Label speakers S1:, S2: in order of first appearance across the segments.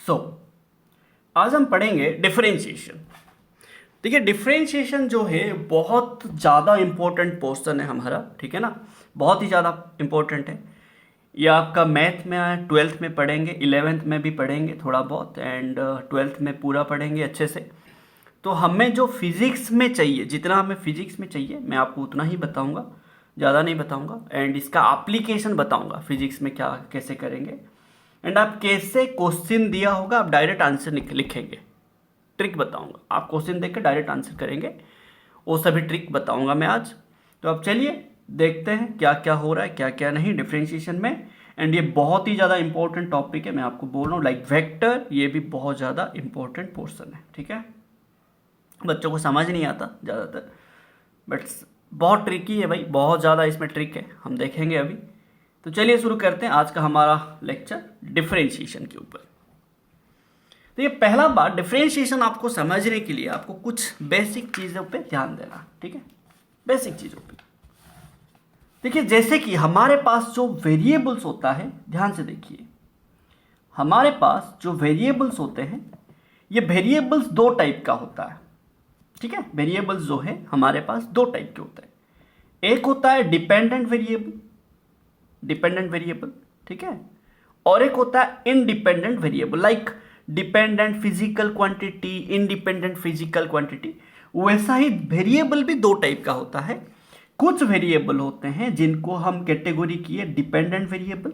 S1: सो आज हम पढ़ेंगे डिफरेंशिएशन। देखिए डिफरेंशिएशन जो है बहुत ज़्यादा इम्पोर्टेंट पोर्शन है हमारा, ठीक है ना, बहुत ही ज़्यादा इम्पोर्टेंट है। ये आपका मैथ में 12th में पढ़ेंगे, 11th में भी पढ़ेंगे थोड़ा बहुत, एंड 12th में पूरा पढ़ेंगे अच्छे से। तो हमें जो फिज़िक्स में चाहिए, जितना हमें फिज़िक्स में चाहिए मैं आपको उतना ही बताऊंगा, ज़्यादा नहीं बताऊंगा। एंड इसका एप्लीकेशन बताऊंगा फिज़िक्स में क्या कैसे करेंगे, एंड आप कैसे क्वेश्चन दिया होगा आप डायरेक्ट आंसर लिखेंगे। ट्रिक बताऊंगा, आप क्वेश्चन देख के डायरेक्ट आंसर करेंगे, वो सभी ट्रिक बताऊंगा मैं आज। तो अब चलिए देखते हैं क्या क्या हो रहा है, क्या क्या नहीं डिफरेंशिएशन में। एंड ये बहुत ही ज़्यादा इंपॉर्टेंट टॉपिक है, मैं आपको बोल रहा हूँ। लाइक वेक्टर, ये भी बहुत ज़्यादा इंपॉर्टेंट पोर्शन है, ठीक है। बच्चों को समझ नहीं आता ज़्यादातर, बट बहुत ट्रिकी है भाई, बहुत ज़्यादा इसमें ट्रिक है, हम देखेंगे अभी। तो चलिए शुरू करते हैं आज का हमारा लेक्चर डिफरेंशिएशन के ऊपर। तो ये पहला बात, डिफरेंशिएशन आपको समझने के लिए आपको कुछ बेसिक चीज़ों पे ध्यान देना, ठीक है। बेसिक चीज़ों पे देखिए, जैसे कि हमारे पास जो वेरिएबल्स होता है, ध्यान से देखिए, हमारे पास जो वेरिएबल्स होते हैं, ये वेरिएबल्स दो टाइप का होता है, ठीक है। वेरिएबल्स जो है हमारे पास दो टाइप के होते हैं। एक होता है डिपेंडेंट वेरिएबल, ठीक है, और एक होता है independent variable. Like dependent physical quantity, independent physical quantity, वैसा ही वेरिएबल भी दो टाइप का होता है। कुछ वेरिएबल होते हैं जिनको हम कैटेगरी किए डिपेंडेंट वेरिएबल,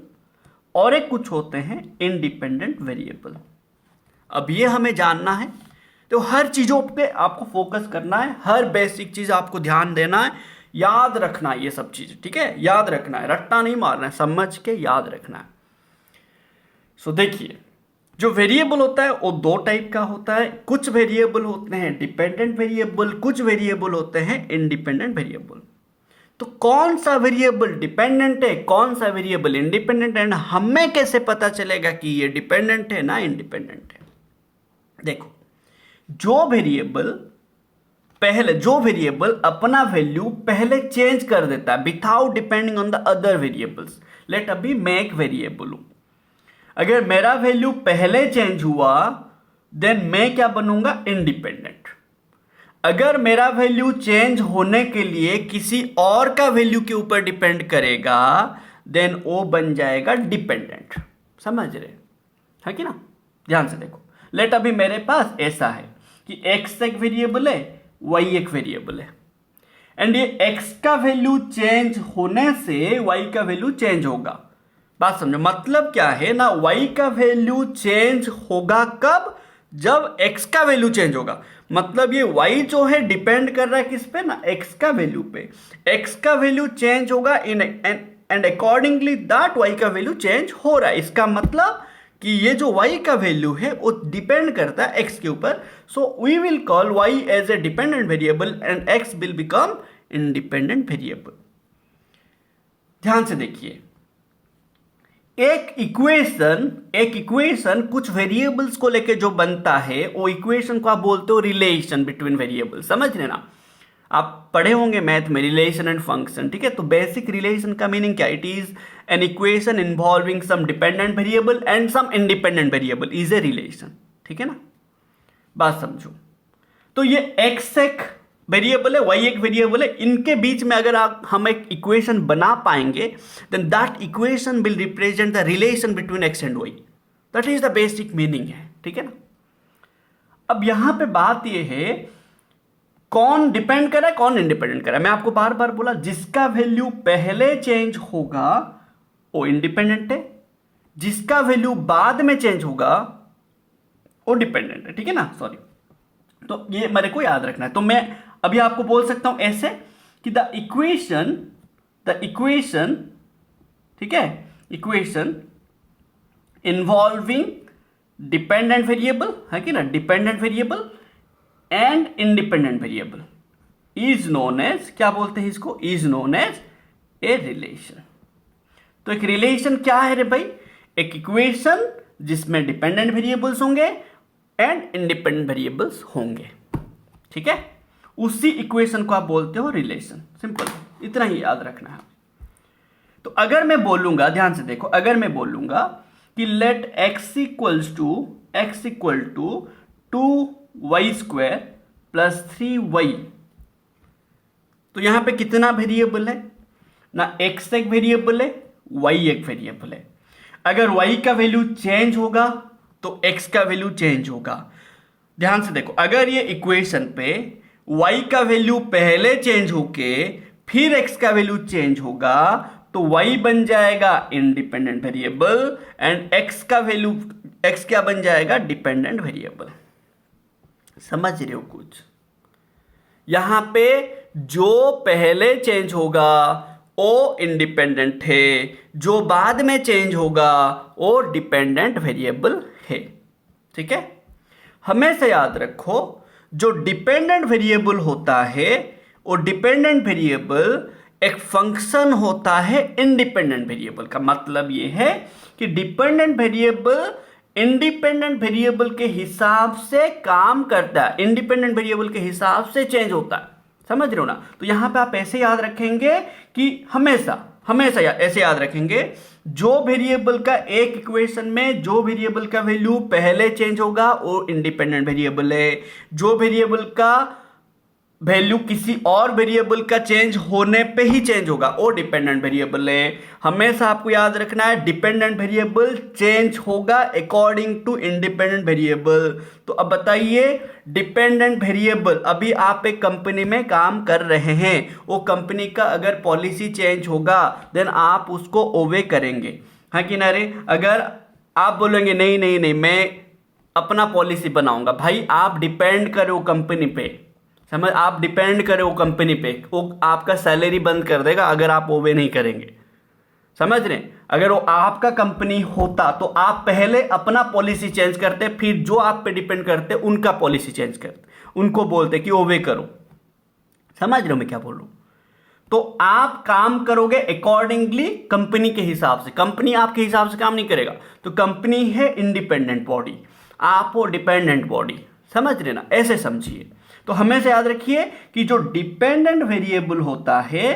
S1: और एक कुछ होते हैं इंडिपेंडेंट वेरिएबल। अब ये हमें जानना है, तो हर चीज़ों पे आपको फोकस करना है, हर बेसिक चीज़ आपको ध्यान देना है, याद रखना है ये सब चीज़, ठीक है। याद रखना है, रट्टा नहीं मारना है, समझ के याद रखना है। सो देखिए, जो वेरिएबल होता है वो दो टाइप का होता है। कुछ वेरिएबल होते हैं डिपेंडेंट वेरिएबल, कुछ वेरिएबल होते हैं इंडिपेंडेंट वेरिएबल। तो कौन सा वेरिएबल डिपेंडेंट है, कौन सा वेरिएबल इंडिपेंडेंट है, हमें कैसे पता चलेगा कि ये डिपेंडेंट है ना इंडिपेंडेंट है। देखो, जो वेरिएबल अपना वैल्यू पहले चेंज कर देता है without depending on the other variables. Let अभी मैं एक वेरिएबल हूं, अगर मेरा वैल्यू पहले चेंज हुआ देन मैं क्या बनूंगा, इंडिपेंडेंट। अगर मेरा वैल्यू चेंज होने के लिए किसी और का वैल्यू के ऊपर डिपेंड करेगा देन वो बन जाएगा डिपेंडेंट। समझ रहे है कि ना? ध्यान से देखो, लेट अभी मेरे पास ऐसा है कि x एक वेरिएबल है, y एक वेरिएबल है, एंड ये x का वैल्यू चेंज होने से y का वैल्यू चेंज होगा। बात समझो, मतलब क्या है ना, y का वैल्यू चेंज होगा कब, जब x का वैल्यू चेंज होगा। मतलब ये y जो है डिपेंड कर रहा है किस पे ना, x का वैल्यू पे। x का वैल्यू चेंज होगा एंड अकॉर्डिंगली दैट y का वैल्यू चेंज हो रहा है। इसका मतलब कि ये जो y का वैल्यू है वो डिपेंड करता है x के ऊपर। So we will call y as a dependent variable and x will become independent variable. ध्यान से देखिए, एक इक्वेशन कुछ वेरिएबल्स को लेके जो बनता है, वो इक्वेशन को आप बोलते हो रिलेशन बिटवीन वेरिएबल। समझ लेना, आप पढ़े होंगे मैथ में रिलेशन एंड फंक्शन, ठीक है। तो बेसिक रिलेशन का मीनिंग क्या, it is an equation involving some dependent variable and some independent variable is a relation, ठीक है ना। बात समझो, तो ये x एक वेरिएबल है, y एक वेरिएबल है, इनके बीच में अगर हम एक इक्वेशन बना पाएंगे then that equation will represent the relation between x and y। That is the basic meaning है, ठीक है ना। अब यहां पे बात ये है कौन डिपेंड कर रहा है, कौन इंडिपेंडेंट कर रहा है। मैं आपको बार बार बोला, जिसका वैल्यू पहले चेंज होगा वो इंडिपेंडेंट है, जिसका वैल्यू बाद में चेंज होगा वो डिपेंडेंट है, ठीक है ना। सॉरी, तो ये मेरे को याद रखना है। तो मैं अभी आपको बोल सकता हूं ऐसे कि द इक्वेशन, ठीक है, इक्वेशन इन्वॉल्विंग डिपेंडेंट वेरिएबल है कि ना, dependent variable and independent variable is known as, क्या बोलते हैं इसको, is known as a relation. तो एक रिलेशन क्या है रे भाई, एक इक्वेशन जिसमें डिपेंडेंट वेरिएबल्स होंगे एंड इंडिपेंडेंट वेरिएबल्स होंगे, ठीक है। उसी इक्वेशन को आप बोलते हो रिलेशन। सिंपल, इतना ही याद रखना है। तो अगर मैं बोलूंगा, ध्यान से देखो, अगर मैं बोलूंगा कि let x equals to x equal to 2y² plus 3y। तो यहां पे कितना वेरिएबल है ना, x एक वेरिएबल है, y एक वेरिएबल है। अगर y का वैल्यू चेंज होगा तो x का वैल्यू चेंज होगा। ध्यान से देखो, अगर ये इक्वेशन पे y का वैल्यू पहले चेंज होके फिर x का वैल्यू चेंज होगा तो y बन जाएगा इंडिपेंडेंट वेरिएबल एंड x का वैल्यू x क्या बन जाएगा, डिपेंडेंट वेरिएबल। समझ रहे हो कुछ? यहां पे जो पहले चेंज होगा वो इंडिपेंडेंट है, जो बाद में चेंज होगा वो डिपेंडेंट वेरिएबल है। ठीक है, हमेशा याद रखो जो डिपेंडेंट वेरिएबल होता है वो डिपेंडेंट वेरिएबल एक फंक्शन होता है इंडिपेंडेंट वेरिएबल का। मतलब ये है कि डिपेंडेंट वेरिएबल इंडिपेंडेंट वेरिएबल के हिसाब से काम करता है, इंडिपेंडेंट वेरिएबल के हिसाब से चेंज होता है। समझ रहे हो ना? तो यहां पे आप ऐसे याद रखेंगे कि हमेशा ऐसे याद रखेंगे, जो वेरिएबल का एक इक्वेशन में जो वेरिएबल का वैल्यू पहले चेंज होगा वो इंडिपेंडेंट वेरिएबल है, जो वेरिएबल का वैल्यू किसी और वेरिएबल का चेंज होने पे ही चेंज होगा वो डिपेंडेंट वेरिएबल है। हमेशा आपको याद रखना है डिपेंडेंट वेरिएबल चेंज होगा अकॉर्डिंग टू इंडिपेंडेंट वेरिएबल। तो अब बताइए, डिपेंडेंट वेरिएबल, अभी आप एक कंपनी में काम कर रहे हैं, वो कंपनी का अगर पॉलिसी चेंज होगा देन आप उसको ओवे करेंगे, हाँ कि ना रे? अगर आप बोलेंगे नहीं नहीं नहीं मैं अपना पॉलिसी बनाऊंगा, भाई आप डिपेंड करो कंपनी पे, समझ, आप डिपेंड करें वो कंपनी पे, वो आपका सैलरी बंद कर देगा अगर आप ओवे नहीं करेंगे। समझ रहे? अगर वो आपका कंपनी होता तो आप पहले अपना पॉलिसी चेंज करते, फिर जो आप पे डिपेंड करते उनका पॉलिसी चेंज करते, उनको बोलते कि ओवे करो। समझ रहे हो मैं क्या बोल रहा हूं? तो आप काम करोगे अकॉर्डिंगली कंपनी के हिसाब से, कंपनी आपके हिसाब से काम नहीं करेगा। तो कंपनी है इंडिपेंडेंट बॉडी, आप हो डिपेंडेंट बॉडी। समझ रहे ना? ऐसे समझिए। तो हमेशा याद रखिए कि जो डिपेंडेंट वेरिएबल होता है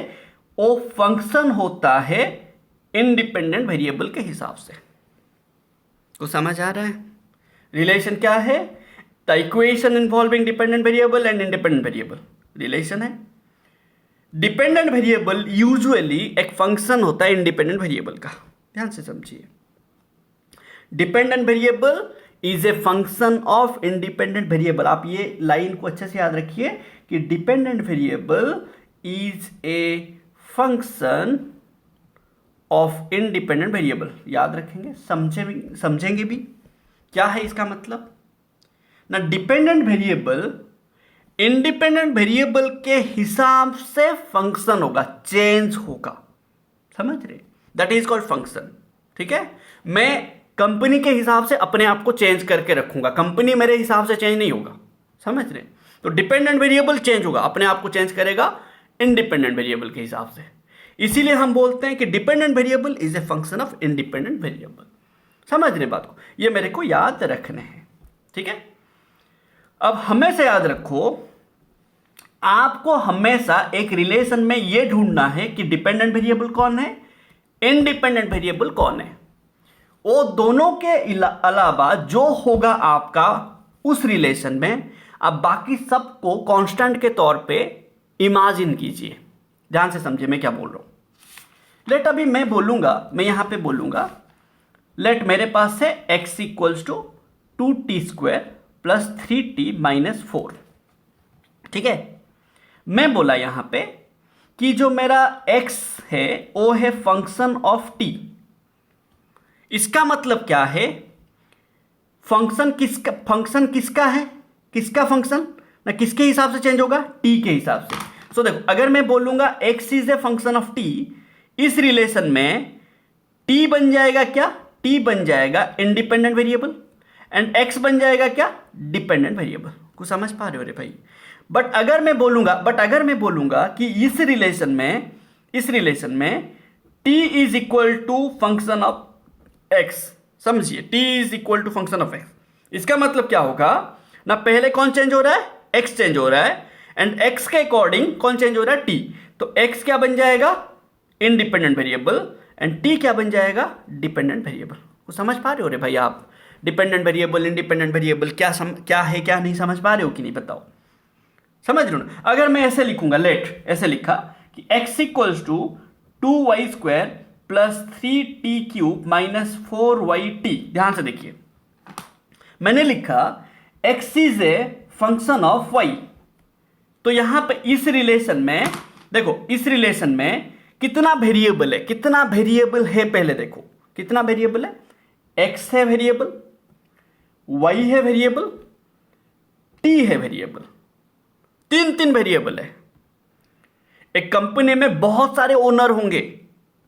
S1: वो फंक्शन होता है इंडिपेंडेंट वेरिएबल के हिसाब से। तो समझ आ रहा है? रिलेशन क्या है? The equation involving dependent variable and independent variable relation है। डिपेंडेंट वेरिएबल यूजुअली एक फंक्शन होता है इंडिपेंडेंट वेरिएबल का। ध्यान से समझिए, dependent variable is a function of independent variable. आप ये लाइन को अच्छे से याद रखिए कि dependent variable is a function of independent variable. याद रखेंगे, समझेंगे भी क्या है इसका मतलब ना। डिपेंडेंट वेरिएबल इंडिपेंडेंट वेरिएबल के हिसाब से फंक्शन होगा, चेंज होगा। समझ रहे? That is called function. ठीक है, मैं कंपनी के हिसाब से अपने आप को चेंज करके रखूंगा, कंपनी मेरे हिसाब से चेंज नहीं होगा। समझ रहे? तो डिपेंडेंट वेरिएबल चेंज होगा, अपने आप को चेंज करेगा इंडिपेंडेंट वेरिएबल के हिसाब से। इसीलिए हम बोलते हैं कि dependent variable is a function of independent variable. समझ रहे बात को? ये मेरे को याद रखने हैं। ठीक है, अब हमेशा याद रखो, आपको हमेशा एक रिलेशन में यह ढूंढना है कि डिपेंडेंट वेरिएबल कौन है, इंडिपेंडेंट वेरिएबल कौन है। वो दोनों के अलावा जो होगा आपका उस रिलेशन में, आप बाकी सबको कांस्टेंट के तौर पे इमेजिन कीजिए। ध्यान से समझिए मैं क्या बोल रहा हूं। लेट अभी मैं बोलूंगा, मैं यहां पे बोलूंगा, लेट मेरे पास है x equals to 2t² plus 3t minus 4। ठीक है, मैं बोला यहां पे कि जो मेरा x है वो है फंक्शन ऑफ t। इसका मतलब क्या है? फंक्शन किसका है, किसका फंक्शन ना, किसके हिसाब से चेंज होगा, टी के हिसाब से। सो देखो, अगर मैं बोलूंगा x is a function of T, इस रिलेशन में टी बन जाएगा क्या, टी बन जाएगा इंडिपेंडेंट वेरिएबल एंड x बन जाएगा क्या, डिपेंडेंट वेरिएबल। कुछ समझ पा रहे हो रे भाई? बट अगर मैं बोलूंगा कि इस रिलेशन में t is equal to function of x, समझिए, t is equal to function of x, इसका मतलब क्या होगा ना, पहले कौन चेंज हो रहा है, x चेंज हो रहा है एंड x के अकॉर्डिंग कौन चेंज हो रहा है, t। तो x क्या बन जाएगा, इंडिपेंडेंट वेरिएबल, एंड t क्या बन जाएगा, डिपेंडेंट वेरिएबल। वो समझ पा रहे हो रे भाई आप? डिपेंडेंट वेरिएबल, इंडिपेंडेंट वेरिएबल क्या है क्या नहीं समझ पा रहे हो कि नहीं, बताओ। समझ रहे हो ना? अगर मैं ऐसे लिखूंगा, लेट ऐसे लिखा कि x equals to 2y² plus 3t³ minus 4yt। ध्यान से देखिए, मैंने लिखा x is a function of y। तो यहां पे इस रिलेशन में देखो, इस रिलेशन में कितना वेरिएबल है, कितना वेरिएबल है पहले देखो, कितना वेरिएबल है, x है वेरिएबल, y है वेरिएबल, t है वेरिएबल, तीन वेरिएबल है। एक कंपनी में बहुत सारे ओनर होंगे,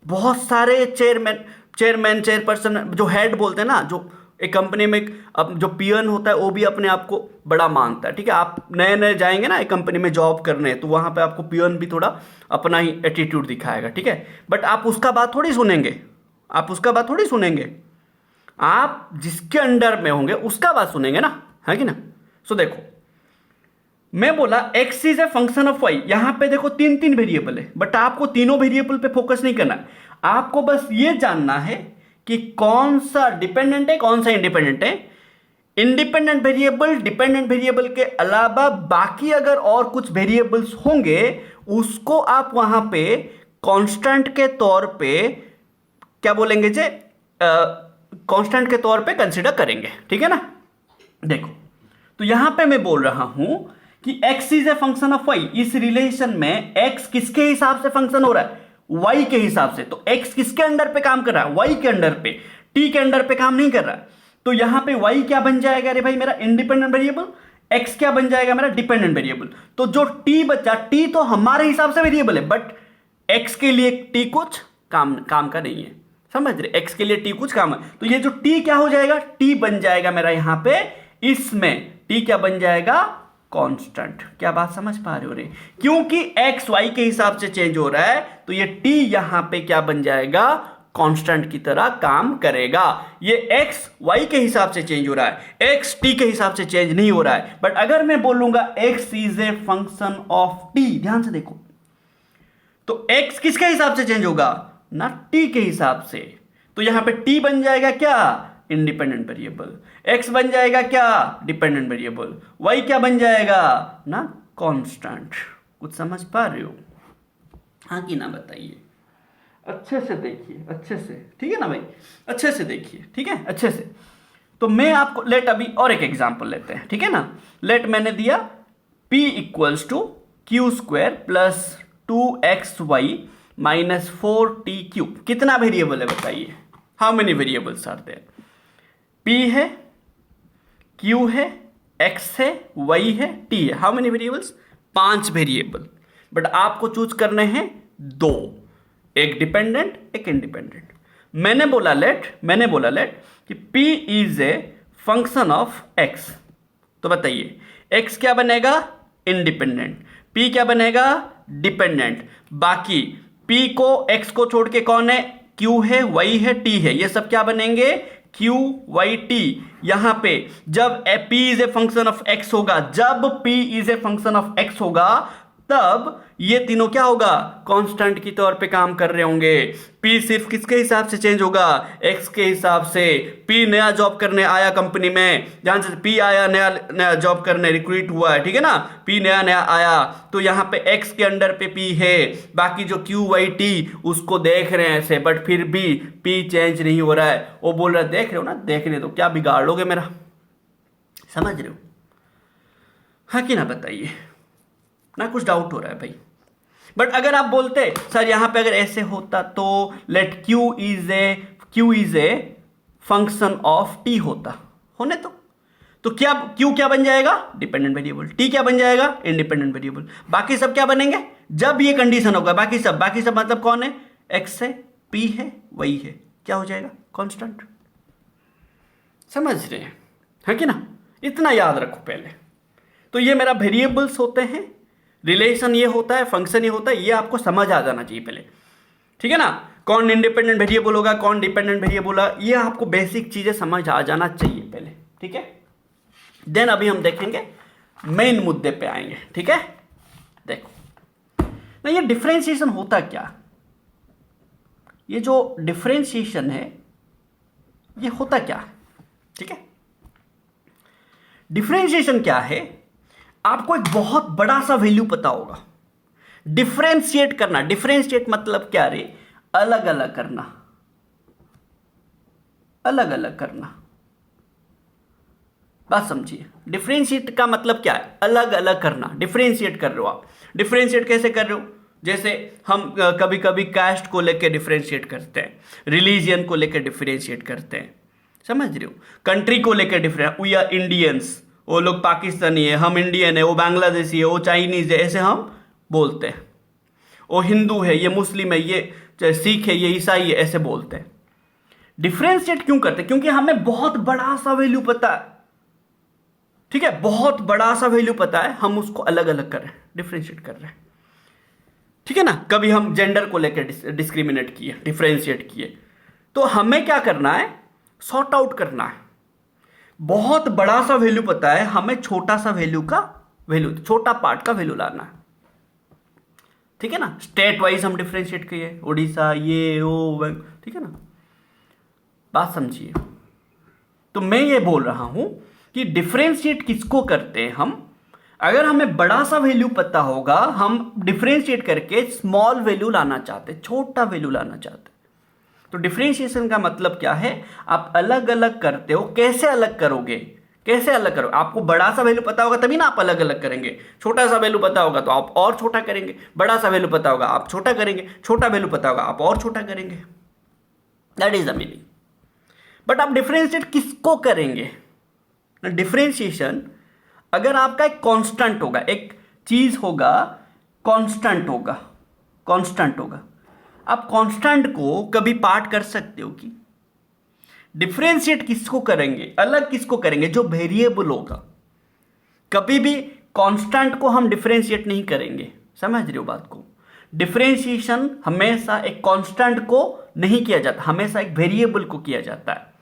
S1: बहुत सारे चेयरमैन चेयरपर्सन, जो हेड बोलते हैं ना, जो एक कंपनी में अब जो पियन होता है वो भी अपने आप को बड़ा मानता है, ठीक है। आप नए नए जाएंगे ना एक कंपनी में जॉब करने, तो वहां पे आपको पियन भी थोड़ा अपना ही एटीट्यूड दिखाएगा, ठीक है। बट आप उसका बात थोड़ी सुनेंगे, आप उसका बात थोड़ी सुनेंगे, आप जिसके अंडर में होंगे उसका बात सुनेंगे ना, है कि ना। सो देखो, मैं बोला x is a function of y। यहां पे देखो तीन वेरिएबल है, बट आपको तीनों वेरिएबल पे फोकस नहीं करना है, आपको बस ये जानना है कि कौन सा डिपेंडेंट है, कौन सा इंडिपेंडेंट है। इंडिपेंडेंट वेरिएबल, डिपेंडेंट वेरिएबल के अलावा बाकी अगर और कुछ वेरिएबल्स होंगे, उसको आप वहां पे कांस्टेंट के तौर पे क्या बोलेंगे जे, कांस्टेंट के तौर पे कंसीडर करेंगे, ठीक है ना। देखो, तो यहां पे मैं बोल रहा हूं कि x is a function of y। इस रिलेशन में x किसके हिसाब से फंक्शन हो रहा है, y के हिसाब से। तो x किसके अंडर पे काम कर रहा है, y के अंडर पे, t के अंडर पे काम नहीं कर रहा है। तो यहां पे y क्या बन जाएगा, अरे भाई मेरा इंडिपेंडेंट वेरिएबल, x क्या बन जाएगा मेरा डिपेंडेंट वेरिएबल। तो जो t बचा, t तो हमारे हिसाब से वेरिएबल है, बट x के लिए t कुछ काम का नहीं है, समझ रहे, x के लिए t कुछ काम है। तो ये जो t क्या हो जाएगा, t बन जाएगा मेरा यहां पे, इसमें t क्या बन जाएगा, कांस्टेंट। क्या बात समझ पा रहे हो रे? क्योंकि x y के हिसाब से चेंज हो रहा है, तो ये t यहां पे क्या बन जाएगा, कांस्टेंट की तरह काम करेगा। ये x y के हिसाब से चेंज हो रहा है, x t के हिसाब से चेंज नहीं हो रहा है। बट अगर मैं बोलूंगा x is a function of t, ध्यान से देखो, तो x किसके हिसाब से चेंज होगा ना, t के हिसाब से। तो यहां पे t बन जाएगा क्या, इंडिपेंडेंट वेरिएबल, x बन जाएगा क्या, डिपेंडेंट वेरिएबल, y क्या बन जाएगा ना, कांस्टेंट। कुछ समझ पा रहे हो, हाँ कि ना, बताइए। अच्छे से देखिए, अच्छे से, ठीक है ना भाई, अच्छे से देखिए, ठीक है, अच्छे से। तो मैं आपको लेट अभी और एक एग्जांपल लेते हैं, ठीक है ना। लेट मैंने दिया p equals to q² plus 2xy minus 4t³। कितना वेरिएबल है बताइए, how many variables are there, p है, q है, x है, y है, t है। How many variables, 5 variable. But आपको चूज करने हैं 2, एक डिपेंडेंट एक इंडिपेंडेंट। मैंने बोला लेट कि p is a function of x। तो बताइए x क्या बनेगा, इंडिपेंडेंट, p क्या बनेगा, डिपेंडेंट। बाकी p को x को छोड़ के कौन है, q है, y है, t है। ये सब क्या बनेंगे, q y t। यहां पे जब p is a function of x होगा, जब p is a function of x होगा, तब ये तीनों क्या होगा, कांस्टेंट की तौर पे काम कर रहे होंगे। p सिर्फ किसके हिसाब से चेंज होगा, x के हिसाब से। p नया जॉब करने आया कंपनी में, ध्यान से, p आया नया जॉब करने, रिक्रूट हुआ है, ठीक है ना, p नया आया, तो यहाँ पे x के अंडर पे p है, बाकी जो q y t उसको देख रहे हैं ऐसे, बट फिर भी p चेंज नहीं हो रहा है। वो बोल रहा है देख रहे हो ना, देखने दो, क्या बिगाड़ लोगे मेरा, समझ रहे हो, हाँ कि ना, बताइए ना, कुछ डाउट हो रहा है भाई। बट अगर आप बोलते सर यहां पे अगर ऐसे होता तो let q is a function of t होता, होने तो क्या q क्या बन जाएगा, डिपेंडेंट वेरिएबल, t क्या बन जाएगा, इंडिपेंडेंट वेरिएबल। बाकी सब क्या बनेंगे, जब ये कंडीशन होगा, बाकी सब मतलब कौन है, x है, p है, y है, क्या हो जाएगा, कांस्टेंट। समझ रहे हैं, है कि ना, इतना याद रखो पहले। तो ये मेरा वेरिएबल्स होते हैं, रिलेशन ये होता है, फंक्शन ये होता है, ये आपको समझ आ जाना चाहिए पहले, ठीक है ना। कौन इंडिपेंडेंट वेरिएबल होगा, कौन डिपेंडेंट वेरिएबल होगा, ये आपको बेसिक चीजें समझ आ जाना चाहिए पहले, ठीक है। देन अभी हम देखेंगे, मेन मुद्दे पे आएंगे, ठीक है। देखो ना, ये डिफरेंशिएशन होता क्या, ये जो डिफरेंशिएशन है ये होता क्या है, ठीक है। डिफरेंशिएशन क्या है, आपको एक बहुत बड़ा सा वैल्यू पता होगा, डिफरेंशिएट करना। डिफरेंशिएट मतलब क्या रे, अलग अलग करना, अलग अलग करना। बात समझिए, डिफरेंशिएट का मतलब क्या है, अलग अलग करना। डिफरेंशिएट कर रहे हो आप, डिफरेंशिएट कैसे कर रहे हो, जैसे हम कभी कभी कास्ट को लेकर डिफरेंशिएट करते हैं, रिलीजियन को लेकर डिफरेंशिएट करते हैं, समझ रहे हो, कंट्री को लेकर डिफरेंट, वी आर इंडियंस, वो लोग पाकिस्तानी है, हम इंडियन है, वो बांग्लादेशी है, वो चाइनीज है, ऐसे हम बोलते हैं। वो हिंदू है, ये मुस्लिम है, ये सिख है, ये ईसाई है, ऐसे बोलते हैं। डिफरेंशिएट क्यों करते हैं, क्योंकि हमें बहुत बड़ा सा वैल्यू पता है, ठीक है, बहुत बड़ा सा वैल्यू पता है, हम उसको अलग अलग कर रहे हैं, डिफरेंशिएट कर रहे हैं, ठीक है ना। कभी हम जेंडर को लेकर डिस्क्रिमिनेट किए, डिफरेंशिएट किए, तो हमें क्या करना है, सॉर्ट आउट करना है। बहुत बड़ा सा वैल्यू पता है, हमें छोटा सा वैल्यू का वैल्यू, छोटा पार्ट का वैल्यू लाना है, ठीक है ना। स्टेट वाइज हम डिफरेंशिएट किए, उड़ीसा, ये वो, ठीक है ना। बात समझिए, तो मैं ये बोल रहा हूं कि डिफरेंशिएट किसको करते हैं हम, अगर हमें बड़ा सा वैल्यू पता होगा, हम डिफरेंशिएट करके स्मॉल वैल्यू लाना चाहते, छोटा वैल्यू लाना चाहते। तो डिफरेंशिएशन का मतलब क्या है, आप अलग अलग करते हो। कैसे अलग करोगे, कैसे अलग करो, आपको बड़ा सा वैल्यू पता होगा तभी ना आप अलग अलग करेंगे। छोटा सा वैल्यू पता होगा तो आप और छोटा करेंगे, बड़ा सा वैल्यू पता होगा आप छोटा करेंगे, छोटा वैल्यू पता होगा आप और छोटा करेंगे। That is the meaning. But आप डिफरेंशिएट किसको करेंगे, डिफरेंशिएशन अगर आपका एक कांस्टेंट होगा, एक चीज होगा, कांस्टेंट होगा, कांस्टेंट होगा, आप कांस्टेंट को कभी पार्ट कर सकते हो कि डिफरेंशिएट किसको करेंगे, अलग किसको करेंगे, जो वेरिएबल होगा। कभी भी कांस्टेंट को हम डिफरेंशिएट नहीं करेंगे, समझ रहे हो बात को। डिफरेंशिएशन हमेशा एक कांस्टेंट को नहीं किया जाता, हमेशा एक वेरिएबल को किया जाता है,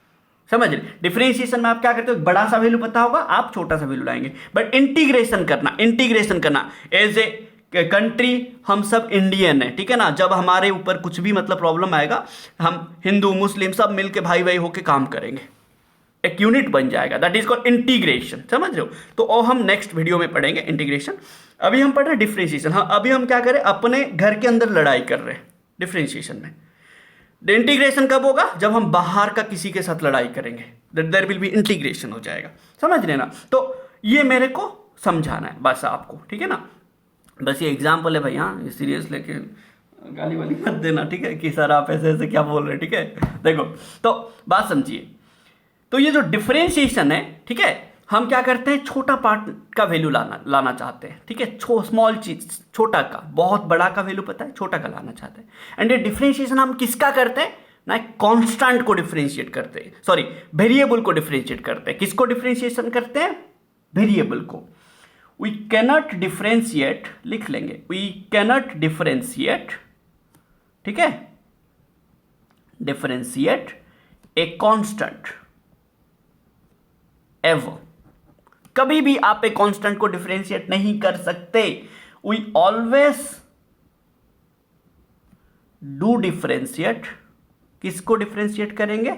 S1: समझ रहे। डिफरेंशिएशन में आप क्या करते हो, एक बड़ा सा वैल्यू पता होगा, आप छोटा सा वैल्यू लाएंगे। बट इंटीग्रेशन करना, इंटीग्रेशन करना, एज ए कंट्री हम सब इंडियन है, ठीक है ना। जब हमारे ऊपर कुछ भी मतलब प्रॉब्लम आएगा, हम हिंदू मुस्लिम सब मिलके भाई भाई होके काम करेंगे, एक यूनिट बन जाएगा। दैट इज कॉल्ड इंटीग्रेशन, समझ रहे हो। तो वो हम नेक्स्ट वीडियो में पढ़ेंगे इंटीग्रेशन। अभी हम पढ़ रहे हैं डिफरेंशिएशन। हाँ, अभी हम क्या करें, अपने घर के अंदर लड़ाई कर रहे हैं डिफरेंशिएशन में। इंटीग्रेशन कब होगा, जब हम बाहर का किसी के साथ लड़ाई करेंगे, देयर विल बी इंटीग्रेशन हो जाएगा, समझ रहे ना। तो ये मेरे को समझाना है बस आपको, ठीक है ना। बस ये एग्जाम्पल है भाई, हाँ सीरियस लेके गाली वाली मत देना, ठीक है, कि सर आप ऐसे ऐसे क्या बोल रहे हैं, ठीक है। देखो तो बात समझिए, तो ये जो डिफरेंशिएशन है, ठीक है, हम क्या करते हैं, छोटा पार्ट का वैल्यू लाना चाहते हैं, ठीक है, स्मॉल चीज, छोटा का, बहुत बड़ा का वैल्यू पता है, छोटा का लाना चाहते हैं। एंड ये डिफरेंशिएशन हम किसका करते हैं ना, कांस्टेंट को डिफरेंशिएट करते हैं, सॉरी वेरिएबल को डिफरेंशिएट करते हैं। किसको डिफरेंशिएशन करते हैं, वेरिएबल को। वी कैनॉट डिफरेंशिएट, लिख लेंगे, वी कैनॉट डिफरेंशिएट, ठीक है, डिफरेंशिएट ए कांस्टेंट एवर। कभी भी आप एक कांस्टेंट को डिफरेंशिएट नहीं कर सकते। वी ऑलवेज डू डिफरेंशिएट, किसको डिफरेंशिएट करेंगे,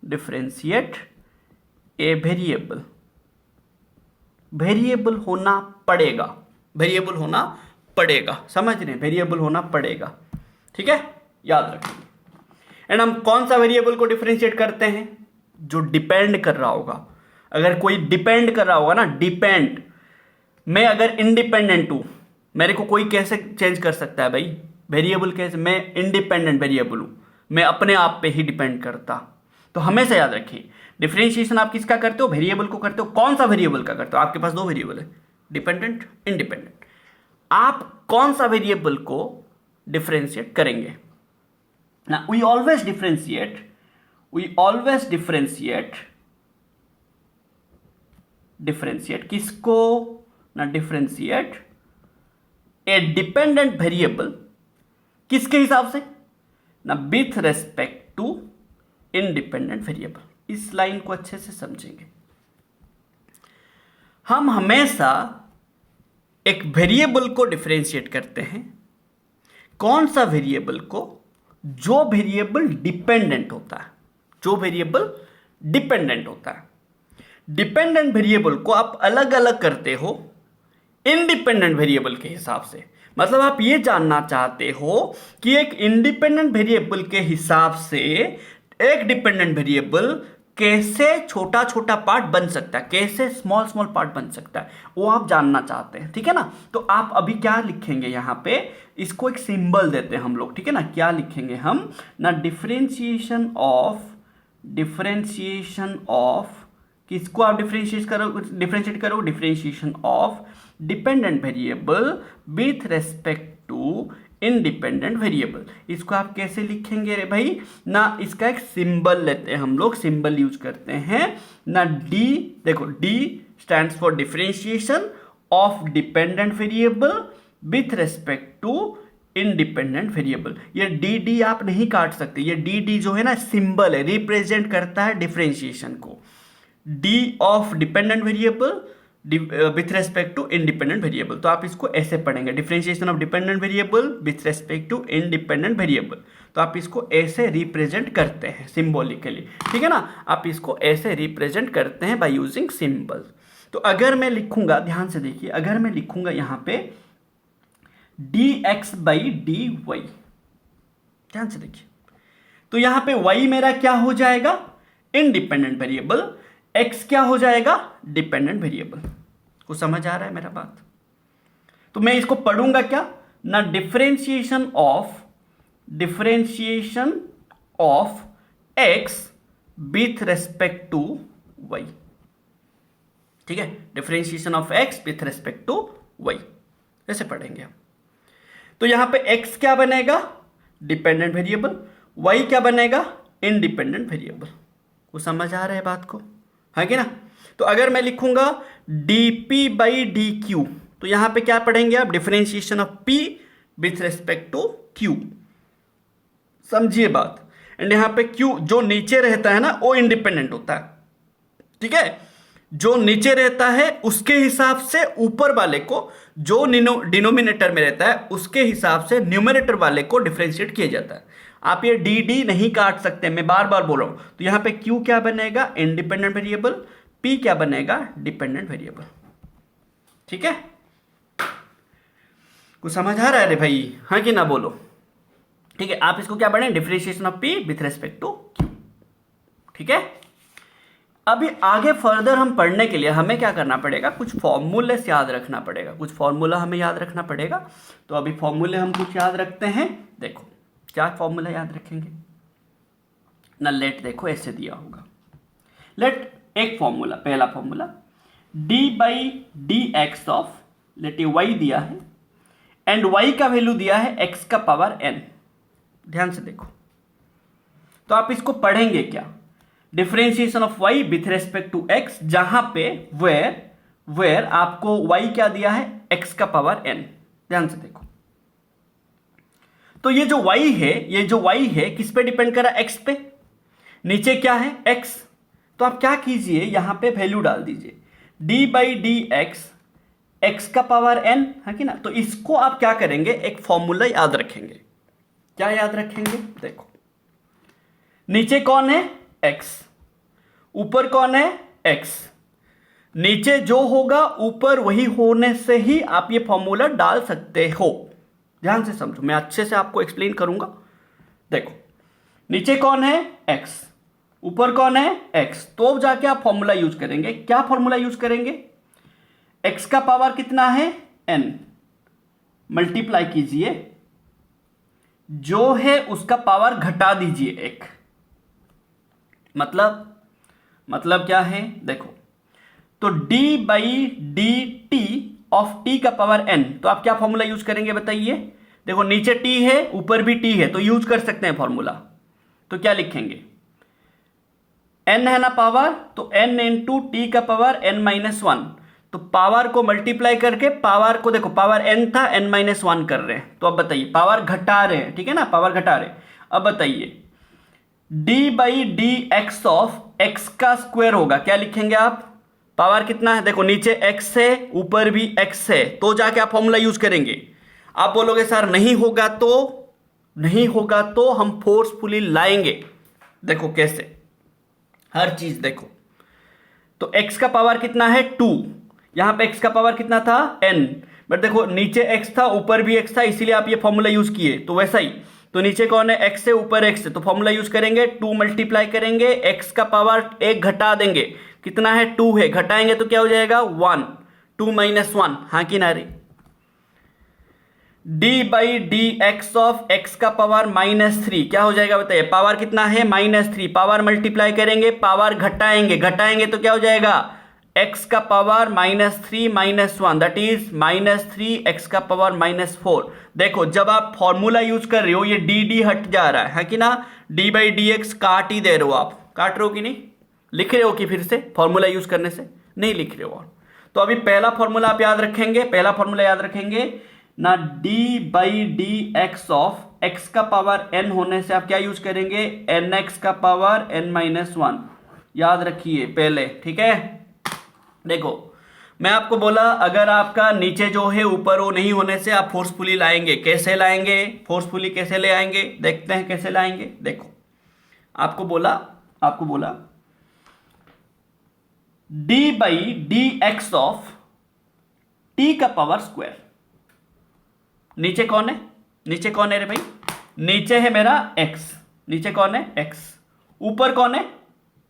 S1: डिफरेंशिएट ए वेरिएबल। वेरिएबल होना पड़ेगा, वेरिएबल होना पड़ेगा, समझ रहे हैं, वेरिएबल होना पड़ेगा, ठीक है, याद रखिए। एंड हम कौन सा वेरिएबल को डिफरेंशिएट करते हैं, जो डिपेंड कर रहा होगा। अगर कोई डिपेंड कर रहा होगा ना, डिपेंड, मैं अगर इंडिपेंडेंट हूं, मेरे को कोई कैसे चेंज कर सकता है भाई, वेरिएबल कैसे, मैं इंडिपेंडेंट वेरिएबल हूं, मैं अपने आप पे ही डिपेंड करता। तो हमेशा याद रखिए, डिफरेंशिएशन आप किसका करते हो, वेरिएबल को करते हो। कौन सा वेरिएबल का करते हो, आपके पास दो वेरिएबल है, डिपेंडेंट, इंडिपेंडेंट। आप कौन सा वेरिएबल को डिफरेंशिएट करेंगे ना, we always differentiate, we always differentiate किसको ना, डिफरेंशिएट ए डिपेंडेंट वेरिएबल, किसके हिसाब से ना, with respect to independent variable. इस लाइन को अच्छे से समझेंगे। हम हमेशा एक वेरिएबल को डिफरेंशिएट करते हैं, कौन सा वेरिएबल को, जो वेरिएबल डिपेंडेंट होता है, जो वेरिएबल डिपेंडेंट होता है। डिपेंडेंट वेरिएबल को आप अलग अलग करते हो इंडिपेंडेंट वेरिएबल के हिसाब से। मतलब आप ये जानना चाहते हो कि एक इंडिपेंडेंट वेरिएबल के हिसाब से एक डिपेंडेंट वेरिएबल कैसे छोटा छोटा पार्ट बन सकता है, कैसे स्मॉल स्मॉल पार्ट बन सकता है, वो आप जानना चाहते हैं। ठीक है ना। तो आप अभी क्या लिखेंगे यहाँ पे, इसको एक सिंबल देते हैं हम लोग। ठीक है ना। क्या लिखेंगे हम ना, डिफरेंशिएशन ऑफ किसको आप डिफरेंशिएट करो, differentiation of dependent variable with respect to independent variable. इसको आप कैसे लिखेंगे रे भाई ना, इसका एक सिंबल लेते हैं हम लोग, सिंबल यूज करते हैं ना, डी। देखो d stands for differentiation of dependent variable with respect to independent variable. ये डी डी आप नहीं काट सकते, ये डी डी जो है ना सिंबल है, रिप्रेजेंट करता है डिफरेंशिएशन को। D of dependent variable with respect to independent variable. तो आप इसको ऐसे पढ़ेंगे, differentiation of dependent variable with respect to independent variable. तो आप इसको ऐसे रिप्रेजेंट करते हैं सिंबॉलिकली। ठीक है ना। आप इसको ऐसे रिप्रेजेंट करते हैं बाय यूजिंग सिंबल। तो अगर मैं लिखूंगा, ध्यान से देखिए, अगर मैं लिखूंगा यहां पे dx बाई dy, ध्यान से देखिए, तो यहां पे y मेरा क्या हो जाएगा, इंडिपेंडेंट वेरिएबल, x क्या हो जाएगा, डिपेंडेंट वेरिएबल। को समझ आ रहा है मेरा बात। तो मैं इसको पढ़ूंगा क्या ना, differentiation of x with respect to y। ठीक है, differentiation of x with respect to y, ऐसे पढ़ेंगे हम। तो यहां पे x क्या बनेगा, डिपेंडेंट वेरिएबल, y क्या बनेगा, इंडिपेंडेंट वेरिएबल। को समझ आ रहा है बात को, है कि ना। तो अगर मैं लिखूंगा dp बाई dq, तो यहां पे क्या पढ़ेंगे आप, differentiation of p with respect to q। समझिए बात। एंड यहां पे q जो नीचे रहता है ना, वो इंडिपेंडेंट होता है। ठीक है, जो नीचे रहता है उसके हिसाब से ऊपर वाले को, जो डिनोमिनेटर में रहता है उसके हिसाब से न्यूमरेटर वाले को डिफरेंशिएट किया जाता है। आप ये डी डी नहीं काट सकते, मैं बार बार बोल रहा हूं। तो यहां पे q क्या बनेगा, इंडिपेंडेंट वेरिएबल, p क्या बनेगा, डिपेंडेंट वेरिएबल। ठीक है, कुछ समझ आ रहा है रे भाई, हाँ कि ना, बोलो। ठीक है, आप इसको क्या पढ़ें, differentiation of p with respect to q। ठीक है, अभी आगे फर्दर हम पढ़ने के लिए हमें क्या करना पड़ेगा, कुछ फॉर्मूले याद रखना पड़ेगा, कुछ फॉर्मूला हमें याद रखना पड़ेगा। तो अभी फॉर्मूले हम कुछ याद रखते हैं। देखो क्या फॉर्मूला याद रखेंगे ना, लेट देखो ऐसे दिया होगा, लेट एक फॉर्मूला, पहला formula d by d x of, let y दिया है एंड y का वैल्यू दिया है x का पावर n। ध्यान से देखो, तो आप इसको पढ़ेंगे क्या, differentiation of y with respect to x, जहां पे वेयर आपको y क्या दिया है, x का पावर n। ध्यान से देखो, तो ये जो y है किस पे डिपेंड करा, x पे। नीचे क्या है, x, तो आप क्या कीजिए, यहां पे वैल्यू डाल दीजिए, d बाई डी एक्स का पावर n, है कि ना। तो इसको आप क्या करेंगे, एक फॉर्मूला याद रखेंगे। क्या याद रखेंगे, देखो नीचे कौन है, x, ऊपर कौन है, x, नीचे जो होगा ऊपर वही होने से ही आप ये फॉर्मूला डाल सकते हो। ध्यान से समझो, मैं अच्छे से आपको एक्सप्लेन करूंगा। देखो नीचे कौन है, x, ऊपर कौन है, x, तो जाके आप फॉर्मूला यूज करेंगे। क्या फॉर्मूला यूज करेंगे, x का पावर कितना है, n, मल्टीप्लाई कीजिए, जो है उसका पावर घटा दीजिए एक। मतलब क्या है, देखो, तो d by d t of t का पावर n, तो आप क्या फॉर्मूला यूज करेंगे बताइए। देखो नीचे t है, ऊपर भी t है, तो यूज कर सकते हैं फॉर्मूला। तो क्या लिखेंगे, n है ना पावर, तो n इंटू टी का पावर n माइनस वन। तो पावर को मल्टीप्लाई करके पावर को, देखो पावर n था, n माइनस वन कर रहे हैं। तो अब बताइए, पावर घटा रहे हैं, ठीक है ना, पावर घटा रहे। अब बताइए d by d x of x का स्क्वायर होगा, क्या लिखेंगे आप, पावर कितना है, देखो नीचे x है, ऊपर भी x है, तो जाके आप फॉर्मूला यूज करेंगे। आप बोलोगे सर नहीं होगा तो हम फोर्सफुली लाएंगे। देखो कैसे, हर चीज देखो। तो x का पावर कितना है 2, यहां पे x का पावर कितना था n, बट देखो नीचे x था ऊपर भी x था, इसीलिए आप ये फॉर्मूला यूज किए। तो वैसा ही, तो नीचे कौन है x है ऊपर x है, तो फॉर्मूला यूज करेंगे 2 मल्टीप्लाई करेंगे, x का पावर 1 घटा देंगे, कितना है 2 है, घटाएंगे तो क्या हो जाएगा 1, 2 माइनस 1, हाँ कि ना रे। d by d x of x का पावर -3 क्या हो जाएगा बताइए, पावर कितना है -3, पावर मल्टीप्लाई करेंगे, पावर घटाएंगे, घटाएंगे तो क्या हो जाएगा x का power -3 minus 1 that is -3 x का पावर -4। देखो जब आप फॉर्मूला यूज कर रहे हो ये डी हट जा रहा है कि ना, d बाई डी एक्स काट ही दे रहे हो आप, काट रहे हो कि नहीं, लिख रहे हो कि फिर से फॉर्मूला यूज करने से नहीं लिख रहे हो। तो अभी पहला फॉर्मूला आप याद रखेंगे, पहला फॉर्मूला याद रखेंगे ना, d by d x of x का पावर n होने से आप क्या यूज करेंगे nx का पावर n-1, याद रखिए पहले, ठीक है। देखो मैं आपको बोला अगर आपका नीचे जो है ऊपर वो नहीं होने से आप फोर्सफुली लाएंगे, कैसे लाएंगे, फोर्सफुली कैसे ले आएंगे, देखते हैं कैसे लाएंगे। देखो आपको बोला d by d x of t का पावर स्क्वायर, नीचे कौन है रे भाई, नीचे है मेरा x, नीचे कौन है x, ऊपर कौन है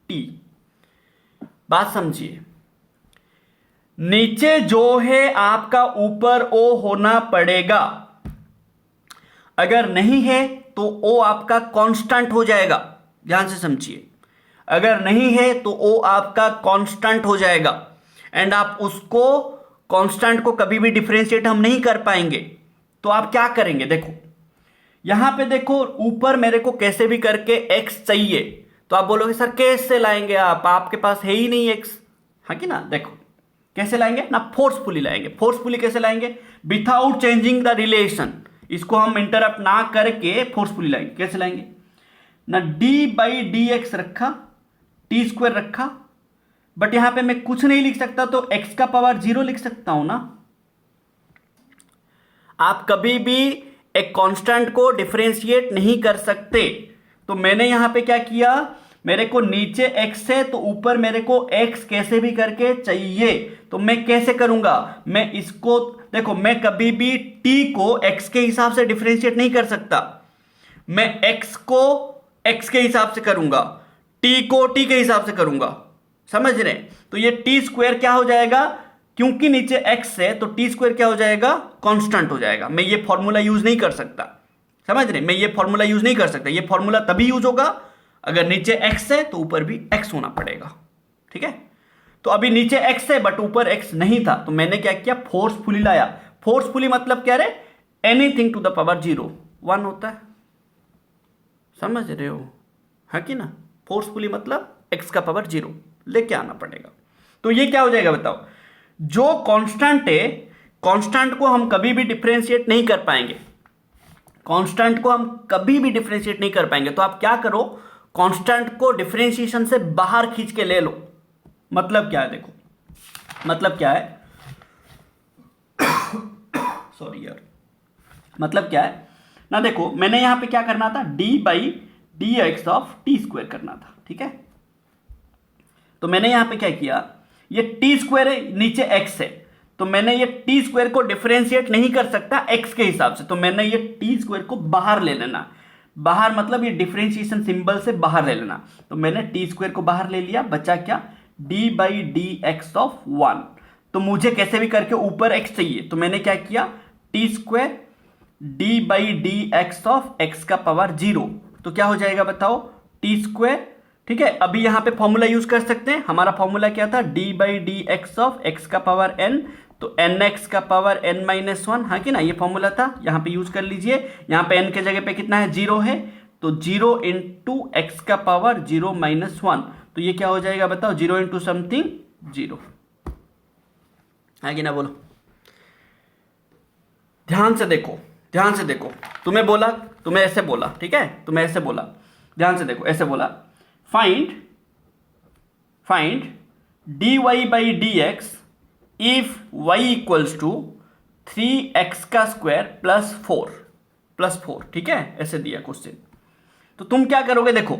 S1: t। बात समझिए, नीचे जो है आपका ऊपर o होना पड़ेगा, अगर नहीं है तो o आपका कांस्टेंट हो जाएगा, ध्यान से समझिए, अगर नहीं है तो o आपका कांस्टेंट हो जाएगा, एंड आप उसको कांस्टेंट को कभी भी डिफरेंशिएट हम नहीं कर पाएंगे। तो आप क्या करेंगे, देखो यहां पे देखो ऊपर मेरे को कैसे भी करके x चाहिए, तो आप बोलोगे सर कैसे लाएंगे आप, आपके पास है ही नहीं x, हाँ कि ना। देखो कैसे लाएंगे ना, फोर्सफुली लाएंगे। फोर्सफुली कैसे लाएंगे, विथआउट चेंजिंग द रिलेशन, इसको हम इंटरप्ट ना करके फोर्सफुली लाएंगे। कैसे लाएंगे ना, d बाई डी एक्स रखा, टी स्क्वायर रखा, बट यहां पे मैं कुछ नहीं लिख सकता, तो x का पावर 0 लिख सकता हूं ना। आप कभी भी एक कांस्टेंट को डिफरेंशिएट नहीं कर सकते, तो मैंने यहां पे क्या किया, मेरे को नीचे x है तो ऊपर मेरे को x कैसे भी करके चाहिए, तो मैं कैसे करूंगा, मैं इसको देखो, मैं कभी भी t को x के हिसाब से डिफरेंशिएट नहीं कर सकता, मैं x को x के हिसाब से करूंगा, t को t के हिसाब से करूंगा, समझ रहे। तो ये टी स्क्वायर क्या हो जाएगा, क्योंकि नीचे x है तो टी स्क्वायर क्या हो जाएगा, कांस्टेंट हो जाएगा। मैं ये फॉर्मूला यूज नहीं कर सकता, समझ रहे, मैं ये फॉर्मूला यूज नहीं कर सकता। ये फॉर्मूला तभी यूज होगा अगर नीचे x है तो ऊपर भी x होना पड़ेगा, ठीक है। तो अभी नीचे x है बट ऊपर x नहीं था, तो मैंने क्या किया, फोर्सफुली लाया। फोर्सफुली मतलब क्या रे, एनीथिंग टू द पावर 0 1 होता है, समझ रहे हो, है कि ना। फोर्सफुली मतलब x का पावर 0 लेके आना पड़ेगा। तो ये क्या हो जाएगा बताओ, जो कांस्टेंट है, कांस्टेंट को हम कभी भी डिफरेंशिएट नहीं कर पाएंगे, कांस्टेंट को हम कभी भी डिफरेंशिएट नहीं कर पाएंगे। तो आप क्या करो, कांस्टेंट को डिफरेंशिएशन से बाहर खींच के ले लो। मतलब क्या है, देखो मतलब क्या है सॉरी यार, मतलब क्या है ना, देखो मैंने यहां पे क्या करना था, d by d x of T square करना था, ठीक है। तो मैंने यहां पे क्या किया, ये टी स्क्वायर है, नीचे x है, तो मैंने ये टी स्क्वायर को डिफरेंशिएट नहीं कर सकता x के हिसाब से, तो मैंने ये टी स्क्वायर को बाहर ले लेना। बाहर मतलब ये डिफरेंशिएशन सिंबल से बाहर ले लेना। तो मैंने टी स्क्वायर को बाहर ले लिया, बचा क्या, d by d x of 1। तो मुझे कैसे भी करके ऊपर x चाहिए, तो मैंने क्या किया, T square d by d x of x का पावर 0, तो क्या हो जाएगा बताओ, टी स्क्वायर, ठीक है। अभी यहां पे फॉर्मूला यूज कर सकते हैं, हमारा फॉर्मूला क्या था, d by d x of x का पावर n, तो nx का पावर n-1, हाँ कि ना, ये फॉर्मूला था, यहां पे यूज कर लीजिए। यहां पे n के जगह पे कितना है, 0 है, तो 0 इंटू एक्स का पावर 0-1, तो ये क्या हो जाएगा बताओ, 0 इंटू समथिंग 0, है कि ना, बोलो। ध्यान से देखो, ध्यान से देखो, तुम्हें बोला, तुम्हें ऐसे बोला, ठीक है, तुम्हें ऐसे बोला, ध्यान से देखो, ऐसे बोला, find dy by d x if y equals to 3x का स्क्वायर प्लस 4, ठीक है, ऐसे दिया क्वेश्चन। तो तुम क्या करोगे, देखो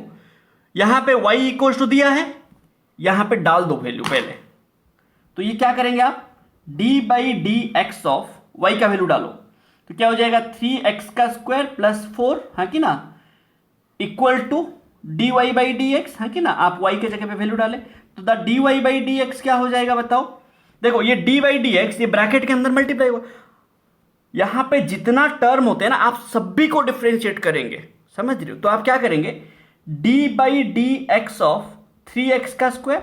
S1: यहां पे y इक्वल टू दिया है, यहां पे डाल दो वैल्यू पहले। तो ये क्या करेंगे आप, d by d x of y का वैल्यू डालो तो क्या हो जाएगा 3x का स्क्वायर प्लस 4, हाँ कि ना, equal to dy by d x, हाँ कि ना। आप y के जगह पे वैल्यू डालें तो the dy by d x क्या हो जाएगा बताओ। देखो ये d बाई डी एक्स ये ब्रैकेट के अंदर मल्टीप्लाई होगा, यहां पे जितना टर्म होते हैं ना आप सभी को डिफरेंशिएट करेंगे, समझ रहे हो। तो आप क्या करेंगे, d by d x of 3x का square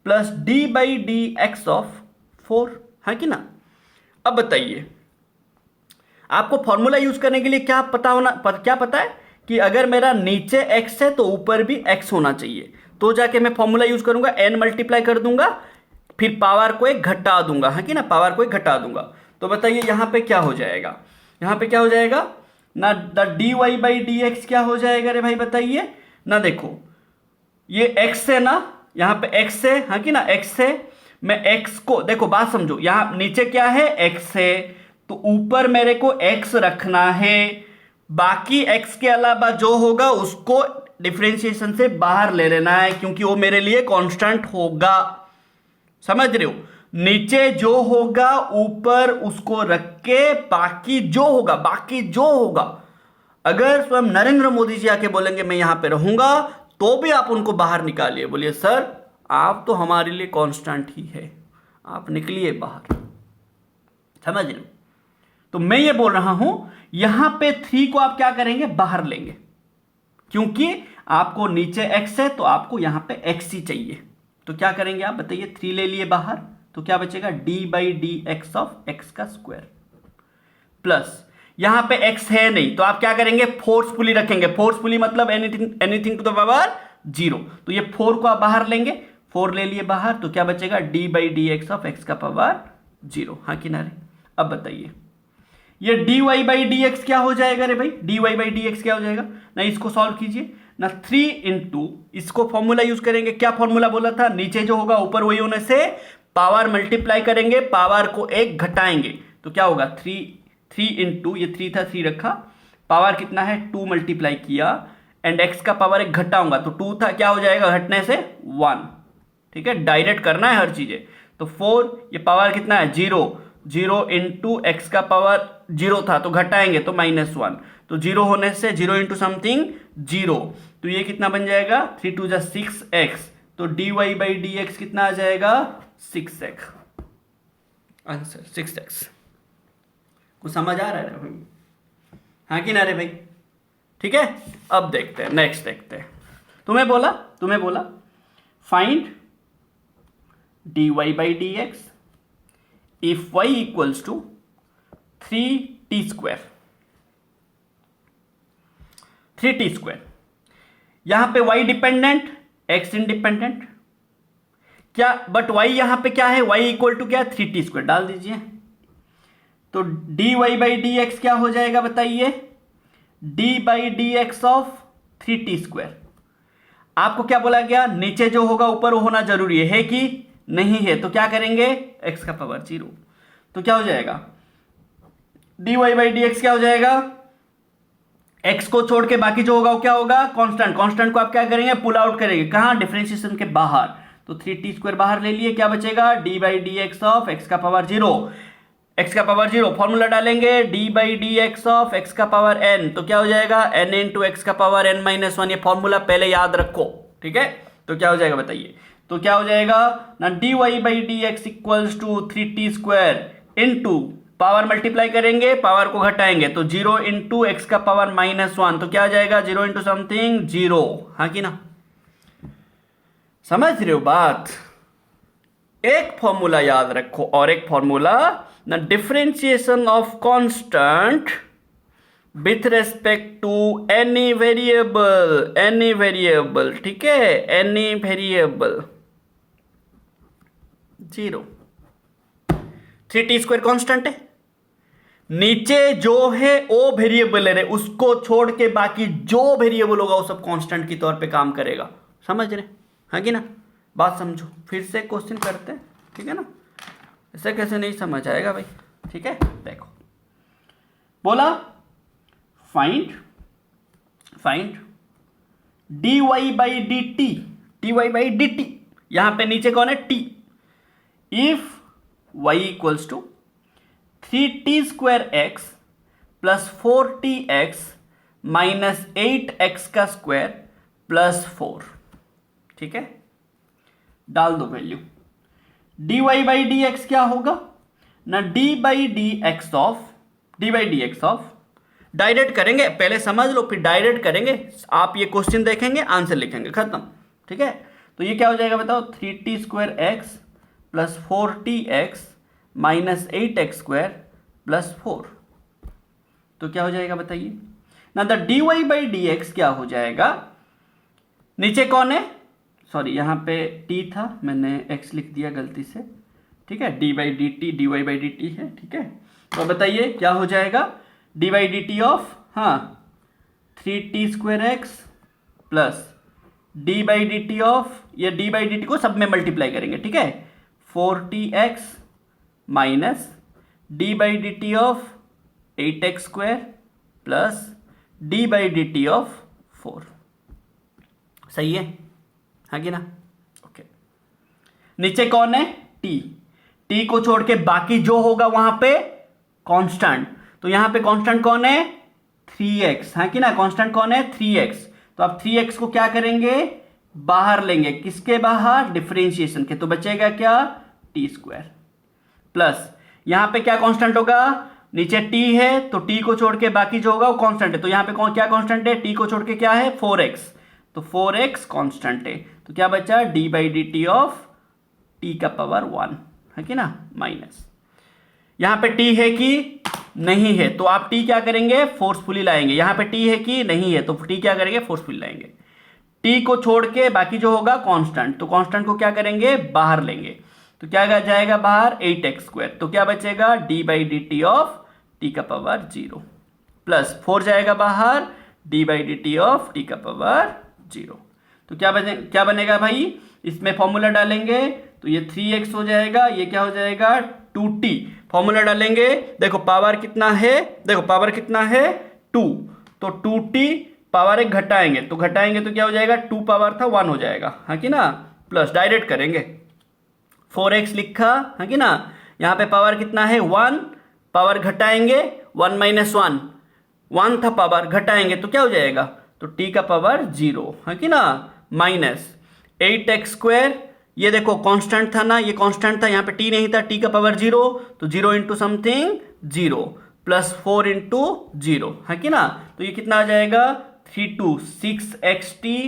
S1: plus d by d x of 4, है कि ना। अब बताइए आपको फॉर्मूला यूज करने के लिए क्या पता है कि अगर मेरा नीचे x है तो ऊपर भी x होना चाहिए, तो जाके मैं फॉर्मूला यूज करूंगा, n मल्टीप्लाई कर दूंगा, फिर पावर को एक घटा दूंगा, है कि ना, पावर को एक घटा दूंगा। तो बताइए यहां पे क्या हो जाएगा, यहां पे क्या हो जाएगा ना, the d y by d x क्या हो जाएगा रे भाई बताइए ना। देखो ये x है ना, यहां पे x है, हाँ कि ना, x है। मैं x को, देखो बात समझो, यहां नीचे क्या है x है, तो ऊपर मेरे को x रखना है, बाकी x के अलावा जो होगा उसको डिफरेंशिएशन से बाहर ले लेना है, क्योंकि वो मेरे लिए कांस्टेंट होगा, समझ रहे हो। नीचे जो होगा ऊपर उसको रख के बाकी जो होगा अगर स्वयं नरेंद्र मोदी जी आके बोलेंगे मैं यहां पे रहूंगा तो भी आप उनको बाहर निकालिए, बोलिए सर आप तो हमारे लिए कांस्टेंट ही है, आप निकलिए बाहर, समझ रहे हो। तो मैं ये बोल रहा हूं यहां पे 3 को आप क्या करेंगे, बाहर लेंगे, क्योंकि आपको नीचे x है तो आपको यहां पे x ही चाहिए। तो क्या करेंगे आप बताइए, 3 ले लिए बाहर तो क्या बचेगा, d by d x of x का स्क्वायर प्लस यहां पे x है नहीं तो आप क्या करेंगे, फोर्सफुली रखेंगे, फोर्सफुली मतलब एनीथिंग टू द पावर 0। तो ये 4 को आप बाहर लेंगे, 4 ले लिए बाहर तो क्या बचेगा, d by d x of x का पावर 0, हाँ किनारे। अब बताइए ये dy बाई डी एक्स क्या हो जाएगा रे भाई, dy बाई डी एक्स क्या हो जाएगा ना, इसको सॉल्व कीजिए ना, 3 इंटू, इसको फॉर्मूला यूज करेंगे, क्या फॉर्मूला बोला था, नीचे जो होगा ऊपर वही होने से पावर मल्टीप्लाई करेंगे, पावर को एक घटाएंगे तो क्या होगा, 3 इंटू, ये 3 था 3 रखा, पावर कितना है 2 मल्टीप्लाई किया एंड x का पावर एक घटाऊंगा तो 2 था, क्या हो जाएगा घटने से 1, ठीक है, डायरेक्ट करना है हर चीजें। तो 4, ये पावर कितना है 0 इंटू एक्स का पावर 0 था तो घटाएंगे तो -1, तो 0 होने से 0 इंटू समथिंग 0, तो ये कितना बन जाएगा 3 2 6x, तो dy बाई डी एक्स कितना आ जाएगा 6x, आंसर 6x। कुछ समझ आ रहा है भाई, हाँ कि ना रे भाई, ठीक है। अब देखते हैं, नेक्स्ट देखते हैं। तुम्हें बोला find dy by d x if y equals to 3t square, 3t square, यहां पे y डिपेंडेंट x इंडिपेंडेंट, क्या बट y यहां पे क्या है, y इक्वल टू क्या, 3t स्क्वायर डाल दीजिए, तो dy बाई डी एक्स क्या हो जाएगा बताइए, d by d x of 3t square. आपको क्या बोला गया, नीचे जो होगा ऊपर वो होना जरूरी है कि नहीं है, तो क्या करेंगे x का पावर 0, तो क्या हो जाएगा dy बाई डी एक्स क्या हो जाएगा, x को छोड़ के बाकी जो होगा वो क्या होगा, कांस्टेंट, कांस्टेंट को आप क्या करेंगे, पुल आउट करेंगे, कहां, डिफरेंशिएशन के बाहर, तो 3t स्क्वायर बाहर ले लिए, क्या बचेगा d by d x of x का पावर 0, x का पावर 0, फॉर्मूला डालेंगे d by d x of x का पावर n, तो क्या हो जाएगा n इंटू एक्स का पावर n माइनस 1, ये फॉर्मूला पहले याद रखो, ठीक है। तो क्या हो जाएगा बताइए, तो क्या हो जाएगा ना, dy by d x equals to 3t square into power multiply करेंगे, पावर को घटाएंगे तो 0 इंटू एक्स का पावर -1, तो क्या आ जाएगा 0 इंटू समथिंग 0, हाँ कि ना, समझ रहे हो बात। एक फॉर्मूला याद रखो और एक फॉर्मूला ना, differentiation of constant with respect to any variable, ठीक है, any variable 0, 3t square constant है, नीचे जो है वो वेरिएबल है, उसको छोड़ के बाकी जो वेरिएबल होगा वो सब कांस्टेंट की तौर पे काम करेगा, समझ रहे, हाँ कि ना, बात समझो। फिर से क्वेश्चन करते हैं, ठीक है ना, ऐसे कैसे नहीं समझ आएगा भाई, ठीक है। देखो बोला find d y by d t, d y by d t, यहां पे नीचे कौन है t, if y equals to 3t² plus 4tx minus 8x का स्क्वायर प्लस 4, ठीक है, डाल दो value. D y by d x क्या होगा ना, d by d x of, direct करेंगे, पहले समझ लो फिर डायरेक्ट करेंगे, आप ये क्वेश्चन देखेंगे आंसर लिखेंगे, खत्म, ठीक है। तो ये क्या हो जाएगा बताओ, 3t² plus 4tx minus 8x² plus 4, तो क्या हो जाएगा बताइए ना, the d y by d x क्या हो जाएगा, नीचे कौन है, सॉरी यहाँ पे t था, मैंने x लिख दिया गलती से, ठीक है, d by d t, d y by d t है, ठीक है। तो बताइए क्या हो जाएगा, d by d t of 3t² plus d by d t of, ये डी बाई डी टी को सब में मल्टीप्लाई करेंगे, ठीक है, 4tx minus d by d t of 8x² plus d by d t of 4, सही है, हाँ कि ना, ओके। नीचे कौन है t, t को छोड़ के बाकी जो होगा वहां पे कांस्टेंट, तो यहां पे कांस्टेंट कौन है 3x, हाँ कि ना, कांस्टेंट कौन है 3x, तो आप 3x को क्या करेंगे बाहर लेंगे, किसके बाहर, डिफरेंशिएशन के, तो बचेगा क्या t² प्लस यहां पे क्या कांस्टेंट होगा, नीचे t है तो t को छोड़ के बाकी जो होगा वो कांस्टेंट है, तो यहां पे क्या कांस्टेंट है, t को छोड़ के क्या है 4x, तो 4x कांस्टेंट है, तो क्या बचा D by d t of t का पावर 1, है कि ना, माइनस यहां पे t है कि नहीं है, तो आप t क्या करेंगे फोर्सफुली लाएंगे, यहां पे t है कि नहीं है तो t क्या करेंगे फोर्सफुली लाएंगे, t को छोड़ के बाकी जो होगा कांस्टेंट, तो कांस्टेंट को क्या करेंगे बाहर लेंगे, तो क्या जाएगा बाहर 8x², तो क्या बचेगा D by d t of t का पावर 0 प्लस 4 जाएगा बाहर D by d t of t का पावर 0, तो क्या बनेगा भाई, इसमें फॉर्मूला डालेंगे तो ये 3x हो जाएगा, ये क्या हो जाएगा 2t, फॉर्मूला डालेंगे, देखो पावर कितना है, देखो पावर कितना है 2, तो 2t पावर एक घटाएंगे तो क्या हो जाएगा 2 पावर था 1 हो जाएगा, हाँ कि ना, प्लस डायरेक्ट करेंगे 4x लिखा, हाँ कि ना, यहाँ पे पावर कितना है 1, पावर घटाएंगे 1 माइनस 1 था पावर, घटाएंगे तो क्या हो जाएगा, तो t का पावर 0, है कि ना, माइनस 8x², ये देखो कांस्टेंट था ना, ये कांस्टेंट था, यहाँ पे t नहीं था, t का पावर 0, तो 0 इंटू समथिंग 0 प्लस 4 इंटू 0, है कि ना, तो ये कितना आ जाएगा 3 2 6xt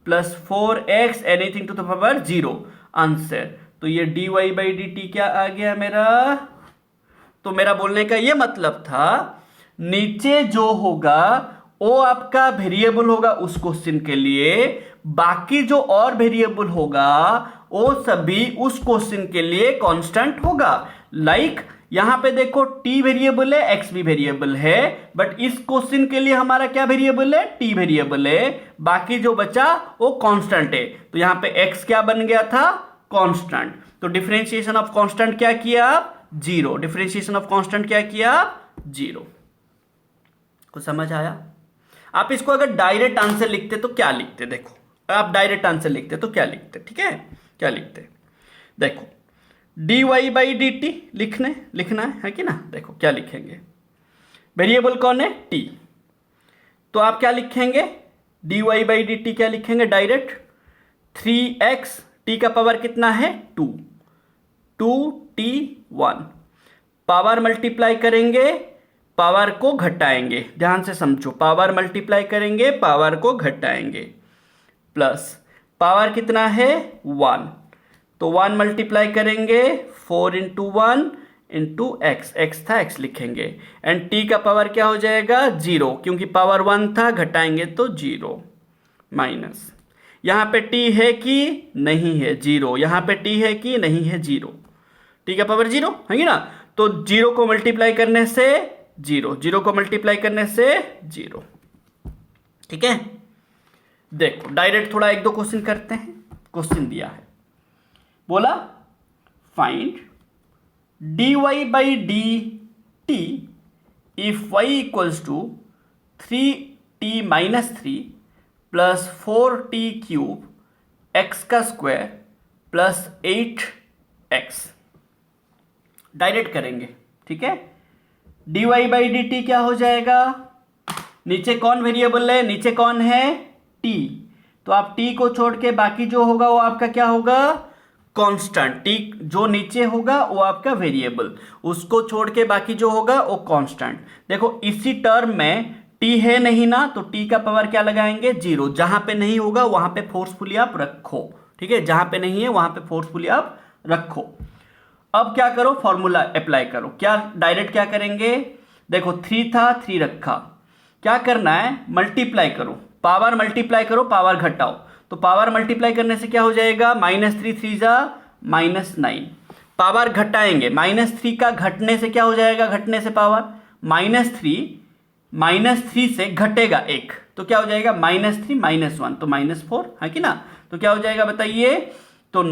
S1: plus 4x anything to the power 0 answer, तो ये d y by d t क्या आ गया मेरा, तो मेरा बोलने का ये मतलब था नीचे जो होगा वो आपका वेरिएबल होगा उस क्वेश्चन के लिए, बाकी जो और वेरिएबल होगा वो सभी उस क्वेश्चन के लिए कांस्टेंट होगा। लाइक यहां पे देखो t वेरिएबल है, x भी वेरिएबल है, बट इस क्वेश्चन के लिए हमारा क्या वेरिएबल है, t वेरिएबल है, बाकी जो बचा वो कांस्टेंट है, तो यहां पे x क्या बन गया था कांस्टेंट, तो डिफरेंशिएशन ऑफ कांस्टेंट क्या किया आप 0, डिफरेंशिएशन ऑफ कांस्टेंट क्या किया आप 0, कुछ समझ आया। आप इसको अगर डायरेक्ट आंसर लिखते तो क्या लिखते, देखो आप डायरेक्ट आंसर लिखते तो क्या लिखते, ठीक है, क्या लिखते, देखो d y by d t लिखना है कि ना, देखो क्या लिखेंगे, वेरिएबल कौन है t, तो आप क्या लिखेंगे d y by d t क्या लिखेंगे डायरेक्ट 3x, t का पावर कितना है 2 2t1, पावर मल्टीप्लाई करेंगे पावर को घटाएंगे, ध्यान से समझो, पावर मल्टीप्लाई करेंगे पावर को घटाएंगे, प्लस पावर कितना है 1, तो 1 मल्टीप्लाई करेंगे 4 इंटू 1 इंटू x था x लिखेंगे, एंड t का पावर क्या हो जाएगा 0, क्योंकि पावर 1 था, घटाएंगे तो 0, माइनस यहां पे t है कि नहीं है 0, यहां पे t है कि नहीं है 0, t का पावर 0 है ना, तो 0 को मल्टीप्लाई करने से 0 को मल्टीप्लाई करने से 0, ठीक है। देखो डायरेक्ट थोड़ा एक दो क्वेश्चन करते हैं, क्वेश्चन दिया है, बोला find d y by d t if y equals to 3t minus 3 plus 4t³ x का स्क्वायर प्लस 8x डायरेक्ट करेंगे, ठीक है। dy/dt क्या हो जाएगा, नीचे कौन वेरिएबल है, नीचे कौन है t, तो आप t को छोड़ के बाकी जो होगा वो आपका क्या होगा, कांस्टेंट। t जो नीचे होगा वो आपका वेरिएबल, उसको छोड़ के बाकी जो होगा वो कांस्टेंट। देखो इसी टर्म में t है नहीं ना, तो t का पावर क्या लगाएंगे 0, जहां पे नहीं होगा वहां पे फोर्सफुली आप रखो, ठीक है, जहां पे नहीं है वहां पे फोर्सफुली आप रखो। अब क्या करो, फॉर्मूला अप्लाई करो। क्या डायरेक्ट क्या करेंगे, देखो 3 था 3 रखा, क्या करना है मल्टीप्लाई करो, पावर मल्टीप्लाई करो, पावर घटाओ, तो पावर मल्टीप्लाई करने से क्या हो जाएगा, -3 3 जा -9। पावर घटाएंगे, -3 का घटने से क्या हो जाएगा, घटने से पावर -3 से घटेगा 1, तो क्या हो जाएगा -3 -1 तो -4 है कि ना, तो क्या हो जाएगा बताइए, तो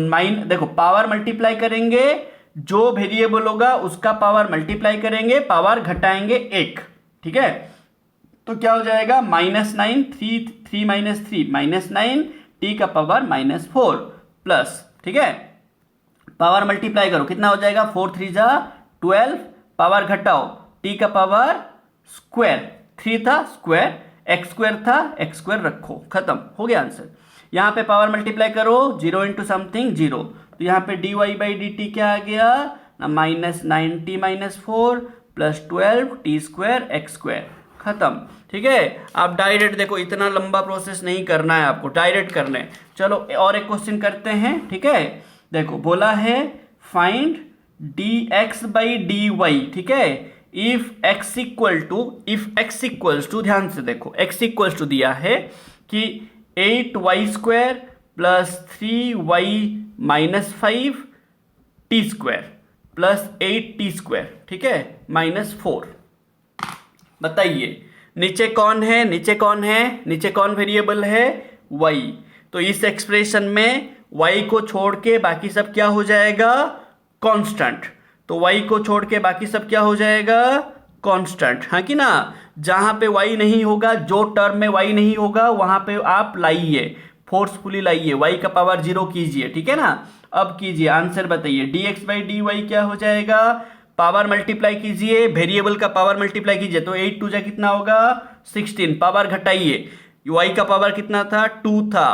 S1: देखो पावर मल्टीप्लाई करेंगे, जो वेरिएबल होगा उसका पावर मल्टीप्लाई करेंगे, पावर घटाएंगे 1, ठीक है, तो क्या हो जाएगा -9 3 3 -3 -9 t का पावर -4 प्लस, ठीक है, पावर मल्टीप्लाई करो कितना हो जाएगा 4 3 जा 12, पावर घटाओ t का पावर स्क्वायर, 3 था स्क्वायर, एक्स स्क्वायर था एक्स स्क्वायर रखो, खत्म हो गया आंसर। यहां पे पावर मल्टीप्लाई करो 0 इंटू समथिंग 0, तो यहाँ पे dy/dt क्या आ गया ना, -9t -4 प्लस 12t² x², खत्म, ठीक है। आप डायरेक्ट देखो, इतना लंबा प्रोसेस नहीं करना है आपको, डायरेक्ट करना है। चलो और एक क्वेश्चन करते हैं, ठीक है। देखो बोला है फाइंड dx/dy, ठीक है, इफ x इक्वल्स टू, ध्यान से देखो x इक्वल्स टू दिया है कि 8y² plus 3y -5 t² plus 8t², ठीक है, -4। बताइए नीचे कौन है, नीचे कौन है, नीचे कौन वेरिएबल है y, तो इस एक्सप्रेशन में y को छोड़ के बाकी सब क्या हो जाएगा कांस्टेंट, तो y को छोड़ के बाकी सब क्या हो जाएगा कांस्टेंट, हाँ कि ना। जहां पे y नहीं होगा, जो टर्म में y नहीं होगा वहां पे आप लाइए, फोर्सफुली लाइए, y का पावर 0 कीजिए, ठीक है ना। अब कीजिए आंसर बताइए, dx/dy क्या हो जाएगा, पावर मल्टीप्लाई कीजिए, वेरिएबल का पावर मल्टीप्लाई कीजिए, तो 8 2 जा कितना होगा 16, पावर घटाइए, y का पावर कितना था 2 था,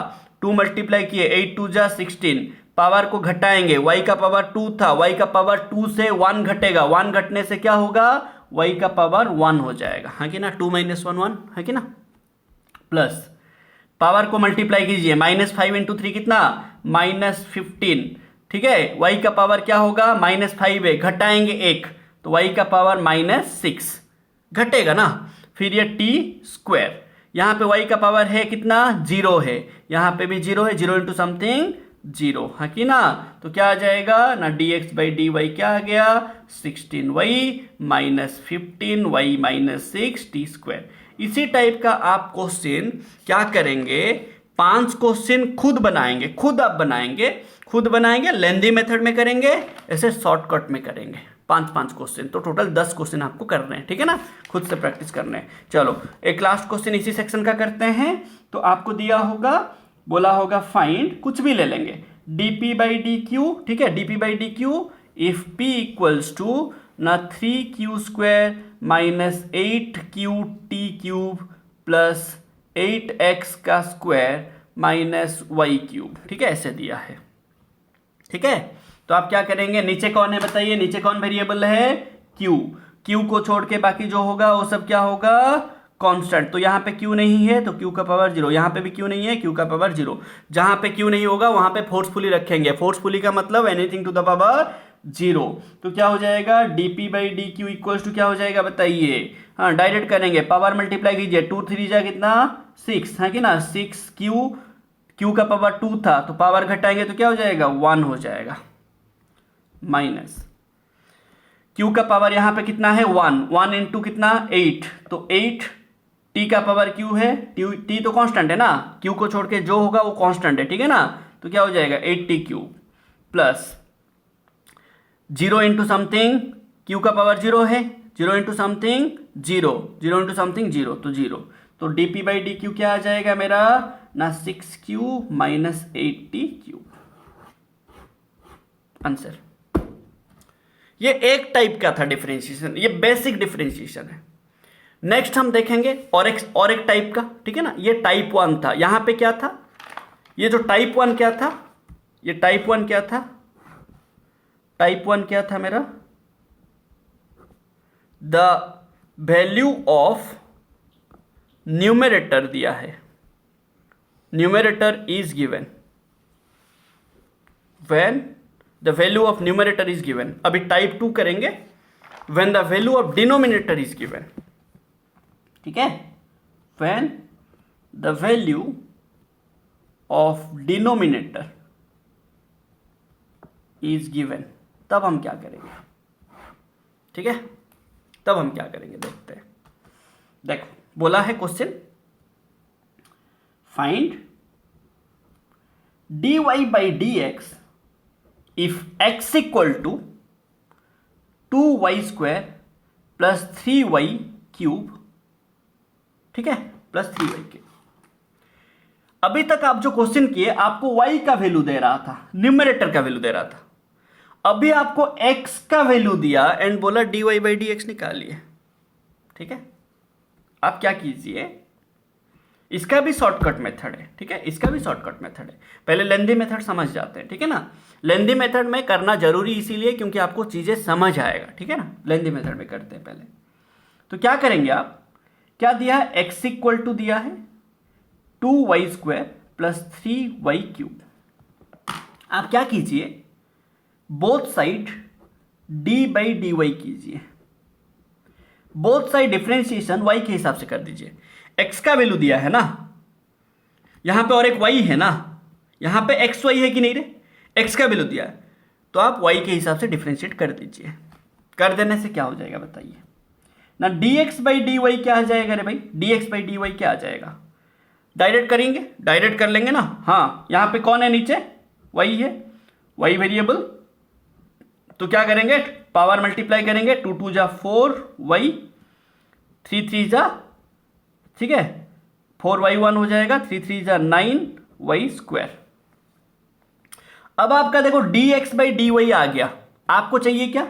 S1: 2 मल्टीप्लाई किए 8 2 जा 16, पावर को घटाएंगे, y का पावर 2 था, y का पावर 2 से 1 घटेगा, 1 घटने से क्या होगा y का पावर 1 हो जाएगा, हाँ कि ना, 2 - 1 1 है कि ना, प्लस पावर को मल्टीप्लाई कीजिए, -5 इंटू 3 कितना -15, ठीक है, y का पावर क्या होगा -5 है, घटाएंगे 1, तो y का पावर -6 घटेगा ना, फिर ये t², यहां पे y का पावर है कितना 0 है, यहां पे भी 0 है, 0 इंटू समथिंग 0, हाँ कि ना, तो क्या आ जाएगा ना, dx/dy क्या आ गया 16y -15y -6 t²। इसी टाइप का आप क्वेश्चन क्या करेंगे, 5 क्वेश्चन खुद बनाएंगे, खुद आप बनाएंगे, खुद बनाएंगे, लेंदी मेथड में करेंगे, ऐसे शॉर्टकट में करेंगे, 5 क्वेश्चन, तो टोटल 10 क्वेश्चन आपको करने हैं, ठीक है ना, खुद से प्रैक्टिस करने हैं। चलो एक लास्ट क्वेश्चन इसी सेक्शन का करते हैं, तो आपको दिया होगा, बोला होगा फाइंड, कुछ भी ले लेंगे, dp/dq, ठीक है, dp/dq if p equals to ना 3q² -8qt³ प्लस 8x का स्क्वायर -y³, ठीक है, ऐसे दिया है, ठीक है। तो आप क्या करेंगे, नीचे कौन है बताइए, नीचे कौन वेरिएबल है q, q को छोड़ के बाकी जो होगा वो सब क्या होगा कांस्टेंट, तो यहाँ पे q नहीं है तो q का पावर 0, यहाँ पे भी q नहीं है, q का पावर 0, जहां पे q नहीं होगा वहां पे फोर्सफुली रखेंगे, फोर्सफुली का मतलब एनीथिंग टू द पावर 0, तो क्या हो जाएगा dp/dq इक्वल्स टू क्या हो जाएगा बताइए, हाँ डायरेक्ट करेंगे, पावर मल्टीप्लाई कीजिए, 2 3 जा कितना 6 है कि ना, 6q का पावर 2 था, तो पावर घटाएंगे तो क्या हो जाएगा 1 हो जाएगा, माइनस q का पावर यहाँ पे कितना है 1 इंटू कितना 8, तो 8 t का पावर q है, t तो कांस्टेंट है ना, q को छोड़ के जो होगा वो कांस्टेंट है, ठीक है ना, तो क्या हो जाएगा 8t³ plus 0 into something, q का पावर 0 है, 0 इंटू समथिंग 0, 0 इंटू समथिंग 0, तो 0, तो D P by D Q क्या आ जाएगा मेरा ना 6q माइनस 8t3। आंसर। ये एक टाइप का था डिफरेंशिएशन, ये बेसिक डिफरेंशिएशन है। नेक्स्ट हम देखेंगे और एक टाइप का, ठीक है ना। ये टाइप 1 था। यहां पे क्या था, ये जो टाइप 1 क्या था, ये टाइप 1 क्या था, टाइप 1 क्या था मेरा, द वैल्यू ऑफ न्यूमरेटर दिया है, numerator is given when the value of numerator is given. अभी टाइप 2 करेंगे when the value of denominator is given, ठीक है। When the value of denominator is given, तब हम क्या करेंगे, ठीक है, तब हम क्या करेंगे देखते हैं। देखो बोला है question, find dy by d x if x equal to 2y square plus 3y cube, ठीक है, प्लस 3y क्यूब। अभी तक आप जो क्वेश्चन किए आपको y का वैल्यू दे रहा था, न्यूमरेटर का वैल्यू दे रहा था। अभी आपको x का वैल्यू दिया एंड बोला dy बाई डी एक्स निकालिए, ठीक है। आप क्या कीजिए, इसका भी शॉर्टकट मेथड है, ठीक है, इसका भी शॉर्टकट मेथड है। पहले लेंदी मेथड समझ जाते हैं, ठीक है ना। लेंदी मेथड में करना जरूरी इसीलिए क्योंकि आपको चीजें समझ आएगा, ठीक है ना। लेंदी मेथड में करते हैं पहले। तो क्या करेंगे आप, क्या दिया है, एक्स इक्वल टू दिया है 2y square plus 3y cube. आप क्या कीजिए, both side d by d y कीजिए, बोथ साइड डिफरेंशिएशन y के हिसाब से कर दीजिए। x का वैल्यू दिया है ना, यहां पे और एक y है ना, यहां पे एक्स वाई है कि नहीं रे, x का वैल्यू दिया है तो आप y के हिसाब से डिफरेंशिएट कर दीजिए। कर देने से क्या हो जाएगा बताइए ना, dx बाई डी वाई क्या आ जाएगा रे भाई, dx बाई डी वाई क्या आ जाएगा। डायरेक्ट करेंगे, डायरेक्ट कर लेंगे ना। हाँ, यहां पे कौन है नीचे, y है, y वेरिएबल। तो क्या करेंगे, पावर मल्टीप्लाई करेंगे, 2 2 जा 4y, 3 3 जा, ठीक है, 4y1 हो जाएगा, 3 3 जा 9y स्क्वायर। अब आपका देखो dx बाई डी वाई आ गया, आपको चाहिए क्या,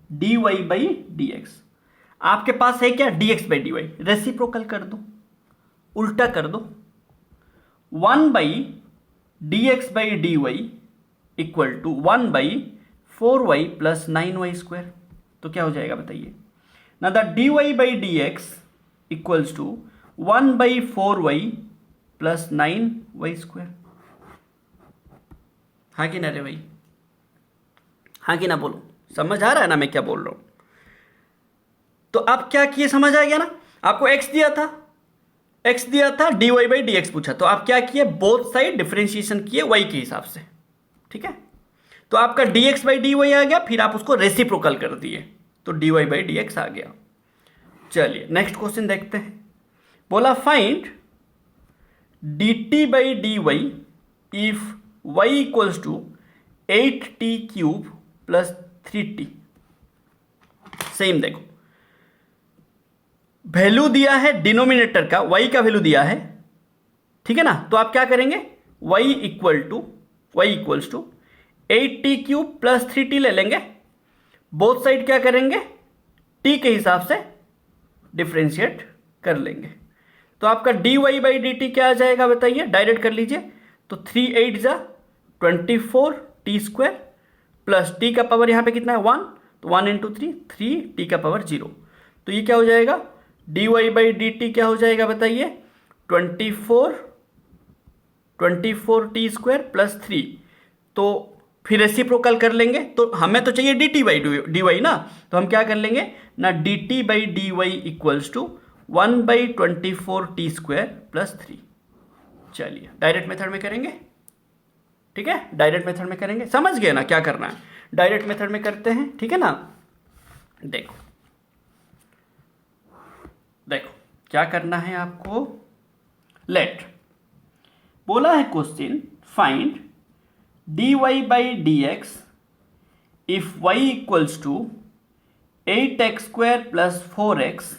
S1: dy बाई डी एक्स। आपके पास है क्या, dx by d y, reciprocal कर दो, उल्टा कर दो। 1 by d x by d y equal to 1 by 4y plus 9y square. तो क्या हो जाएगा बताइए ना, the dy by d x equals to 1 by 4y plus 9y square. हाँ कि ना रे भाई, हाँ कि ना बोलो, समझ आ रहा है ना मैं क्या बोल रहा हूं। तो आप क्या किए, समझ आ गया ना। आपको x दिया था, x दिया था, dy बाई डी एक्स पूछा, तो आप क्या किए, बोथ साइड डिफरेंशिएशन किए y के हिसाब से, ठीक है। तो आपका dx बाई डी वाई आ गया, फिर आप उसको रेसिप्रोकल कर दिए तो dy बाई डी एक्स आ गया। चलिए नेक्स्ट क्वेश्चन देखते हैं। बोला find dt by d y if y equals to 8t cube plus 3t। Same देखो, वैल्यू दिया है डिनोमिनेटर का, y का वैल्यू दिया है, ठीक है ना। तो आप क्या करेंगे, y equals to 8t cube plus 3t ले लेंगे, बोथ साइड क्या करेंगे, t के हिसाब से डिफरेंशिएट कर लेंगे। तो आपका dy बाई डी टी क्या आ जाएगा बताइए, डायरेक्ट कर लीजिए। तो 3 8 जा 24 टी स्क्वायर प्लस टी का पावर यहाँ पे कितना है 1, तो 1 इंटू 3 टी का पावर 0। तो ये क्या हो जाएगा, dy बाई डी टी क्या हो जाएगा बताइए, 24 टी स्क्वायर प्लस 3। तो फिर रेसिप्रोकल कर लेंगे, तो हमें तो चाहिए d t by d y ना, तो हम क्या कर लेंगे ना, d t by d y equals to 1 by 24 t square plus 3। चलिए डायरेक्ट मेथड में करेंगे, ठीक है, डायरेक्ट मेथड में करेंगे। समझ गए ना क्या करना है, डायरेक्ट मेथड में करते हैं, ठीक है ना। देखो क्या करना है आपको, लेट बोला है question find dy by d x if y equals to 8x square plus 4x,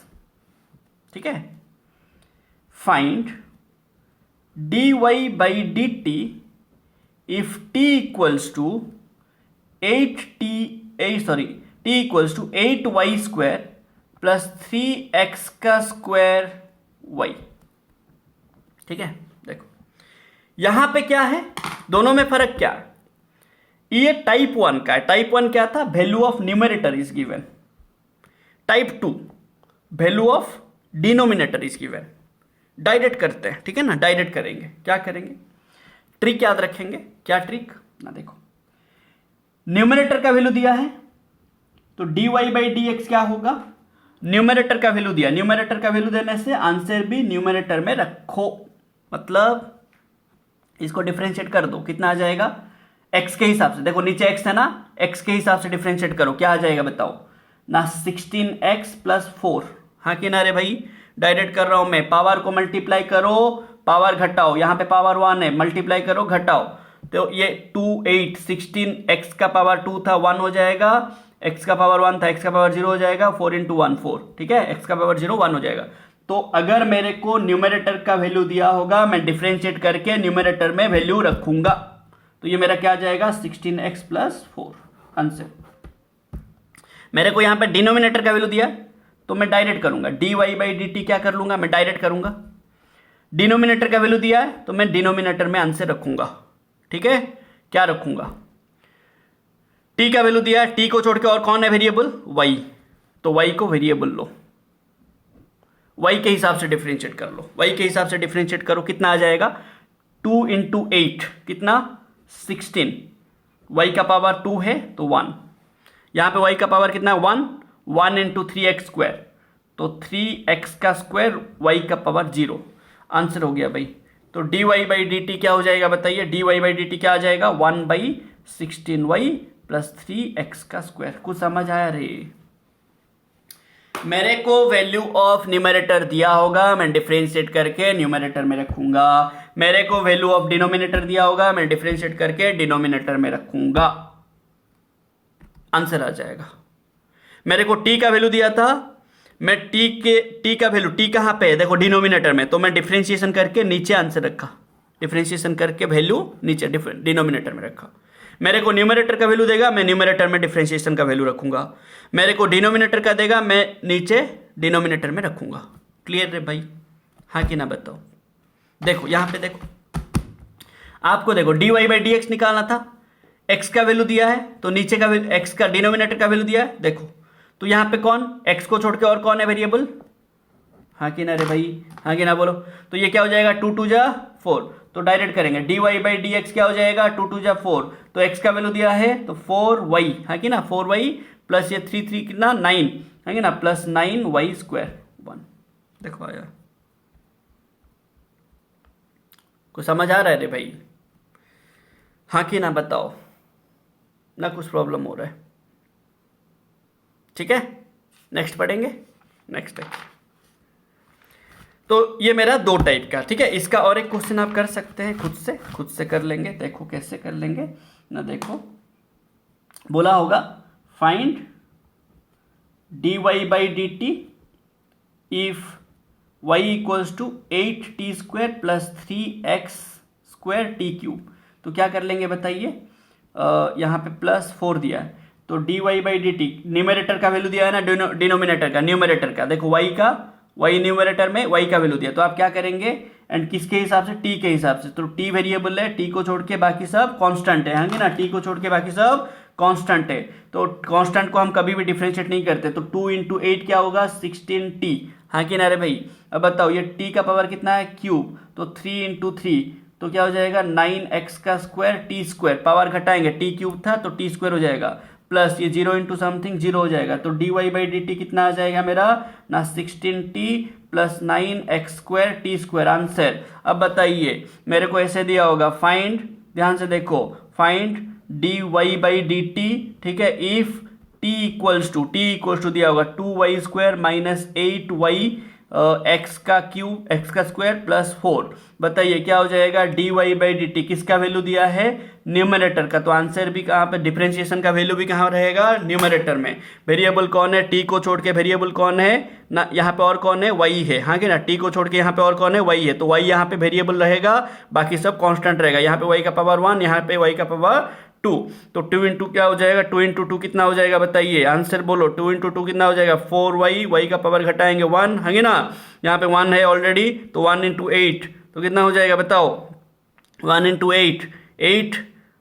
S1: ठीक है। Find dy by d t if t equals to 8t t equals to 8y square plus 3x का square y। ठीक है, देखो यहां पे क्या है, दोनों में फर्क क्या है। ये टाइप 1 का है। टाइप 1 क्या था, value of numerator is given. Type 2 value of denominator is given. Direct करते हैं, ठीक है ना, डायरेक्ट करेंगे। क्या करेंगे, ट्रिक याद रखेंगे। क्या ट्रिक ना, देखो न्यूमरेटर का वैल्यू दिया है तो dy बाई डी एक्स क्या होगा, न्यूमरेटर का वैल्यू दिया, न्यूमरेटर का वैल्यू देने से आंसर भी न्यूमरेटर में रखो। मतलब इसको डिफरेंशिएट कर दो, कितना आ जाएगा x के हिसाब से। देखो नीचे x है ना, x के हिसाब से डिफरेंशिएट करो, क्या आ जाएगा बताओ ना, 16x प्लस 4। हाँ कि ना रे भाई, डायरेक्ट कर रहा हूं मैं। पावर को मल्टीप्लाई करो, पावर घटाओ, यहां पे पावर 1 है, मल्टीप्लाई करो घटाओ, तो ये 2 8 16 x का पावर 2 था 1 हो जाएगा, x का पावर 1 था, x का पावर 0 हो जाएगा, 4 इंटू 1 4। ठीक है, x का पावर 0 1 हो जाएगा। तो अगर मेरे को न्यूमरेटर का वैल्यू दिया होगा, मैं डिफरेंशिएट करके न्यूमरेटर में वैल्यू रखूंगा, तो ये मेरा क्या आ जाएगा 16x प्लस 4 आंसर। मेरे को यहां पे डिनोमिनेटर का वैल्यू दिया तो मैं डायरेक्ट करूंगा, dy बाई डी टी क्या कर लूंगा, मैं डायरेक्ट करूंगा। डिनोमिनेटर का वैल्यू दिया है तो मैं डिनोमिनेटर में आंसर रखूंगा। ठीक है, क्या रखूंगा, t का वैल्यू दिया है, t को छोड़ के और कौन है वेरिएबल, y, तो y को वेरिएबल लो, y के हिसाब से डिफरेंशिएट कर लो, y के हिसाब से डिफरेंशिएट करो, कितना आ जाएगा 2 इंटू 8 कितना 16, y का पावर 2 है तो 1, यहां पे y का पावर कितना है 1, 1 इंटू 3x स्क्वायर, तो 3x का स्क्वायर, y का पावर 0, आंसर हो गया भाई। तो dy बाई डी टी क्या हो जाएगा बताइए, dy बाई डी टी क्या आ जाएगा 1 बाई 16y प्लस 3x का स्क्वायर। कुछ समझ आया रे, मेरे को वैल्यू ऑफ न्यूमरेटर दिया होगा, मैं डिफरेंशिएट करके न्यूमरेटर में रखूंगा। मेरे को वैल्यू ऑफ डिनोमिनेटर दिया होगा, मैं डिफरेंशिएट करके डिनोमिनेटर में रखूंगा, आंसर आ जाएगा। मेरे को t का वैल्यू दिया था, मैं t का वैल्यू, t कहां पे है देखो डिनोमिनेटर में, तो मैं डिफरेंशिएशन करके नीचे आंसर रखा, डिफरेंशिएशन करके वैल्यू नीचे डिनोमिनेटर में रखा। मेरे को न्यूमरेटर का वैल्यू देगा, मैं न्यूमरेटर में डिफरेंशिएशन का वैल्यू रखूंगा। मेरे को डिनोमिनेटर का देगा, मैं नीचे डिनोमिनेटर में रखूंगा। क्लियर है भाई, हाँ कि ना बताओ। देखो यहां पे देखो, आपको देखो dy बाई डी एक्स निकालना था, x का वैल्यू दिया है तो नीचे का x का डिनोमिनेटर का वैल्यू दिया है, देखो तो यहां पे कौन, x को छोड़ के और कौन है वेरिएबल, हाँ कि ना रे भाई, हाँ कि ना बोलो। तो ये क्या हो जाएगा 2 2 जा 4, तो डायरेक्ट करेंगे dy बाई डी एक्स क्या हो जाएगा 2 2 जा 4, तो x का वैल्यू दिया है तो 4y, हाँ कि ना 4y प्लस ये 3 3 कितना 9, हाँ कि ना प्लस 9y स्क्वायर 1। देखो आया, कुछ समझ आ रहा है रे भाई, हाँ कि ना बताओ ना, कुछ प्रॉब्लम हो रहा है। ठीक है, नेक्स्ट पढ़ेंगे, नेक्स्ट है। तो ये मेरा 2 टाइप का, ठीक है। इसका और एक क्वेश्चन आप कर सकते हैं, खुद से कर लेंगे। देखो कैसे कर लेंगे ना, देखो बोला होगा find dy by d t if y equals to 8t square plus 3x square t cube. तो क्या कर लेंगे बताइए, यहाँ पे प्लस 4 दिया है तो dy by d T, numerator का वैल्यू दिया है ना, डिनोमिनेटर का, न्यूमरेटर का देखो y न्यूमरेटर में y का वैल्यू दिया, तो आप क्या करेंगे एंड किसके हिसाब से, t के हिसाब से। तो t वेरिएबल है, t को छोड़ के बाकी सब कांस्टेंट है, हाँ ना, t को छोड़ के बाकी सब कांस्टेंट है। तो कांस्टेंट को हम कभी भी डिफरेंशिएट नहीं करते, तो 2 इंटू 8 क्या होगा 16t, हाँ कि ना रे भाई। अब बताओ ये t का पावर कितना है क्यूब, तो 3 इंटू 3 तो क्या हो जाएगा 9x का स्क्वायर t स्क्वायर, पावर घटाएंगे t क्यूब था तो t स्क्वायर हो जाएगा, प्लस ये 0 इंटू समथिंग 0 हो जाएगा। तो dy बाई डी टी कितना आ जाएगा मेरा ना 16t plus 9x square T square, answer. अब बताइए मेरे को ऐसे दिया होगा फाइंड, ध्यान से देखो, find dy by d t, ठीक है, इफ t इक्वल्स टू दिया होगा 2y square minus 8y x का क्यूब एक्स का स्क्वायर प्लस 4। बताइए क्या हो जाएगा, d y by d t किसका वैल्यू दिया है, न्यूमरेटर का। तो आंसर भी कहाँ पे, डिफरेंशिएशन का वैल्यू भी कहाँ रहेगा, न्यूमरेटर में। वेरिएबल कौन है, टी को छोड़ के वेरिएबल कौन है ना, यहाँ पे और कौन है, वाई है, हाँ कि ना, टी को छोड़ के यहाँ पे और कौन है, वाई है। तो वाई यहाँ पे वेरिएबल रहेगा, बाकी सब कांस्टेंट रहेगा। यहाँ पे वाई का पावर 1, यहाँ पे वाई का पावर 2। तो 2 इंटू क्या हो जाएगा, 2 इंटू 2 कितना हो जाएगा, बताइए आंसर बोलो। 2 इंटू 2 कितना हो जाएगा, 4y, वाई का पावर घटाएंगे 1, है ना, यहाँ पे 1 है ऑलरेडी, तो 1 इंटू 8 तो कितना हो जाएगा बताओ, 1 इंटू 8, 8,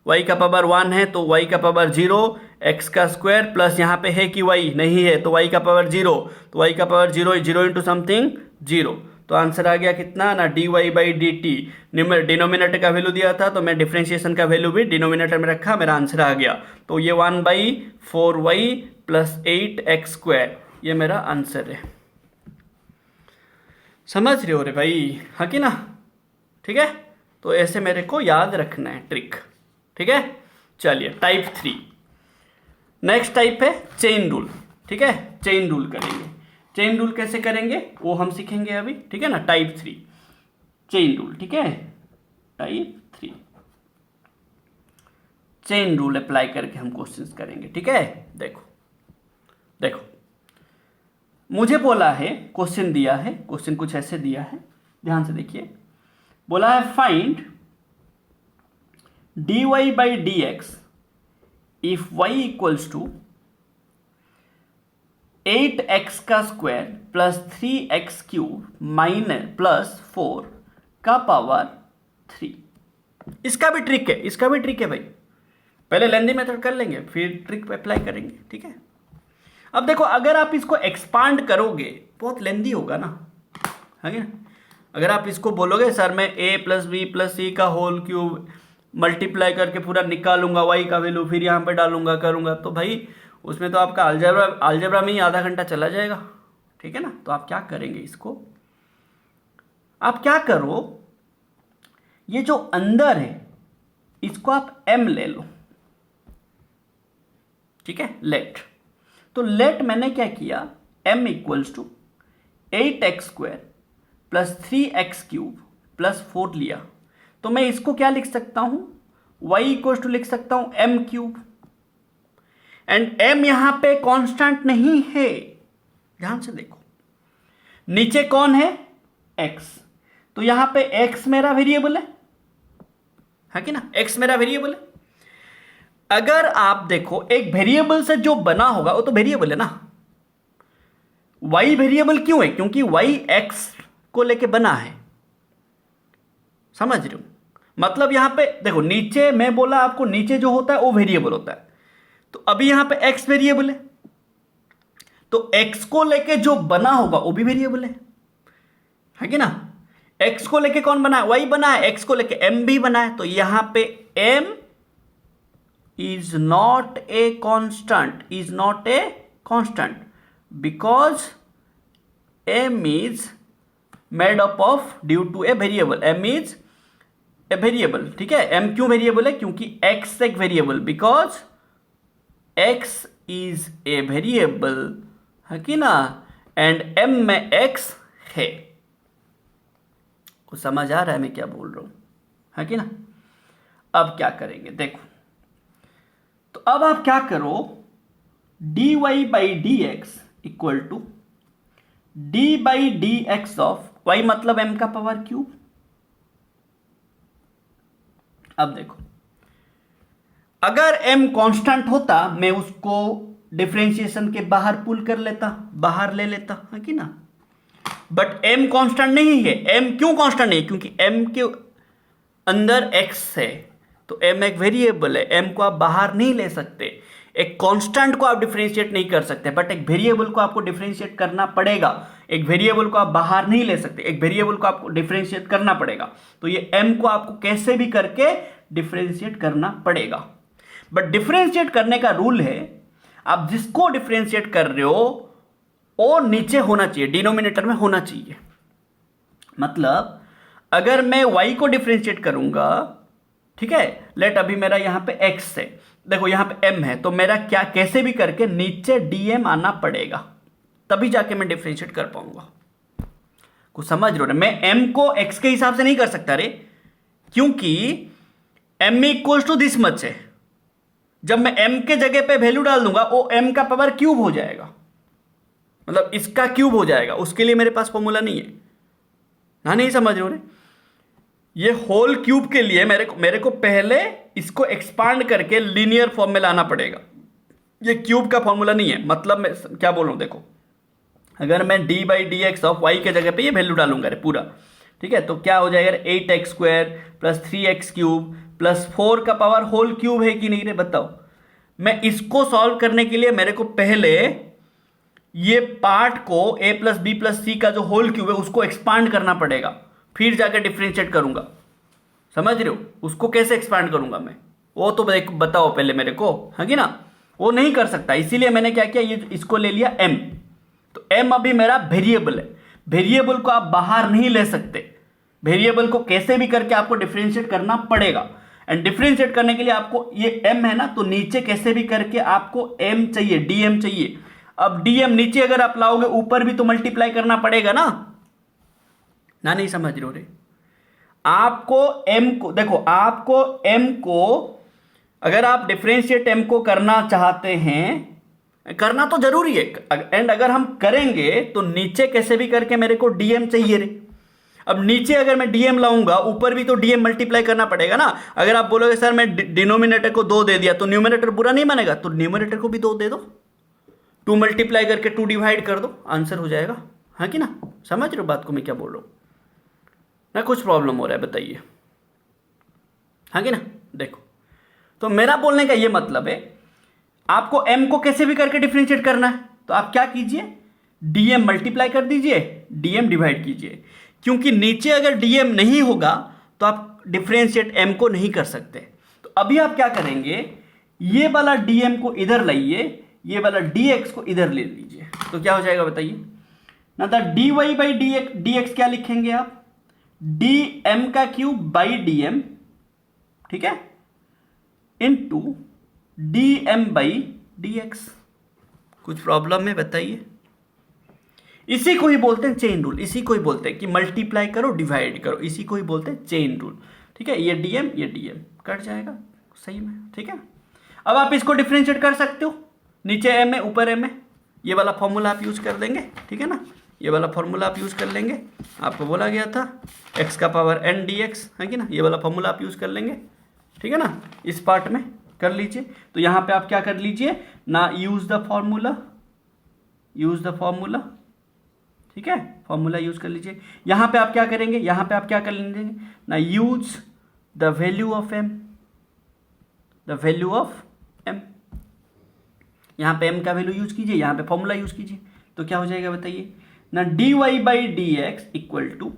S1: वाई का पावर 1 है तो वाई का पावर 0, एक्स का स्क्वायर प्लस यहाँ पे है कि वाई नहीं है तो वाई का पावर 0, तो वाई का पावर 0, 0 इंटू समथिंग 0। तो आंसर आ गया कितना ना, d y by d t. Denominator का वैल्यू दिया था तो मैं डिफरेंशिएशन का वैल्यू भी डिनोमिनेटर में रखा, मेरा आंसर आ गया। तो ये 1/4y प्लस 8x स्क्वायर, ये मेरा आंसर है। समझ रहे हो रे भाई, हाँ कि ना, ठीक है। तो ऐसे मेरे को याद रखना है ट्रिक, ठीक है। चलिए टाइप 3, नेक्स्ट टाइप है चेन रूल, ठीक है। चेन रूल करेंगे, चेन रूल कैसे करेंगे वो हम सीखेंगे अभी, ठीक है ना। टाइप 3 चेन रूल, ठीक है। टाइप 3 चेन रूल अप्लाई करके हम क्वेश्चंस करेंगे, ठीक है। देखो देखो, मुझे बोला है, क्वेश्चन दिया है, क्वेश्चन कुछ ऐसे दिया है, ध्यान से देखिए। बोला है find dy by d x if y equals to 8x का square plus 3x cube minus plus 4 का पावर 3। इसका भी ट्रिक है, इसका भी ट्रिक है भाई। पहले लेंदी मेथड कर लेंगे फिर ट्रिक पे अप्लाई करेंगे, ठीक है। अब देखो, अगर आप इसको एक्सपांड करोगे बहुत लेंदी होगा ना, है ना। अगर आप इसको बोलोगे सर मैं a प्लस बी प्लस सी का होल क्यूब मल्टीप्लाई करके पूरा निकालूंगा y का वैल्यू, फिर यहाँ पे डालूंगा करूंगा, तो भाई उसमें तो आपका अलजेब्रा में ही आधा घंटा चला जाएगा, ठीक है ना। तो आप क्या करेंगे, इसको आप क्या करो, ये जो अंदर है इसको आप m ले लो, ठीक है, लेट। तो लेट मैंने क्या किया, m equals to 8x square plus 3x cube plus 4 लिया। तो मैं इसको क्या लिख सकता हूं, y इक्वल्स टू लिख सकता हूं m क्यूब। एंड m यहां पे कांस्टेंट नहीं है, ध्यान से देखो, नीचे कौन है, x, तो यहां पे x मेरा वेरिएबल है कि ना, x मेरा वेरिएबल है। अगर आप देखो एक वेरिएबल से जो बना होगा वो तो वेरिएबल है ना। y वेरिएबल क्यों है, क्योंकि y x को लेके बना है, समझ रहे हो। मतलब यहां पे देखो, नीचे मैं बोला आपको, नीचे जो होता है वो वेरिएबल होता है, तो अभी यहां पे x वेरिएबल है, तो x को लेके जो बना होगा वो भी वेरिएबल है कि ना। x को लेके कौन बना है, y बना है, x को लेके m भी बना है, तो यहां पे m is not a constant, is not a constant because m is made up of due to a variable, m is a variable, ठीक है। m क्यों वेरिएबल है, क्योंकि x एक variable, because x is a variable, है कि ना, and m में x है। कुछ समझ आ रहा है मैं क्या बोल रहा हूं, है कि ना। अब क्या करेंगे देखो, तो अब आप क्या करो, dy by d x equal to d by d x of y, मतलब m का पावर क्यूब। अब देखो, अगर m कांस्टेंट होता मैं उसको डिफरेंशिएशन के बाहर पुल कर लेता, बाहर ले लेता, है कि ना। बट m कांस्टेंट नहीं है। m क्यों कांस्टेंट नहीं है, क्योंकि m के अंदर x है, तो m एक वेरिएबल है, m को आप बाहर नहीं ले सकते। एक कांस्टेंट को आप डिफरेंशिएट नहीं कर सकते, बट एक वेरिएबल को आपको डिफरेंशिएट करना पड़ेगा। एक वेरिएबल को आप बाहर नहीं ले सकते, एक वेरिएबल को आपको डिफरेंशिएट करना पड़ेगा। तो ये m को आपको कैसे भी करके डिफरेंशिएट करना पड़ेगा। बट डिफरेंशिएट करने का रूल है, आप जिसको डिफरेंशिएट कर रहे हो वो नीचे होना चाहिए, डिनोमिनेटर में होना चाहिए। मतलब अगर मैं y को डिफरेंशिएट करूंगा, ठीक है, लेट अभी मेरा यहां पे x है, देखो यहां पे m है, तो मेरा क्या कैसे भी करके नीचे dm आना पड़ेगा, तभी जाके मैं डिफरेंशिएट कर पाऊंगा। कुछ समझ रहे हो ना? मैं m को x के हिसाब से नहीं कर सकता रे, क्योंकि m equal to this much है। जब मैं m के जगह पे वैल्यू डाल दूंगा वो m का पावर क्यूब हो जाएगा, मतलब इसका क्यूब हो जाएगा। उसके लिए मेरे पास फॉर्मूला नहीं है ना, नहीं समझ रहे हो रे? ये होल क्यूब के लिए मेरे को पहले इसको एक्सपांड करके लीनियर फॉर्म में लाना पड़ेगा। ये क्यूब का फॉर्मूला नहीं है। मतलब मैं क्या बोल रहा हूं देखो, अगर मैं d by d x of y के जगह पे ये वैल्यू डालूंगा रे पूरा, ठीक है, तो क्या हो जाएगा? 8x square plus 3x cube plus 4 का पावर होल क्यूब है कि नहीं रे? बताओ। मैं इसको सॉल्व करने के लिए मेरे को पहले ये पार्ट को a प्लस बी प्लस सी का जो होल क्यूब है उसको एक्सपांड करना पड़ेगा, फिर जाकर डिफ्रेंशिएट करूंगा। समझ रहे हो? उसको कैसे एक्सपांड करूंगा मैं, वो तो बताओ पहले मेरे को, है कि ना? वो नहीं कर सकता, इसीलिए मैंने क्या किया, ये इसको ले लिया m। तो m अभी मेरा वेरिएबल है, वेरिएबल को आप बाहर नहीं ले सकते। वेरिएबल को कैसे भी करके आपको डिफरेंशिएट करना पड़ेगा, एंड डिफरेंशिएट करने के लिए आपको ये m है ना, तो नीचे कैसे भी करके आपको m चाहिए, dm चाहिए। अब dm नीचे अगर आप लाओगे, ऊपर भी तो मल्टीप्लाई करना पड़ेगा ना, नहीं समझ रहे हो रे? आपको m को देखो, आपको m को अगर आप डिफरेंशिएट m को करना चाहते हैं, करना तो जरूरी है, एंड अगर हम करेंगे तो नीचे कैसे भी करके मेरे को dm चाहिए रे। अब नीचे अगर मैं dm लाऊंगा, ऊपर भी तो dm मल्टीप्लाई करना पड़ेगा ना। अगर आप बोलोगे सर मैं डिनोमिनेटर को 2 दे दिया तो न्यूमरेटर बुरा नहीं बनेगा, तो न्यूमरेटर को भी 2 दे दो, 2 मल्टीप्लाई करके 2 डिवाइड कर दो, आंसर हो जाएगा, हाँ कि ना? समझ रहे हो बात को मैं क्या बोल रहा हूं ना? कुछ प्रॉब्लम हो रहा है बताइए, हाँ कि ना? देखो, तो मेरा बोलने का ये मतलब है, आपको m को कैसे भी करके डिफरेंशिएट करना है, तो आप क्या कीजिए, dm मल्टीप्लाई कर दीजिए, dm डिवाइड कीजिए, क्योंकि नीचे अगर dm नहीं होगा तो आप डिफरेंशिएट m को नहीं कर सकते। तो अभी आप क्या करेंगे, ये वाला dm को इधर लाइए, ये वाला dx को इधर ले लीजिए, तो क्या हो जाएगा बताइए ना? तो dy बाई dx क्या लिखेंगे आप? dm का क्यूब बाई dm, ठीक है, इनटू dm बाई dx। कुछ प्रॉब्लम है बताइए? इसी को ही बोलते हैं चेन रूल, इसी को ही बोलते हैं कि मल्टीप्लाई करो डिवाइड करो, इसी को ही बोलते हैं चेन रूल, ठीक है? ये dm कट जाएगा सही में, ठीक है? अब आप इसको डिफरेंशिएट कर सकते हो, नीचे m है ऊपर m है, ये वाला फॉर्मूला आप यूज कर देंगे, ठीक है ना? ये वाला फॉर्मूला आप यूज कर लेंगे, आपको बोला गया था x का पावर n dx, है कि ना? ये वाला फॉर्मूला आप यूज कर लेंगे, ठीक है ना? इस पार्ट में कर लीजिए। तो यहां पे आप क्या कर लीजिए ना, यूज द फॉर्मूला, ठीक है? फॉर्मूला यूज कर लीजिए। यहां पे आप क्या करेंगे, यहां पे आप क्या कर लेंगे ना, use the value of m, यहां पे m का वैल्यू यूज कीजिए, यहां पे फॉर्मूला यूज कीजिए, तो क्या हो जाएगा बताइए ना, dy by dx equal to,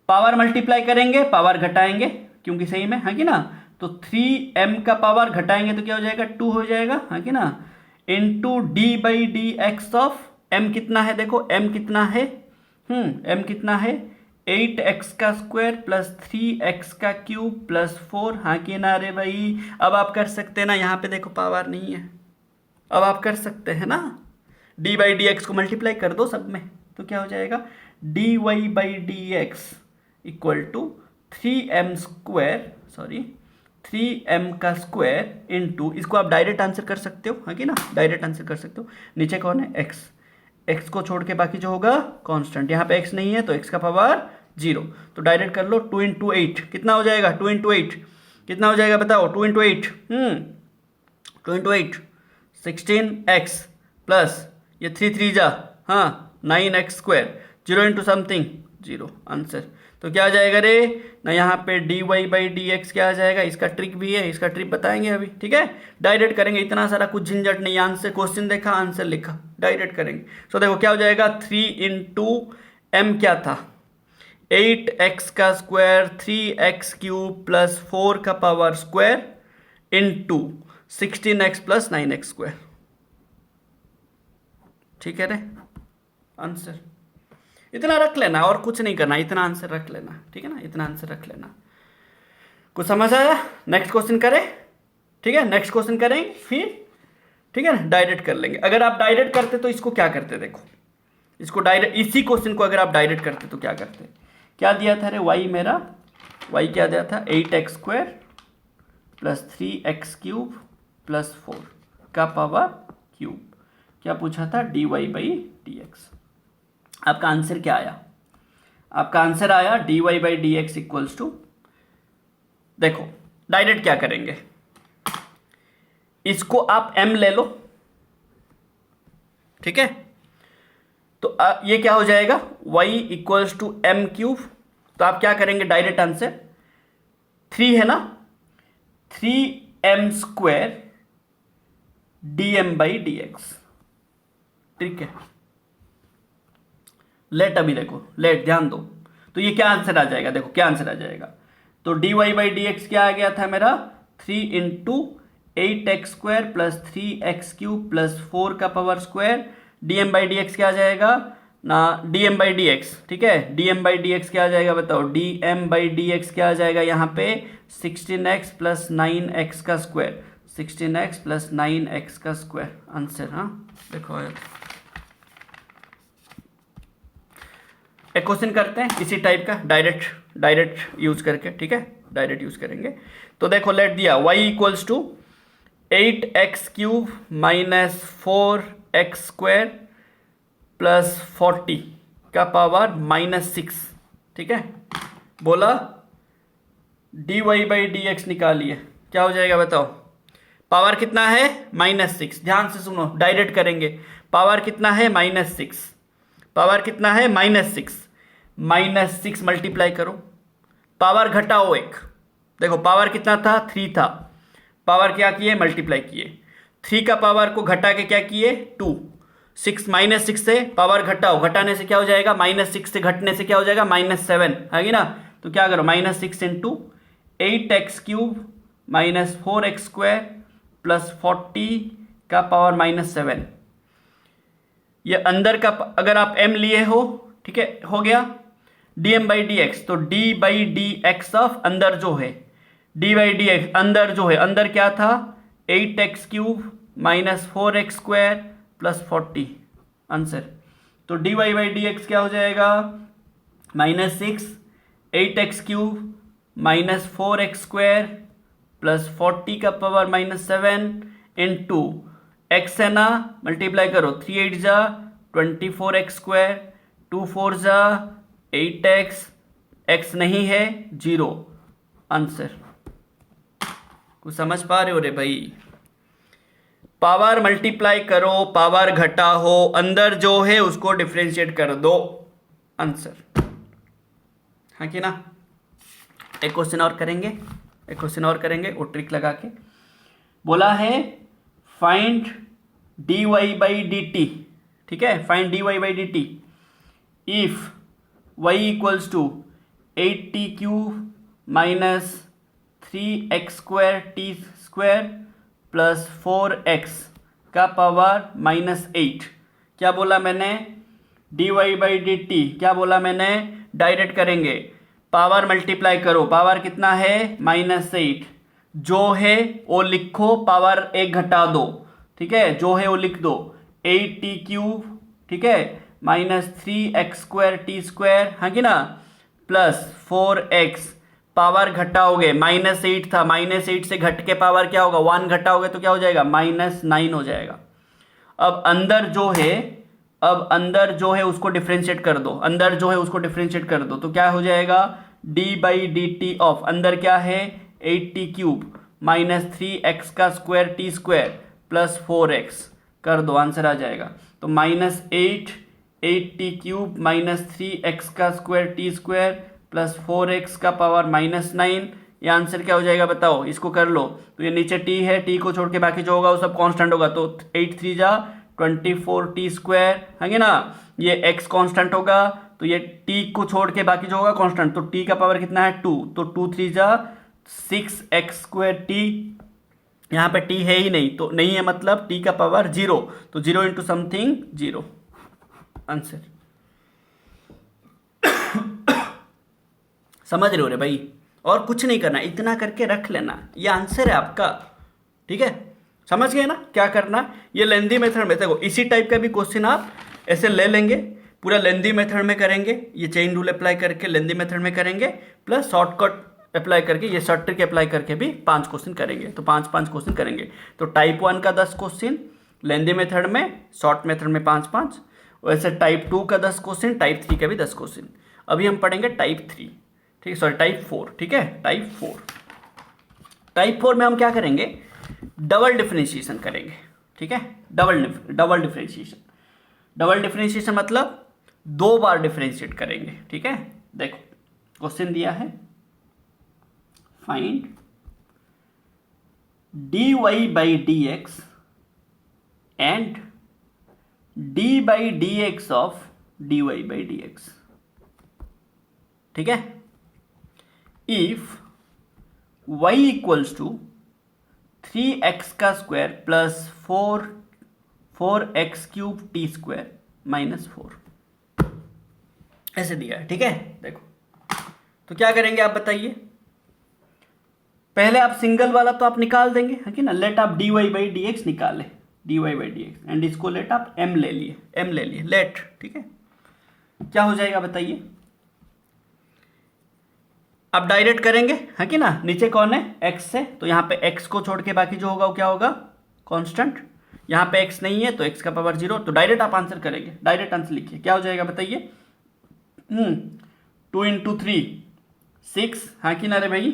S1: power multiply करेंगे, पावर घटाएंगे, क्योंकि सही में, है कि ना? तो 3m का पावर घटाएंगे तो क्या हो जाएगा, 2 हो जाएगा, है कि ना? Into d by d x of m कितना है, देखो m कितना है, m कितना है, 8x का स्क्वायर प्लस 3x का क्यूब प्लस 4, हाँ कि ना रे भाई? अब आप कर सकते हैं ना, यहाँ पे देखो पावर नहीं है, अब आप कर सकते हैं ना, डी बाई डी एक्स को मल्टीप्लाई कर दो सब में, तो क्या हो जाएगा, d y by d x equal to 3m का स्क्वायर इनटू, इसको आप डायरेक्ट आंसर कर सकते हो, है कि ना? डायरेक्ट आंसर कर सकते हो। नीचे कौन है, x को छोड़ के बाकी जो होगा कांस्टेंट, यहाँ पे x नहीं है तो x का पावर 0, तो डायरेक्ट कर लो, 2 इंटू 8 कितना हो जाएगा, 2 इंटू 8 कितना हो जाएगा बताओ, 2 इंटू 8 2 इंटू 8 16x प्लस ये 3 3 जा, हाँ 9x square, 0 into something 0, answer. तो क्या आ जाएगा रे ना, यहाँ पे dy बाई डी एक्स क्या आ जाएगा, इसका ट्रिक भी है, इसका ट्रिक बताएंगे अभी, ठीक है? डायरेक्ट करेंगे, इतना सारा कुछ झंझट नहीं, आंसर क्वेश्चन देखा, आंसर लिखा, डायरेक्ट करेंगे। सो देखो क्या हो जाएगा, 3 इंटू m क्या था, 8x का स्क्वायर 3x क्यूब प्लस 4 का power square into 16x plus 9x square, ठीक है रे? आंसर इतना रख लेना और कुछ नहीं करना, इतना आंसर रख लेना, ठीक है ना? इतना आंसर रख लेना। कुछ समझ आया? नेक्स्ट क्वेश्चन करें, ठीक है? नेक्स्ट क्वेश्चन करेंगे फिर, ठीक है ना? डायरेक्ट कर लेंगे। अगर आप डायरेक्ट करते तो इसको क्या करते, देखो इसको डायरेक्ट, इसी क्वेश्चन को अगर आप डायरेक्ट करते तो क्या करते, क्या दिया था रे वाई, मेरा वाई क्या दिया था 8x² प्लस 3x³ प्लस 4 का पावर क्यूब, क्या पूछा था dy/dx। आपका आंसर क्या आया, आपका आंसर आया dy/dx इक्वल्स टू, देखो डायरेक्ट क्या करेंगे, इसको आप m ले लो, ठीक है, तो ये क्या हो जाएगा y इक्वल्स टू m³। तो आप क्या करेंगे डायरेक्ट आंसर 3 है ना, 3m² dm/dx, ठीक है। लेट अभी देखो, लेट ध्यान दो, तो ये क्या आंसर आ जाएगा, देखो क्या आंसर आ जाएगा, तो dy/dx क्या आ गया था मेरा 3 into 8x² plus 3x³ plus 4 का पावर स्क्वायर, dm/dx क्या आ जाएगा ना, dm/dx, ठीक है, dm/dx क्या आ जाएगा बताओ, dm/dx क्या आ जाएगा यहाँ पे 16x प्लस 9x का स्क्वायर, 16x प्लस 9x का स्क्वायर आंसर। हाँ देखो एक क्वेश्चन करते हैं इसी टाइप का, डायरेक्ट यूज करके, ठीक है, डायरेक्ट यूज करेंगे। तो देखो लेट दिया y equals to 8x³ minus 4x² plus 40 का पावर -6, ठीक है, बोला dy/dx निकालिए, क्या हो जाएगा बताओ, पावर कितना है -6, ध्यान से सुनो डायरेक्ट करेंगे, पावर कितना है -6, पावर कितना है -6 मल्टीप्लाई करो, पावर घटाओ एक, देखो पावर कितना था 3 था, पावर क्या किए मल्टीप्लाई किए, 3 का पावर को घटा के क्या किए 2, 6 -6 से पावर घटाओ, घटाने से क्या हो जाएगा -6 से घटने से क्या हो जाएगा -7 है ना, तो क्या करो -6 into 8x³ minus 4x² plus 40 का पावर -7, ये अंदर का अगर आप m लिए हो, ठीक है, हो गया dm/dx, तो d/dx ऑफ अंदर जो है, d/dx अंदर जो है, अंदर क्या था 8x³ minus 4x² plus 40 answer, तो dy/dx क्या हो जाएगा -6 8x³ माइनस 4x² प्लस 40 का पावर -7 इंटू x है ना, मल्टीप्लाई करो 3 8 जा 24x², 2 4 जा 8x, x नहीं है 0 आंसर। कुछ समझ पा रहे हो रे भाई, पावर मल्टीप्लाई करो, पावर घटा हो, अंदर जो है उसको डिफरेंशिएट कर दो, आंसर, हाँ कि ना। एक क्वेश्चन और करेंगे, वो ट्रिक लगा के बोला है फाइंड dy/dt, ठीक है, find dy/dt if y equals to 8t³ minus 3x² plus 4x का पावर -8, क्या बोला मैंने dy/dt, क्या बोला मैंने, डायरेक्ट करेंगे, पावर मल्टीप्लाई करो, पावर कितना है -8, जो है वो लिखो, पावर एक घटा दो, ठीक है, जो है वो लिख दो 8t³, ठीक है, माइनस 3x²t², हाँ कि ना, प्लस 4x, पावर घटाओगे -8 था, -8 से घट के पावर क्या होगा 1 घटाओगे तो क्या हो जाएगा -9 हो जाएगा। अब अंदर जो है उसको डिफरेंशिएट कर दो, तो क्या हो जाएगा d/dt ऑफ अंदर क्या है 8t³ minus 3x² plus 4x कर दो, आंसर आ जाएगा, तो -8t³ minus 3x² plus 4x का पावर -9, ये आंसर क्या हो जाएगा बताओ, इसको कर लो, तो ये नीचे t है, t को छोड़ के बाकी जो होगा वो सब कांस्टेंट होगा, तो 8 3 जा 24t², है ना, ये x कांस्टेंट होगा, तो ये t को छोड़ के बाकी जो होगा कांस्टेंट, तो t का पावर कितना है 2, तो 2 3 जा 6x²t, यहाँ पे t है ही नहीं, तो नहीं है मतलब t का पावर 0, तो 0 इंटू समथिंग 0 आंसर। समझ रहे हो रे भाई, और कुछ नहीं करना, इतना करके रख लेना, ये आंसर है आपका, ठीक है, समझ गए ना क्या करना। ये लेंदी मेथड में देखो, इसी टाइप का भी क्वेश्चन आप ऐसे ले लेंगे, पूरा लेंदी मेथड में करेंगे, ये चेन रूल अप्लाई करके लेंदी मेथड में करेंगे, प्लस शॉर्टकट अप्लाई करके, ये शॉर्ट ट्रिक अप्लाई करके भी 5 क्वेश्चन करेंगे। तो 5 क्वेश्चन करेंगे। तो टाइप 1 का 10 क्वेश्चन लेंदी मेथड में, शॉर्ट मेथड में 5, वैसे टाइप 2 का 10 क्वेश्चन, टाइप 3 का भी 10 क्वेश्चन। अभी हम पढ़ेंगे टाइप 3, ठीक है, सॉरी टाइप 4, ठीक है, टाइप 4 में हम क्या करेंगे, डबल डिफरेंशिएशन करेंगे, ठीक है, डबल डिफरेंशिएशन मतलब 2 बार डिफरेंशिएट करेंगे, ठीक है। देखो क्वेश्चन दिया है, find dy by dx and d by dx of dy by dx, ठीक है। If y equals to 3x का square plus 4x cube t square minus 4, ऐसे दिया है, ठीक है। देखो तो क्या करेंगे आप बताइए, पहले आप सिंगल वाला तो आप निकाल देंगे, है कि ना, लेट आप dy बाई dx निकाले, dy बाई dx, एंड इसको लेट आप m ले लिए लेट, ठीक है। क्या हो जाएगा बताइए, अब डायरेक्ट करेंगे, है कि ना, नीचे कौन है, x से, तो यहाँ पे x को छोड़ के बाकी जो होगा वो क्या होगा, कांस्टेंट। यहाँ पे x नहीं है तो x का पावर 0, तो डायरेक्ट आप आंसर करेंगे, डायरेक्ट आंसर लिखिए, क्या हो जाएगा बताइए, 2 इंटू 3 6, हाँ कि ना रे भाई,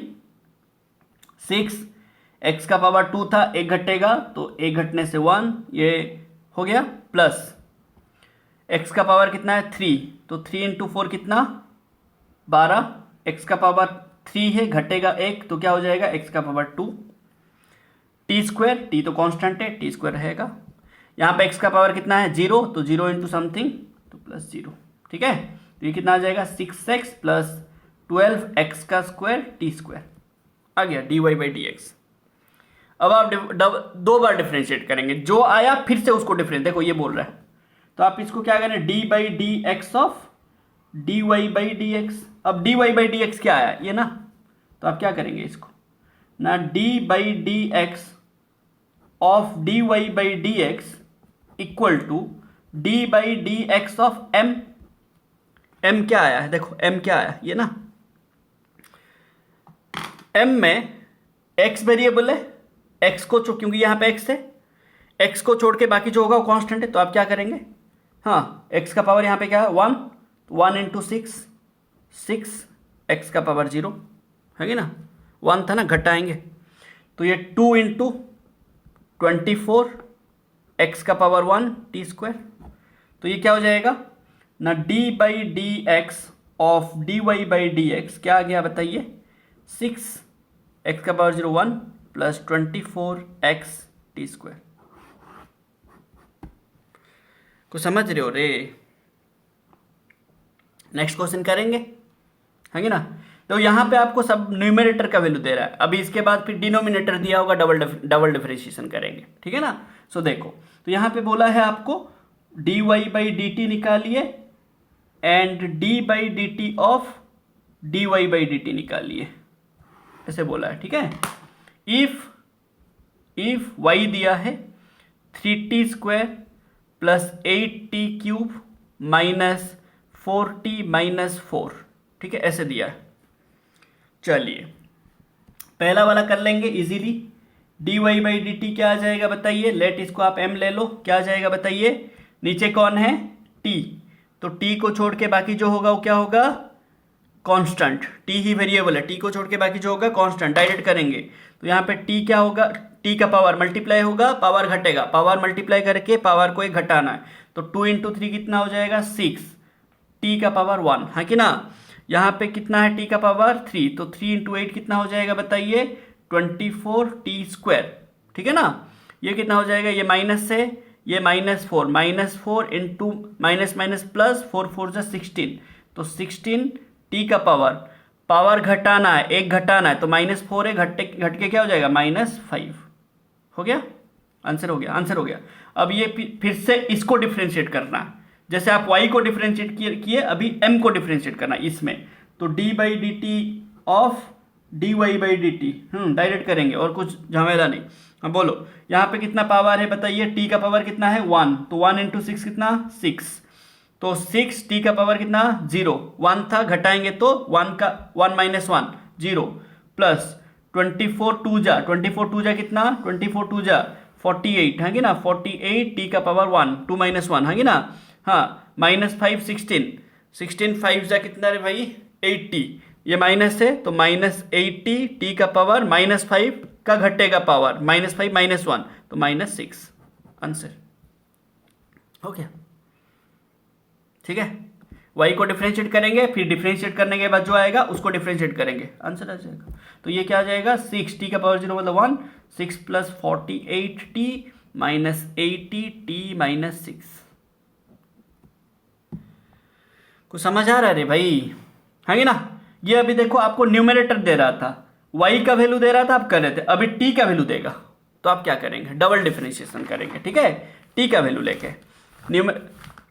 S1: 6, x का पावर 2 था, 1 घटेगा तो 1 घटने से 1, ये हो गया, प्लस x का पावर कितना है 3, तो 3 इंटू 4 कितना 12, x का पावर 3 है, घटेगा 1 तो क्या हो जाएगा, x का पावर 2, टी स्क्वायर, टी तो कांस्टेंट है, टी स्क्वायर रहेगा। यहाँ पे x का पावर कितना है 0, तो 0 इंटू समथिंग तो प्लस 0, ठीक है। तो ये कितना आ जाएगा 6x प्लस 12x का स्क्वायर टी स्क्वायर, आ गया dy बाई dx। अब आप 2 बार डिफ्रेंशिएट करेंगे, जो आया फिर से उसको डिफरेंस, देखो ये बोल रहा है, तो आप इसको क्या करें, d by d x of d y by d x. अब d y by d x क्या आया, ये ना, तो आप क्या करेंगे इसको ना, d by d x of d y by d x equal to d by d x of m. M क्या आया है, देखो एम क्या आया, ये ना, एम में एक्स वेरिएबल है, एक्स को क्योंकि यहाँ पे एक्स है, एक्स को छोड़ के बाकी जो होगा वो कांस्टेंट है, तो आप क्या करेंगे, हाँ, एक्स का पावर यहाँ पे क्या है 1, तो 1 इंटू 6, एक्स का पावर 0 है कि ना, 1 था ना, घटाएंगे तो ये 2 इंटू 24, एक्स का पावर 1 टी स्क्वायर, तो ये क्या हो जाएगा ना, d by d x of d y by d x क्या आ गया बताइए, 6, एक्स का power 0 1 plus 24 x t square. को समझ रहे हो रे, नेक्स्ट क्वेश्चन करेंगे, है कि ना। तो यहाँ पे आपको सब न्यूमरेटर का वैल्यू दे रहा है, अभी इसके बाद फिर डिनोमिनेटर दिया होगा, डबल डिफरेंशिएशन करेंगे, ठीक है ना। सो देखो, तो यहाँ पे बोला है आपको d y by d t निकालिए and d by d t of d y by d t निकालिए, ऐसे बोला है, ठीक है। इफ वाई दिया है 3t square plus 8t cube minus 4t minus 4, ठीक है, ऐसे दिया है। चलिए पहला वाला कर लेंगे easily, d y by d t क्या आ जाएगा बताइए, लेट इसको आप m ले लो, क्या आ जाएगा बताइए, नीचे कौन है t, तो t को छोड़ के बाकी जो होगा वो क्या होगा, कांस्टेंट, t ही वेरिएबल है, t को छोड़ के बाकी जो होगा कांस्टेंट, डायरेक्ट करेंगे तो यहाँ पे t क्या होगा, t का पावर मल्टीप्लाई होगा, पावर घटेगा, पावर मल्टीप्लाई करके पावर को एक घटाना है, तो 2 इंटू 3 कितना हो जाएगा 6, t का पावर 1, है कि ना। यहाँ पे कितना है t का पावर 3, तो 3 इंटू 8 कितना हो जाएगा बताइए 24 टी स्क्वायर, ठीक है ना। ये कितना हो जाएगा, ये माइनस से ये -4 इंटू माइनस माइनस प्लस 4 4 जा 16, तो 16 टी का पावर घटाना है, एक घटाना है, तो -4 है, घट के क्या हो जाएगा -5, हो गया आंसर, हो गया। अब ये फिर से इसको डिफ्रेंशिएट करना है, जैसे आप y को डिफ्रेंशिएट किए, अभी m को डिफ्रेंशिएट करना है इसमें, तो d by d t of d y by d t, direct करेंगे और कुछ झमेला नहीं। अब बोलो यहाँ पे कितना पावर है बताइए, t का पावर कितना है 1, तो 1 इंटू 6 कितना 6, तो 6 टी का पावर कितना 0, 1 था, घटाएंगे तो 1 का 1 माइनस 1 0 प्लस 24 टू जा कितना 24 टू जा 48 है ना, 48 टी का पावर 1 2 माइनस 1 है ना, हाँ माइनस 5 16 5 जा कितना रे भाई 80, ये माइनस है तो माइनस 80 टी का पावर माइनस 5 का घटेगा पावर माइनस 5 माइनस 1 तो माइनस 6 आंसर हो गया। ठीक है, y को डिफरेंशिएट करेंगे, फिर डिफरेंशिएट करने के बाद जो आएगा उसको डिफरेंशिएट करेंगे, आंसर आ जाएगा। तो ये क्या आ जाएगा 6 टी का पावर 0 मतलब 1, 6 plus 48 T minus 80 T minus 6। कुछ समझ आ रहा है रे भाई, है ना। ये अभी देखो आपको न्यूमरेटर दे रहा था, y का वैल्यू दे रहा था आप कर रहे थे, अभी t का वैल्यू देगा तो आप क्या करेंगे डबल डिफरेंशिएशन करेंगे। ठीक है, t का वैल्यू लेके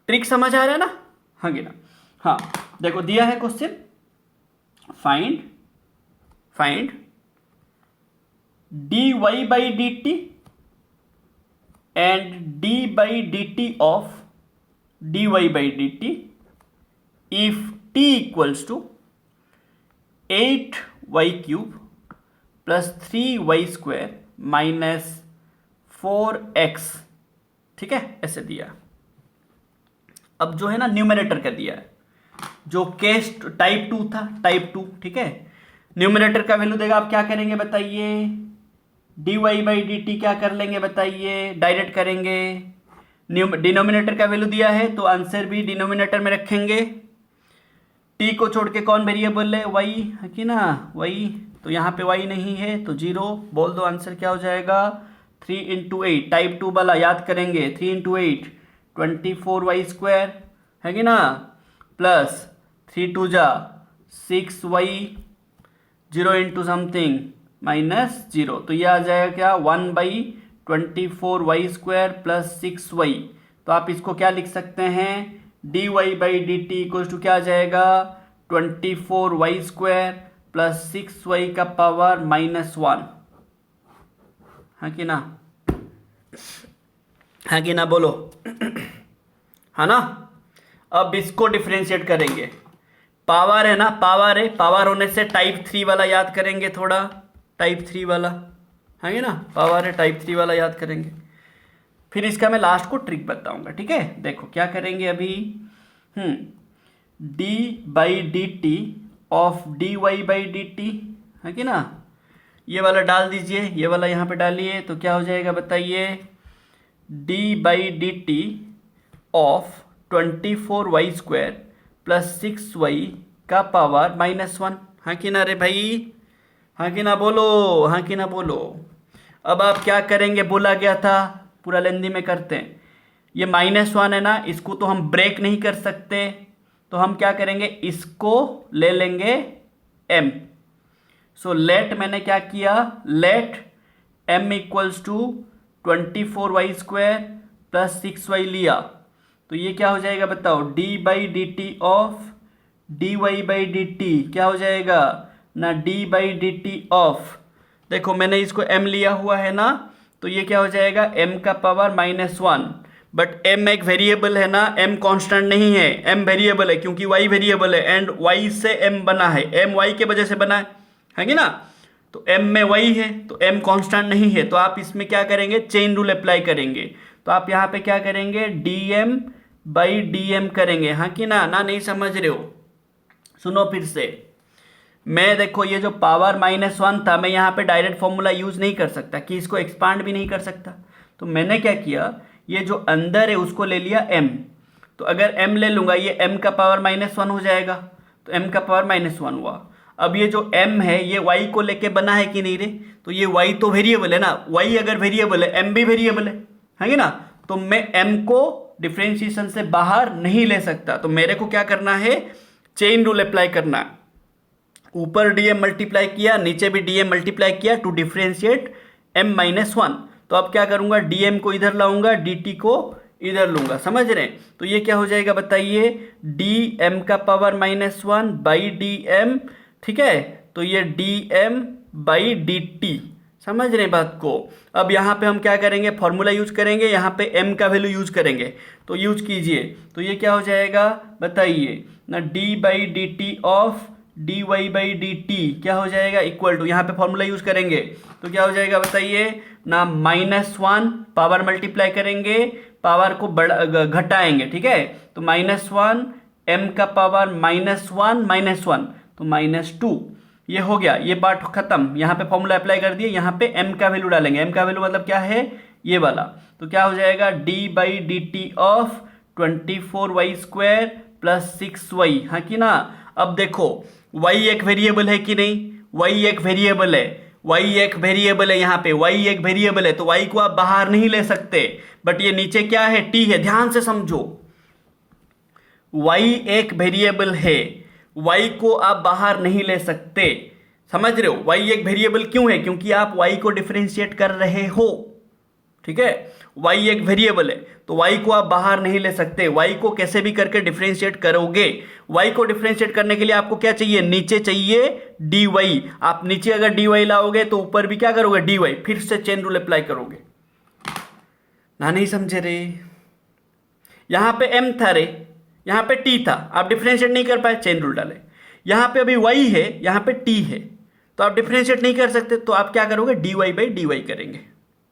S1: ट्रिक समझ आ रहा है ना, हाँ ना। हाँ देखो दिया है question, find dy by d t and d by d t of dy by d t if t equals to 8y cube plus 3y square minus 4x। ठीक है, ऐसे दिया। अब जो है ना न्यूमरेटर का दिया है, जो केस टाइप 2 था, टाइप 2। ठीक है, न्यूमरेटर का वैल्यू देगा, आप क्या करेंगे बताइए, dy बाई डी टी क्या कर लेंगे बताइए, डायरेक्ट करेंगे। डिनोमिनेटर का वैल्यू दिया है तो आंसर भी डिनोमिनेटर में रखेंगे। t को छोड़ के कौन वेरिएबल है, y है कि ना, y, तो यहाँ पे y नहीं है तो 0 बोल दो, आंसर क्या हो जाएगा 3 इंटू 8, टाइप 2 वाला याद करेंगे, 3 इंटू 8 24y स्क्वायर है कि ना, प्लस 3 टू जा 6y, 0 इंटू समथिंग माइनस 0, तो ये आ जाएगा क्या 1 by 24y square plus 6y। तो आप इसको क्या लिख सकते हैं, dy by d t equals to क्या आ जाएगा 24y स्क्वायर प्लस 6y का पावर माइनस 1, है कि ना, है कि ना बोलो, है ना। अब इसको डिफरेंशिएट करेंगे, पावर है ना, पावर है, पावर होने से टाइप 3 वाला याद करेंगे, थोड़ा टाइप 3 वाला है ना, पावर है टाइप 3 वाला याद करेंगे। फिर इसका मैं लास्ट को ट्रिक बताऊंगा। ठीक है, देखो क्या करेंगे अभी, d by d t of dy by d t है कि ना, ये वाला डाल दीजिए, ये वाला यहाँ पे डालिए, तो क्या हो जाएगा बताइए, d by d t of 24y square plus 6y का पावर माइनस 1, हाँ कि ना रे भाई, हाँ कि ना बोलो, हाँ कि ना बोलो। अब आप क्या करेंगे, बोला गया था, पूरा लेंदी में करते हैं। ये माइनस 1 है ना, इसको तो हम ब्रेक नहीं कर सकते, तो हम क्या करेंगे, इसको ले लेंगे m। सो लेट, मैंने क्या किया, let m equals to 24y square plus 6y लिया, तो ये क्या हो जाएगा बताओ, d by d t of dy by d t क्या हो जाएगा ना, d by d t of, देखो मैंने इसको m लिया हुआ है ना, तो ये क्या हो जाएगा m का पावर माइनस 1, बट m एक वेरिएबल है ना, m कांस्टेंट नहीं है, m वेरिएबल है क्योंकि y वेरिएबल है एंड y से m बना है, m y के वजह से बना है कि ना, तो m में y है तो m कांस्टेंट नहीं है, तो आप इसमें क्या करेंगे, चेन रूल अप्लाई करेंगे, तो आप यहाँ पे क्या करेंगे, dm बाई dm करेंगे, हाँ कि ना, नहीं समझ रहे हो, सुनो फिर से। मैं देखो ये जो पावर माइनस 1 था, मैं यहाँ पे डायरेक्ट फॉर्मूला यूज नहीं कर सकता कि इसको एक्सपांड भी नहीं कर सकता, तो मैंने क्या किया, ये जो अंदर है उसको ले लिया m, तो अगर m ले लूंगा ये m का पावर माइनस 1 हो जाएगा, तो m का पावर माइनस 1 हुआ। अब ये जो m है ये y को लेके बना है कि नहीं रे, तो ये y तो वेरिएबल है ना, y अगर वेरिएबल है m भी वेरिएबल है कि ना, तो मैं m को डिफरेंशिएशन से बाहर नहीं ले सकता, तो मेरे को क्या करना है, चेन रूल अप्लाई करना, ऊपर dm मल्टीप्लाई किया, नीचे भी dm मल्टीप्लाई किया टू डिफरेंशिएट m माइनस 1, तो अब क्या करूंगा, dm को इधर लाऊंगा, dt को इधर लूंगा, समझ रहे हैं, तो ये क्या हो जाएगा बताइए, dm का पावर माइनस 1 बाई dm, ठीक है, तो ये dm बाई dt, समझ रहे बात को। अब यहाँ पे हम क्या करेंगे, फॉर्मूला यूज करेंगे, यहाँ पे m का वैल्यू यूज करेंगे, तो यूज कीजिए। तो ये क्या हो जाएगा बताइए ना, d by d t of dy by d t क्या हो जाएगा इक्वल टू, यहाँ पे फॉर्मूला यूज करेंगे तो क्या हो जाएगा बताइए ना, -1 पावर मल्टीप्लाई करेंगे, पावर को घटाएंगे, ठीक है। तो -1 m का पावर -1 तो -2, ये हो गया, ये पार्ट खत्म। यहाँ पे फॉर्मूला अप्लाई कर दिए, यहाँ पे m का वैल्यू डालेंगे। m का वैल्यू मतलब क्या है, ये वाला। तो क्या हो जाएगा d by d t of 24y² plus 6y, हाँ कि ना। अब देखो y एक वेरिएबल है कि नहीं, y एक वेरिएबल है, y एक वेरिएबल है, यहाँ पे y एक वेरिएबल है, तो y को आप बाहर नहीं ले सकते। बट ये नीचे क्या है, t है, ध्यान से समझो। y एक वेरिएबल है, y को आप बाहर नहीं ले सकते, समझ रहे हो। y एक वेरिएबल क्यों है, क्योंकि आप y को डिफरेंशिएट कर रहे हो, ठीक है। y एक वेरिएबल है तो y को आप बाहर नहीं ले सकते, y को कैसे भी करके डिफरेंशिएट करोगे। y को डिफरेंशिएट करने के लिए आपको क्या चाहिए, नीचे चाहिए dy। आप नीचे अगर dy लाओगे तो ऊपर भी क्या करोगे, dy, फिर से चेन रूल अप्लाई करोगे ना, नहीं समझे रे। यहां पे m था रे, यहाँ पे t था, आप डिफरेंशिएट नहीं कर पाए, चेन रूल डाले। यहाँ पे अभी y है, यहाँ पे t है, तो आप डिफरेंशिएट नहीं कर सकते, तो आप क्या करोगे, dy बाई dy करेंगे,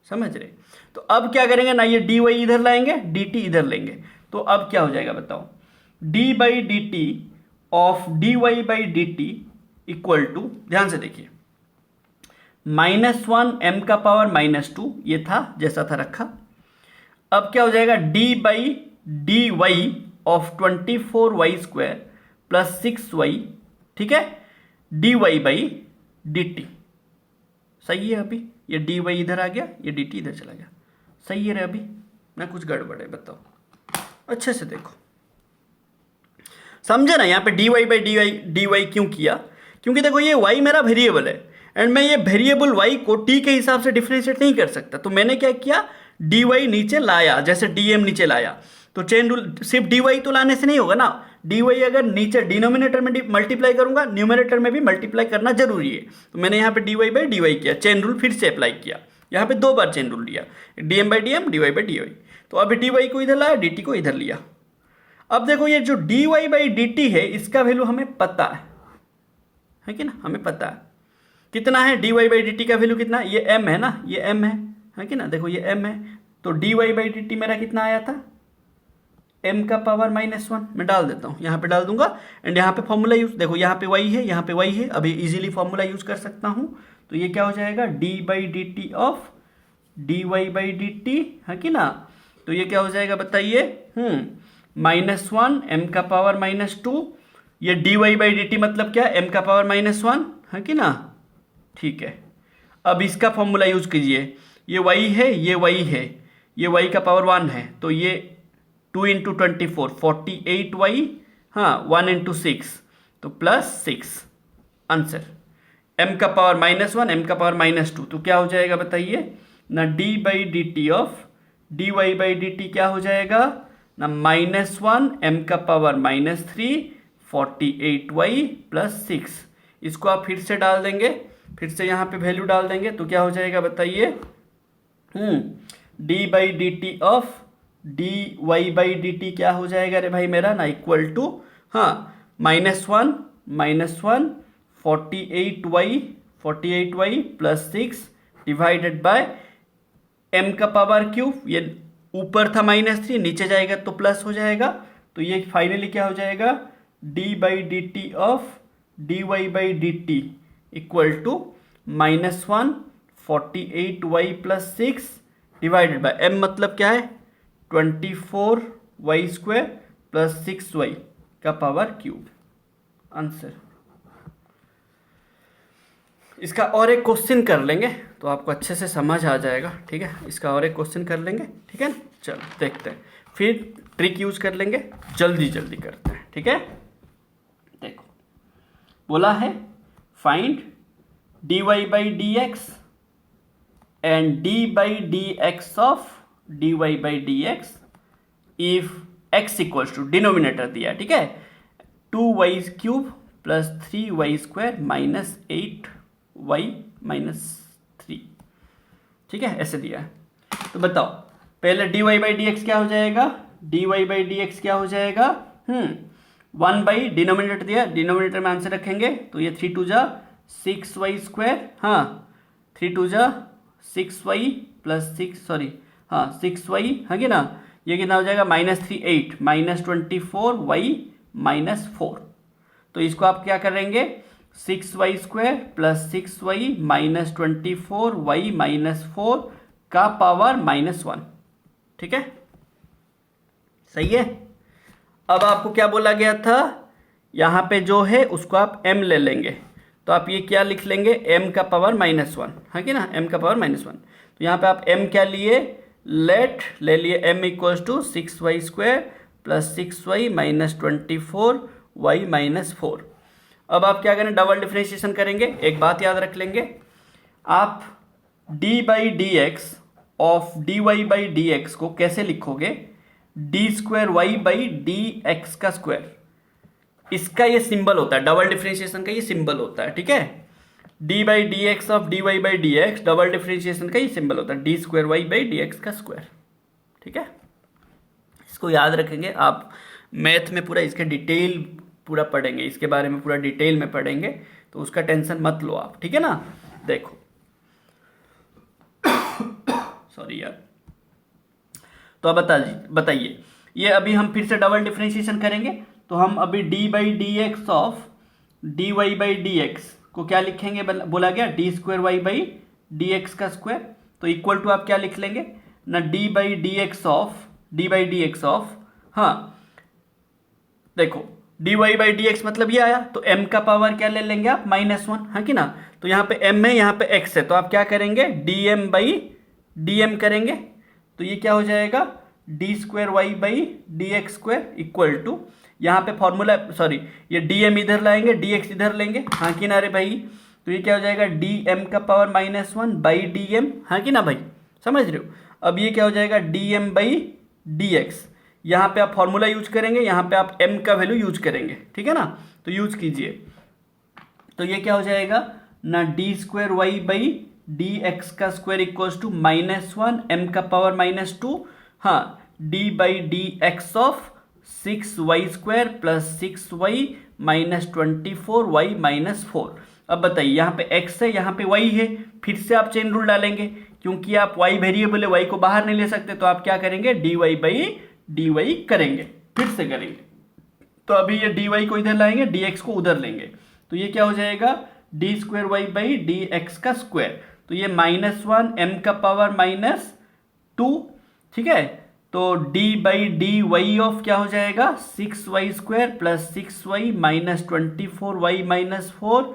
S1: समझ रहे। तो अब क्या करेंगे ना, ये dy इधर लाएंगे, dt इधर लेंगे, तो अब क्या हो जाएगा बताओ, d by d t of dy by d t equal to, ध्यान से देखिए, -1 m का पावर -2, ये था जैसा था रखा। अब क्या हो जाएगा, d by d y of 24y² plus 6y, ठीक है, dy बाई डी टी। सही है, अभी ये dy इधर आ गया, ये dt इधर चला गया, सही है रे। अभी ना कुछ गड़बड़ है, बताओ अच्छे से देखो, समझे ना। यहाँ पे dy बाई dy क्यों किया, क्योंकि देखो ये y मेरा वेरिएबल है, एंड मैं ये वेरिएबल y को t के हिसाब से डिफरेंशिएट नहीं कर सकता, तो मैंने क्या किया, dy नीचे लाया, जैसे dm नीचे लाया। तो चेन रूल सिर्फ dy तो लाने से नहीं होगा ना, dy अगर नीचे डिनोमिनेटर में मल्टीप्लाई करूंगा, न्यूमरेटर में भी मल्टीप्लाई करना जरूरी है। तो मैंने यहाँ पे dy बाई dy किया, चेन रूल फिर से अप्लाई किया, यहाँ पे 2 बार चेन रूल लिया, dm by dm, dy by dy। तो अभी dy को इधर लाया, dt को इधर लिया। अब देखो ये जो dy बाई dt है, इसका वैल्यू हमें पता है कि ना, हमें पता है कितना है, dy बाई dt का वैल्यू कितना, ये m है ना, ये m है कि ना, देखो ये m है। तो dy बाई dt मेरा कितना आया था, m का पावर -1, मैं डाल देता हूँ, यहाँ पे डाल दूंगा, एंड यहाँ पे फॉर्मूला यूज, देखो यहाँ पे y है, यहाँ पे y है, अभी इजीली फॉर्मूला यूज कर सकता हूँ। तो ये क्या हो जाएगा, d by d t of dy by d t, है कि ना। तो ये क्या हो जाएगा बताइए, -1 m का पावर -2, ये dy बाई डी टी मतलब क्या, m का पावर -1, है कि ना, ठीक है। अब इसका फॉर्मूला यूज कीजिए, ये y है, ये y है, ये y का पावर 1 है, तो ये 2 इंटू 24 48y, हाँ 1 इंटू 6 तो प्लस 6, आंसर। m का पावर -1, m का पावर -2, तो क्या हो जाएगा बताइए ना, d by d t of dy by d t क्या हो जाएगा ना, -1 m का पावर -3 48y प्लस 6। इसको आप फिर से डाल देंगे, फिर से यहाँ पे वैल्यू डाल देंगे, तो क्या हो जाएगा बताइए, d by d t of dy by d t क्या हो जाएगा रे भाई मेरा ना, इक्वल टू, हाँ -1 48y plus 6 divided by m का पावर क्यूब, ये ऊपर था -3, नीचे जाएगा तो प्लस हो जाएगा। तो ये फाइनली क्या हो जाएगा, d by d t of dy by d t equal to -1 48y plus 6 divided by m मतलब क्या है, 24y² प्लस 6y का पावर क्यूब, आंसर। इसका और एक क्वेश्चन कर लेंगे तो आपको अच्छे से समझ आ जाएगा, ठीक है। इसका और एक क्वेश्चन कर लेंगे, ठीक है, चलो देखते हैं, फिर ट्रिक यूज कर लेंगे, जल्दी जल्दी करते हैं, ठीक है। देखो बोला है find dy by d x and d by d x of dy by d x if x equals to, denominator दिया, ठीक है, 2y³ plus 3y² minus 8y minus 3, ठीक है, ऐसे दिया है। तो बताओ पहले dy बाई डी एक्स क्या हो जाएगा, dy बाई डी एक्स क्या हो जाएगा, 1 बाई डिनोमिनेटर दिया, डिनोमिनेटर में आंसर रखेंगे तो ये 3 2 जा 6y स्क्वायर, हाँ 3 2 जा 6y प्लस 6 सॉरी हाँ 6y है कि ना, ये कितना हो जाएगा -3 8 -24y -4। तो इसको आप क्या करेंगे 6y square plus 6y -24y -4 का पावर -1, ठीक है, सही है। अब आपको क्या बोला गया था, यहाँ पे जो है उसको आप m ले लेंगे, तो आप ये क्या लिख लेंगे m का पावर -1 है कि ना, m का पावर -1। तो यहाँ पे आप m क्या लिए, लेट ले लिए m equals to 6y square plus 6y -24y -4। अब आप क्या करें, डबल डिफरेंशिएशन करेंगे। एक बात याद रख लेंगे, आप d by d x of dy by d x को कैसे लिखोगे, d square y by d x का स्क्वायर, इसका ये सिंबल होता है, डबल डिफरेंशिएशन का ये सिंबल होता है, ठीक है। D by d x of d y by d x double differentiation का ये सिंबल होता है, d square y by d x का स्क्वायर, ठीक है। इसको याद रखेंगे, आप मैथ में पूरा इसके डिटेल पूरा पढ़ेंगे, इसके बारे में पूरा डिटेल में पढ़ेंगे, तो उसका टेंशन मत लो आप, ठीक है ना। देखो सॉरी यार, तो अब बताइए ये अभी हम फिर से डबल डिफरेंशिएशन करेंगे, तो हम अभी d by d x of d y by d x को क्या लिखेंगे, बोला गया d square y by d x का स्क्वायर, तो इक्वल टू आप क्या लिख लेंगे ना, d by d x of हाँ देखो d y by d x मतलब ये आया, तो m का पावर क्या ले लेंगे आप -1 है कि ना। तो यहाँ पे m है, यहाँ पे x है, तो आप क्या करेंगे dm बाई dm करेंगे, तो ये क्या हो जाएगा d square y by d x square equal to, यहाँ पे फॉर्मूला सॉरी ये dm इधर लाएंगे dx इधर लेंगे, हाँ कि ना रे भाई, तो ये क्या हो जाएगा dm का पावर -1 बाई dm, हाँ कि ना भाई, समझ रहे हो। अब ये क्या हो जाएगा dm बाई dx, यहाँ पे आप फॉर्मूला यूज करेंगे, यहाँ पे आप m का वैल्यू यूज करेंगे, ठीक है ना, तो यूज कीजिए। तो ये क्या हो जाएगा ना, d square y by d x का स्क्वायर इक्वल्स टू -1 m का पावर -2, हाँ d by d x of 6y square plus 6y -24y -4। अब बताइए यहाँ पे x है, यहाँ पे y है, फिर से आप चेन रूल डालेंगे, क्योंकि आप y वेरिएबल है, y को बाहर नहीं ले सकते, तो आप क्या करेंगे dy बाई dy करेंगे, फिर से करेंगे। तो अभी ये dy को इधर लाएंगे, dx को उधर लेंगे, तो ये क्या हो जाएगा d square y by d x का स्क्वायर, तो ये -1 m का पावर -2, ठीक है। तो d by d y of क्या हो जाएगा 6y square plus 6y -24y -4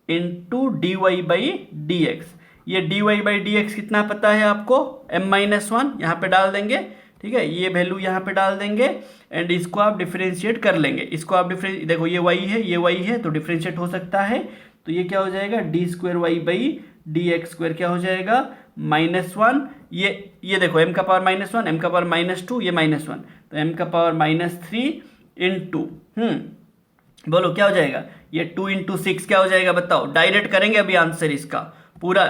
S1: into d y by d x. ये d y by d x कितना पता है आपको, m-1 यहाँ पे डाल देंगे, ठीक है, ये वैल्यू यहाँ पे डाल देंगे एंड इसको आप डिफरेंशिएट कर लेंगे। इसको आप देखो ये y है, ये y है, तो डिफरेंशिएट हो सकता है, तो ये क्या हो जाएगा d square y by d x square क्या हो जाएगा -1, ये देखो m का पावर -1 m का पावर -2 ये -1, तो m का पावर -3 इंटू बोलो क्या हो जाएगा, ये 2 इंटू 6 क्या हो जाएगा बताओ। डायरेक्ट करेंगे अभी आंसर इसका पूरा,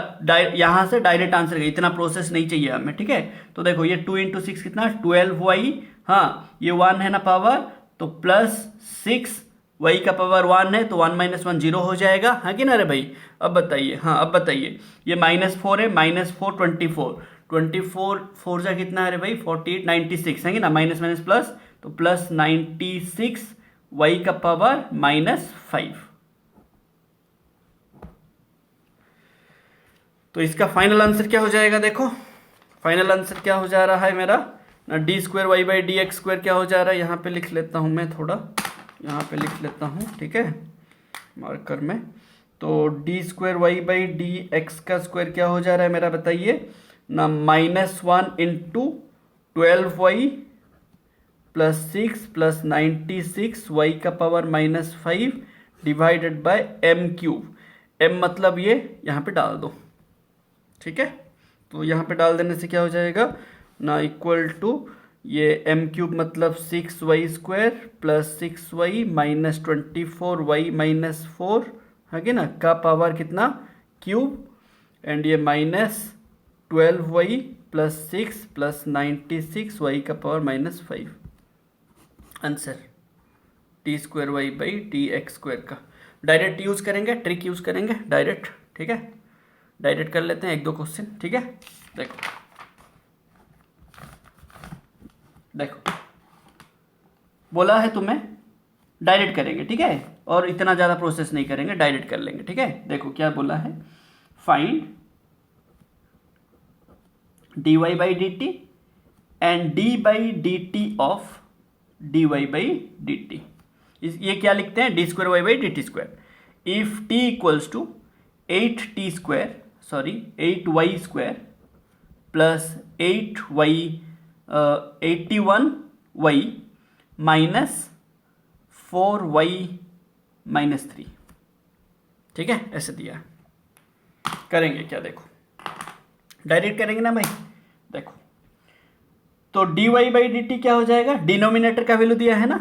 S1: यहाँ से डायरेक्ट आंसर, इतना प्रोसेस नहीं चाहिए हमें, ठीक है। तो देखो ये 2 इंटू 6 कितना 12y, हाँ ये 1 है ना पावर, तो प्लस 6 y का पावर 1 है, तो 1 - 1 0 हो जाएगा, हाँ कि ना रे भाई। अब बताइए, हाँ अब बताइए, ये -4 है, -4 24 4 जा कितना है रे भाई 48 96 है कि ना, माइनस माइनस प्लस, तो प्लस 96 y का पावर -5। तो इसका फाइनल आंसर क्या हो जाएगा, देखो फाइनल आंसर क्या हो जा रहा है मेरा ना, d square y by d x square क्या हो जा रहा है, यहाँ पे लिख लेता हूँ मैं, थोड़ा यहाँ पे लिख लेता हूँ, ठीक है मार्कर में। तो d square y by d x का स्क्वायर क्या हो जा रहा है मेरा बताइए ना, -1 into 12y plus 6 plus 96 y का power -5 divided by m³। m मतलब ये यहाँ पे डाल दो, ठीक है। तो यहाँ पे डाल देने से क्या हो जाएगा ना, इक्वल टू ये m³ मतलब 6y square plus 6y -24y -4 है कि ना, का पावर कितना क्यूब, एंड ये 12y प्लस 6 प्लस 96y का power -5। Answer t square y by t x square का। डायरेक्ट यूज़ करेंगे, ट्रिक यूज़ करेंगे डायरेक्ट, ठीक है। डायरेक्ट कर लेते हैं 1-2 क्वेश्चन, ठीक है। देखो देखो बोला है तुम्हें डायरेक्ट करेंगे, ठीक है, और इतना ज़्यादा प्रोसेस नहीं करेंगे, डायरेक्ट कर लेंगे, ठीक है। देखो क्या बोला है, find dy by d t and d by d t of dy by d t. ये क्या लिखते हैं, d square y by d t square. If t equals to 8t square, sorry 8y square plus 8y 81y minus 4y minus 3, ठीक है, ऐसे दिया है। करेंगे क्या, देखो डायरेक्ट करेंगे ना भाई। देखो तो dy बाई डी टी क्या हो जाएगा, डिनोमिनेटर का वैल्यू दिया है ना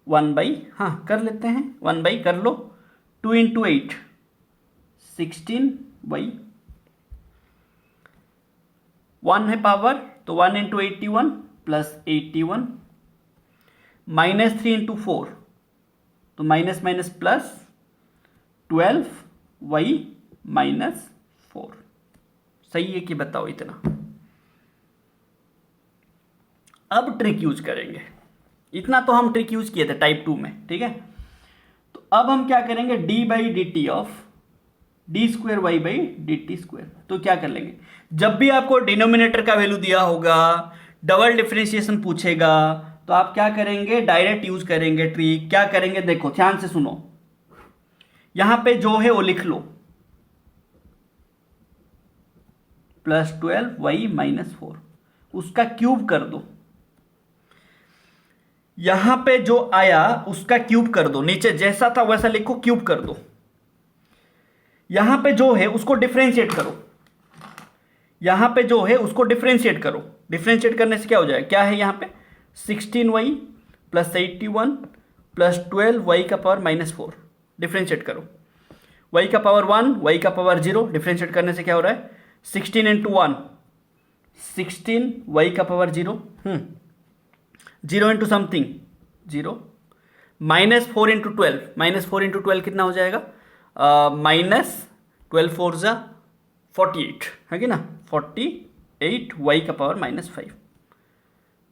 S1: 1 बाई, हाँ कर लेते हैं 1 बाई, कर लो 2 इंटू 8 16y, 1 है पावर तो 1 इंटू 81 प्लस 81 माइनस 3 इंटू 4 तो minus minus plus 12y minus 4। सही है कि बताओ इतना। अब ट्रिक यूज करेंगे, इतना तो हम ट्रिक यूज किए थे टाइप 2 में, ठीक है। तो अब हम क्या करेंगे, d by d t of d square y by d t square. तो क्या कर लेंगे, जब भी आपको डिनोमिनेटर का वैल्यू दिया होगा, डबल डिफरेंशिएशन पूछेगा, तो आप क्या करेंगे, डायरेक्ट यूज करेंगे ट्रिक। क्या करेंगे, देखो ध्यान से सुनो, यहां पे जो है वो लिख लो प्लस 12y माइनस 4, उसका क्यूब कर दो। यहां पे जो आया उसका क्यूब कर दो, नीचे जैसा था वैसा लिखो, क्यूब कर दो। यहां पे जो है उसको डिफरेंशिएट करो, यहां पे जो है उसको डिफरेंशिएट करो। डिफरेंशिएट करने से क्या हो जाएगा, क्या है यहां पे 16y प्लस 81 प्लस 12y का पावर माइनस 4। डिफरेंशिएट करो, y का पावर 1 y का पावर 0। डिफरेंशिएट करने से क्या हो रहा है, 16 इंटू 1 16 y का power 0, 0 into something 0, minus 4 into 12, minus 4 into 12 कितना हो जाएगा, माइनस 12 4 जा 48 है कि ना, 48 y का पावर माइनस 5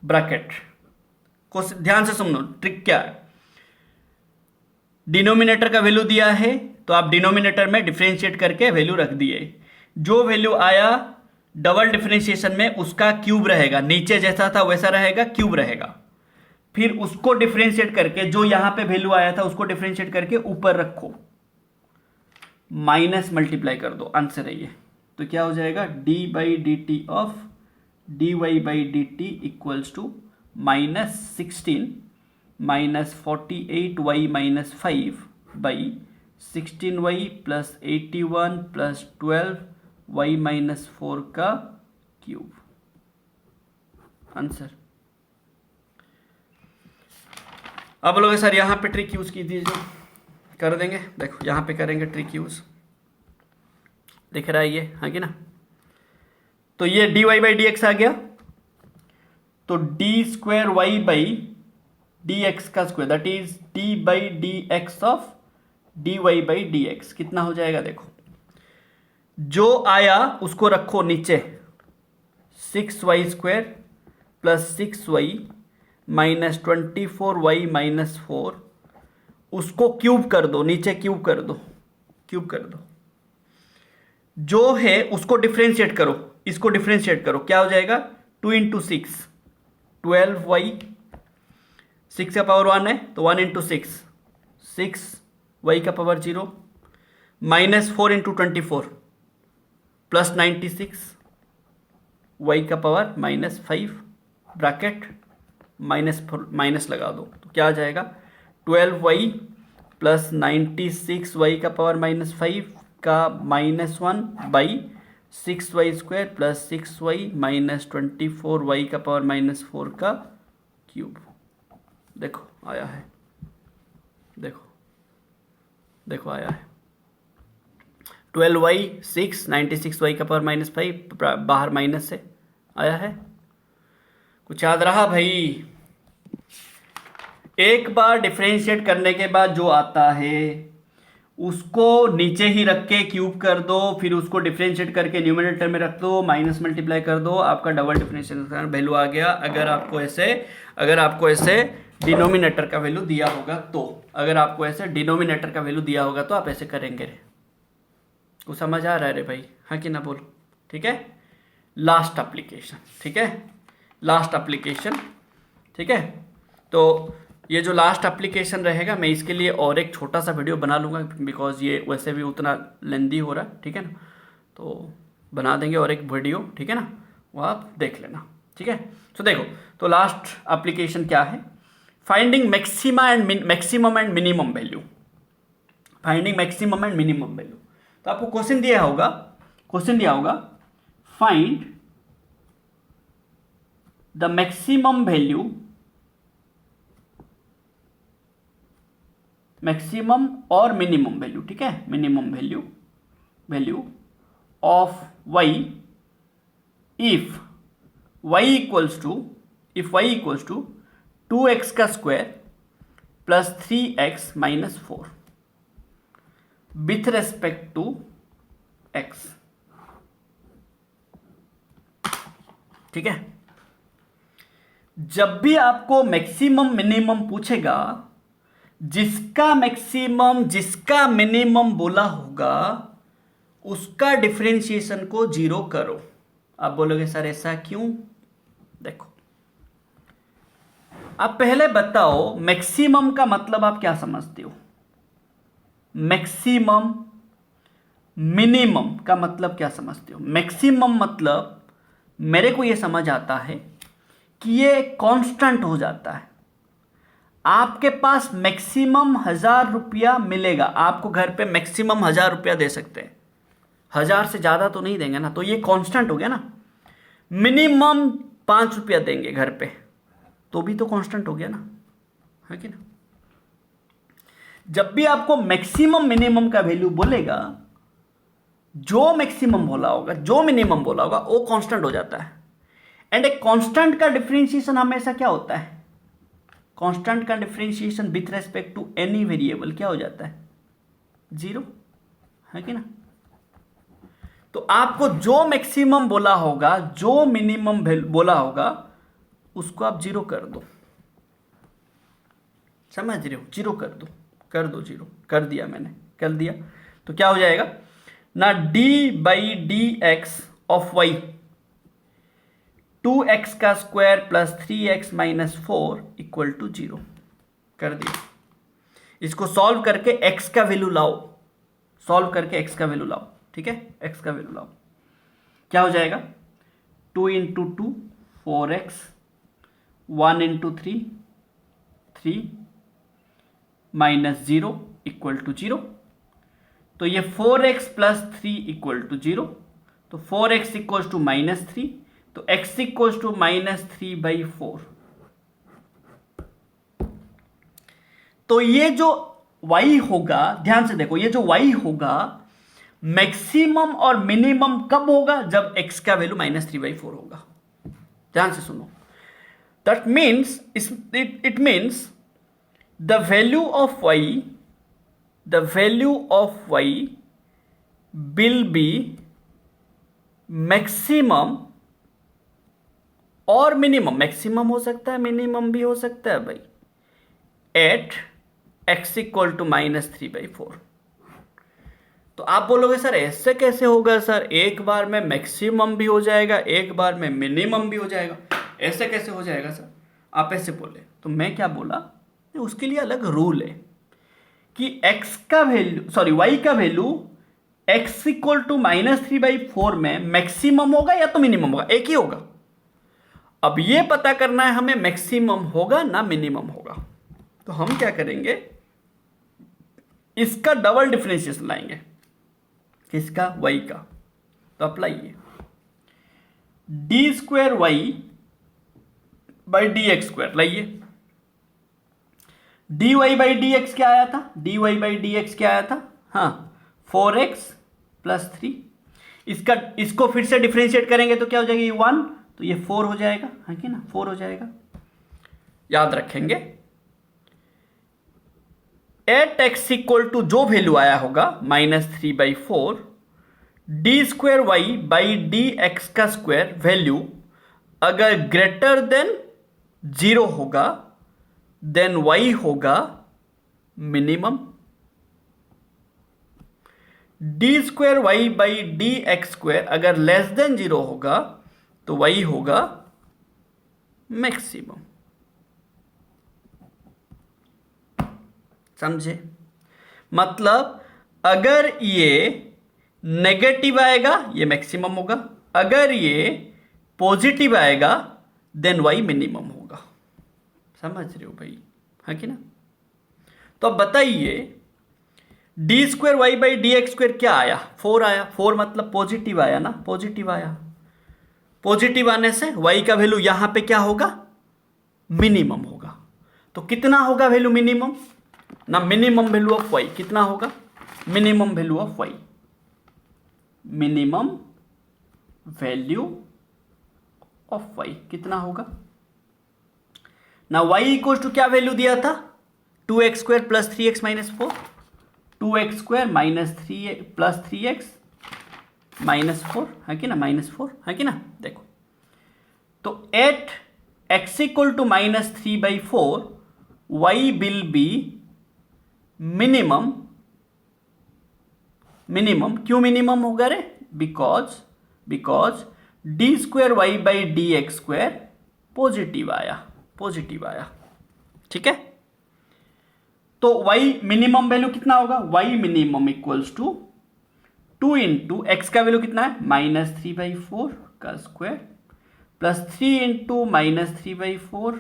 S1: ब्रैकेट को। ध्यान से सुनो ट्रिक क्या है, डिनोमिनेटर का वैल्यू दिया है तो आप डिनोमिनेटर में डिफरेंशिएट करके वैल्यू रख दिए। जो वैल्यू आया डबल डिफरेंशिएशन में उसका क्यूब रहेगा, नीचे जैसा था वैसा रहेगा, क्यूब रहेगा। फिर उसको डिफरेंशिएट करके जो यहां पे वैल्यू आया था उसको डिफरेंशिएट करके ऊपर रखो, माइनस मल्टीप्लाई कर दो, आंसर है ये। तो क्या हो जाएगा, d by d t of d y by d t equals to minus 16 minus 48y minus 5 by 16y plus 81 plus 12y minus 4 का क्यूब, आंसर। अब लोग सर यहाँ पे ट्रिक यूज की दीजिए, कर देंगे। देखो यहाँ पे करेंगे ट्रिक यूज, दिख रहा है ये, हाँ कि ना। तो ये d y by d x आ गया, तो d square y by d x का square, that is d by d x of d y by d x कितना हो जाएगा। देखो जो आया उसको रखो नीचे, 6y square plus 6y minus 24y minus 4, उसको क्यूब कर दो, नीचे क्यूब कर दो, क्यूब कर दो। जो है उसको डिफरेंशिएट करो, इसको डिफरेंशिएट करो, क्या हो जाएगा 2 इंटू 6 12y, 6 का पावर 1 है तो 1 इंटू 6 6y का power 0 minus 4 into 24 plus 96 y का पावर माइनस 5 ब्रैकेट माइनस लगा दो, तो क्या आ जाएगा 12y प्लस 96y का पावर माइनस 5 का minus 1 by 6y square plus 6y minus 24y का पावर माइनस 4 का क्यूब। देखो आया है, देखो देखो आया है। 12y6 96y का पावर -5 बाहर माइनस से आया है। कुछ याद रहा भाई? एक बार डिफरेंशिएट करने के बाद जो आता है उसको नीचे ही रख के क्यूब कर दो, फिर उसको डिफरेंशिएट करके न्यूमरेटर में रख दो, माइनस मल्टीप्लाई कर दो, आपका डबल डिफरेंशिएशन वैल्यू आ गया। अगर आपको ऐसे डिनोमिनेटर का वैल्यू दिया होगा तो, अगर आपको ऐसे डिनोमिनेटर का वैल्यू दिया होगा तो आप ऐसे करेंगे रे। को समझ आ रहा है रे भाई? हाँ कि ना बोलो? ठीक है, लास्ट एप्लीकेशन। ठीक है, लास्ट एप्लीकेशन। ठीक है, तो ये जो लास्ट एप्लीकेशन रहेगा मैं इसके लिए और एक छोटा सा वीडियो बना लूँगा, बिकॉज ये वैसे भी उतना लेंदी हो रहा है। ठीक है ना, तो बना देंगे और एक वीडियो। ठीक है ना, वो आप देख लेना। ठीक है, तो देखो, तो लास्ट एप्लीकेशन क्या है? Finding maximum and minimum value. Finding maximum and minimum value. तो आपको क्वेश्चन दिया होगा फाइंड द मैक्सिमम और मिनिमम वैल्यू। ठीक है, minimum value of y if y equals to 2x का square plus 3x minus 4 with respect to x। ठीक है, जब भी आपको मैक्सिमम मिनिमम पूछेगा, जिसका मैक्सिमम जिसका मिनिमम बोला होगा उसका डिफरेंशिएशन को 0 करो। आप बोलोगे सर ऐसा क्यों? देखो, आप पहले बताओ मैक्सिमम का मतलब आप क्या समझते हो? मैक्सिमम, मिनिमम का मतलब क्या समझते हो? मैक्सिमम मतलब मेरे को यह समझ आता है कि ये कांस्टेंट हो जाता है। आपके पास मैक्सिमम 1000 रुपया मिलेगा, आपको घर पे मैक्सिमम 1000 रुपया दे सकते हैं, 1000 से ज़्यादा तो नहीं देंगे ना, तो ये कांस्टेंट हो गया ना। मिनिमम 5 रुपया देंगे घर पे, तो भी तो कांस्टेंट हो गया ना, है कि ना? जब भी आपको मैक्सिमम मिनिमम का वैल्यू बोलेगा, जो मैक्सिमम बोला होगा, जो मिनिमम बोला होगा, वो कांस्टेंट हो जाता है। एंड एक कांस्टेंट का डिफरेंशिएशन हमेशा क्या होता है? कांस्टेंट का differentiation with respect to any variable क्या हो जाता है? 0, है कि ना? तो आपको जो मैक्सिमम बोला होगा, जो मिनिमम बोला होगा, उसको आप 0 कर दो। समझ रहे हो? 0 कर दो 0 कर दिया मैंने, कर दिया। तो क्या हो जाएगा ना, d/dx ऑफ y 2x का square plus 3x minus 4 equal to 0 कर दिया। इसको सॉल्व करके x का वैल्यू लाओ, ठीक है, x का वैल्यू लाओ। क्या हो जाएगा? 2 into 2 4x, 1 into 3 3 minus 0 equal to 0। तो ये 4x प्लस 3 इक्वल टू 0, तो 4x इक्वल टू माइनस 3, तो x इक्वल टू माइनस 3/4। तो ये जो y होगा, ध्यान से देखो, ये जो y होगा मैक्सिमम और मिनिमम कब होगा? जब x का वैल्यू माइनस 3/4 होगा। ध्यान से सुनो, that means it means the value of y will be maximum और मिनिमम। मैक्सिमम हो सकता है, मिनिमम भी हो सकता है भाई, at x equal to minus 3/4। तो आप बोलोगे सर ऐसे कैसे होगा सर? एक बार में मैक्सिमम भी हो जाएगा, एक बार में मिनिमम भी हो जाएगा, ऐसे कैसे हो जाएगा सर? आप ऐसे बोले, तो मैं क्या बोला, उसके लिए अलग रूल है कि y का value x equal to minus 3/4 में मैक्सिमम होगा या तो मिनिमम होगा, एक ही होगा। अब ये पता करना है हमें मैक्सिमम होगा ना मिनिमम होगा। तो हम क्या करेंगे, इसका डबल डिफरेंशिएशन लाएंगे। किसका? y का। तो अप्लाई d² y/dx² लाइए। dy/dx क्या आया था? dy/dx क्या आया था? हाँ, 4x +3, इसको फिर से डिफरेंशिएट करेंगे तो क्या हो जाएगा, ये 1, तो ये 4 हो जाएगा, है कि ना, 4 हो जाएगा। याद रखेंगे एट x इक्वल टू जो वैल्यू आया होगा -3/4 d²y/dx का स्क्वायर वैल्यू अगर ग्रेटर देन 0 होगा देन y होगा मिनिमम, d²y/dx² अगर लेस देन 0 होगा तो y होगा मैक्सिमम। समझे? मतलब अगर ये नेगेटिव आएगा ये मैक्सिमम होगा, अगर ये पॉजिटिव आएगा देन y मिनिमम होगा। समझ रहे हो भाई, है कि ना? तो अब बताइए d²y/dx² क्या आया, 4 आया, 4 मतलब पॉजिटिव आया ना, पॉजिटिव आया। पॉजिटिव आने से y का वैल्यू यहां पे क्या होगा, मिनिमम होगा। तो कितना होगा वैल्यू मिनिमम ना, मिनिमम वैल्यू ऑफ y कितना होगा, minimum value of y, minimum value of y कितना होगा ना, y इक्वल टू क्या वैल्यू दिया था, 2x² + 3x - 4, 2x² + 3x - 4, है कि ना, -4, है कि ना। देखो तो at x equal to -3/4 y will be minimum, minimum क्यों मिनिमम होगा रे, बिकॉज d²y/dx² पॉजिटिव आया, पॉजिटिव आया, ठीक है। तो y मिनिमम वैल्यू कितना होगा, y minimum equals to 2 into x का वैल्यू कितना है -3/4 का स्क्वायर प्लस 3 इंटू -3/4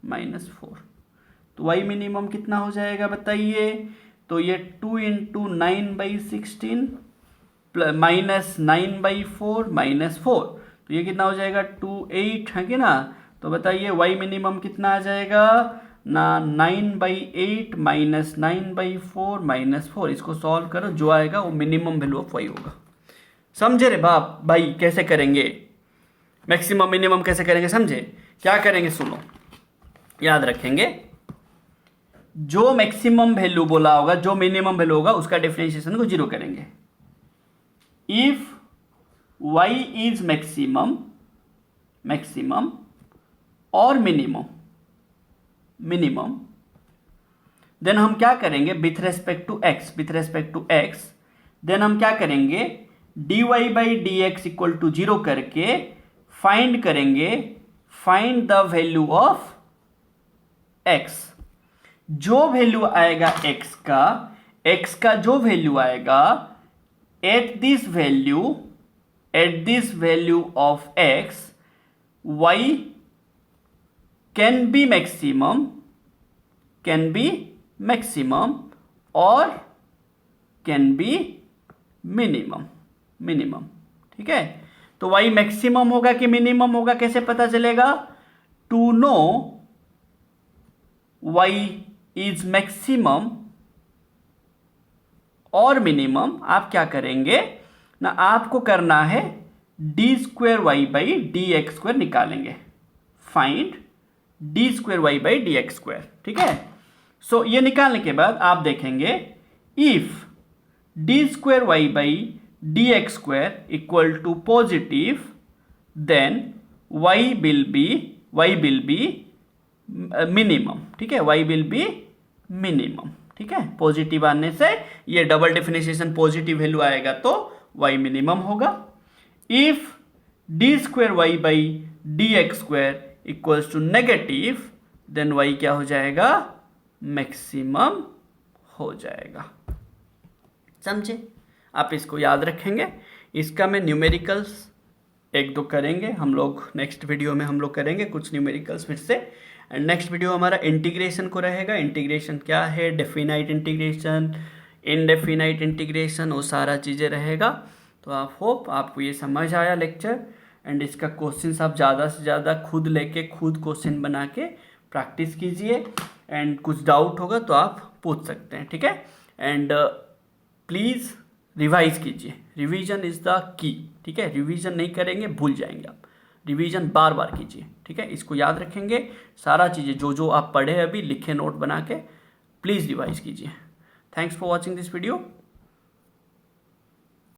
S1: -4, तो y मिनिमम कितना हो जाएगा बताइए, तो ये 2 इंटू 9/16 -9/4 -4, तो ये कितना हो जाएगा 28, है कि ना। तो बताइए y मिनिमम कितना आ जाएगा ना, 9/8 -9/4 -4, इसको सॉल्व करो, जो आएगा वो मिनिमम वैल्यू ऑफ y होगा। समझे रे बाप भाई, कैसे करेंगे मैक्सिमम मिनिमम कैसे करेंगे, समझे? क्या करेंगे सुनो, याद रखेंगे जो मैक्सिमम वैल्यू बोला होगा, जो मिनिमम वैल्यू होगा उसका डिफरेंशिएशन को 0 करेंगे। इफ y इज मैक्सिमम और मिनिमम देन हम क्या करेंगे with respect to x, then हम क्या करेंगे dy/dx इक्वल टू 0 करके फाइंड करेंगे, find the value of x। जो वैल्यू आएगा x का जो वैल्यू आएगा at this value of x, y can be maximum और कैन बी मिनिमम, ठीक है। तो y मैक्सिमम होगा कि मिनिमम होगा कैसे पता चलेगा, to know y is maximum और मिनिमम आप क्या करेंगे ना, आपको करना है d²y/dx² निकालेंगे, फाइंड d²y/dx², ठीक है। सो ये निकालने के बाद आप देखेंगे if d²y/dx² equal to positive then y will be minimum, ठीक है, y विल बी मिनिमम, ठीक है। पॉजिटिव आने से ये डबल डिफरेंशिएशन पॉजिटिव वैल्यू आएगा तो y मिनिमम होगा। If d²y/dx² equals to negative then y क्या हो जाएगा, मैक्सिमम हो जाएगा। समझे? आप इसको याद रखेंगे। इसका मैं न्यूमेरिकल्स 1-2 करेंगे हम लोग, नेक्स्ट वीडियो में हम लोग करेंगे कुछ न्यूमेरिकल्स फिर से। एंड नेक्स्ट वीडियो हमारा इंटीग्रेशन को रहेगा। इंटीग्रेशन क्या है, डेफिनाइट इंटीग्रेशन, इनडेफिनाइट इंटीग्रेशन, वो सारा चीज़ें रहेगा। तो आप होप आपको ये समझ आया लेक्चर, एंड इसका क्वेश्चन आप ज़्यादा से ज़्यादा खुद लेके खुद क्वेश्चन बना के प्रैक्टिस कीजिए, एंड कुछ डाउट होगा तो आप पूछ सकते हैं, ठीक है। एंड प्लीज़ रिवाइज कीजिए, रिवीजन इज़ द की, ठीक है। रिवीजन नहीं करेंगे भूल जाएंगे आप, रिवीजन बार बार कीजिए, ठीक है। इसको याद रखेंगे, सारा चीज़ें जो जो आप पढ़े अभी लिखे नोट बना के प्लीज़ रिवाइज कीजिए। Thanks for watching this video.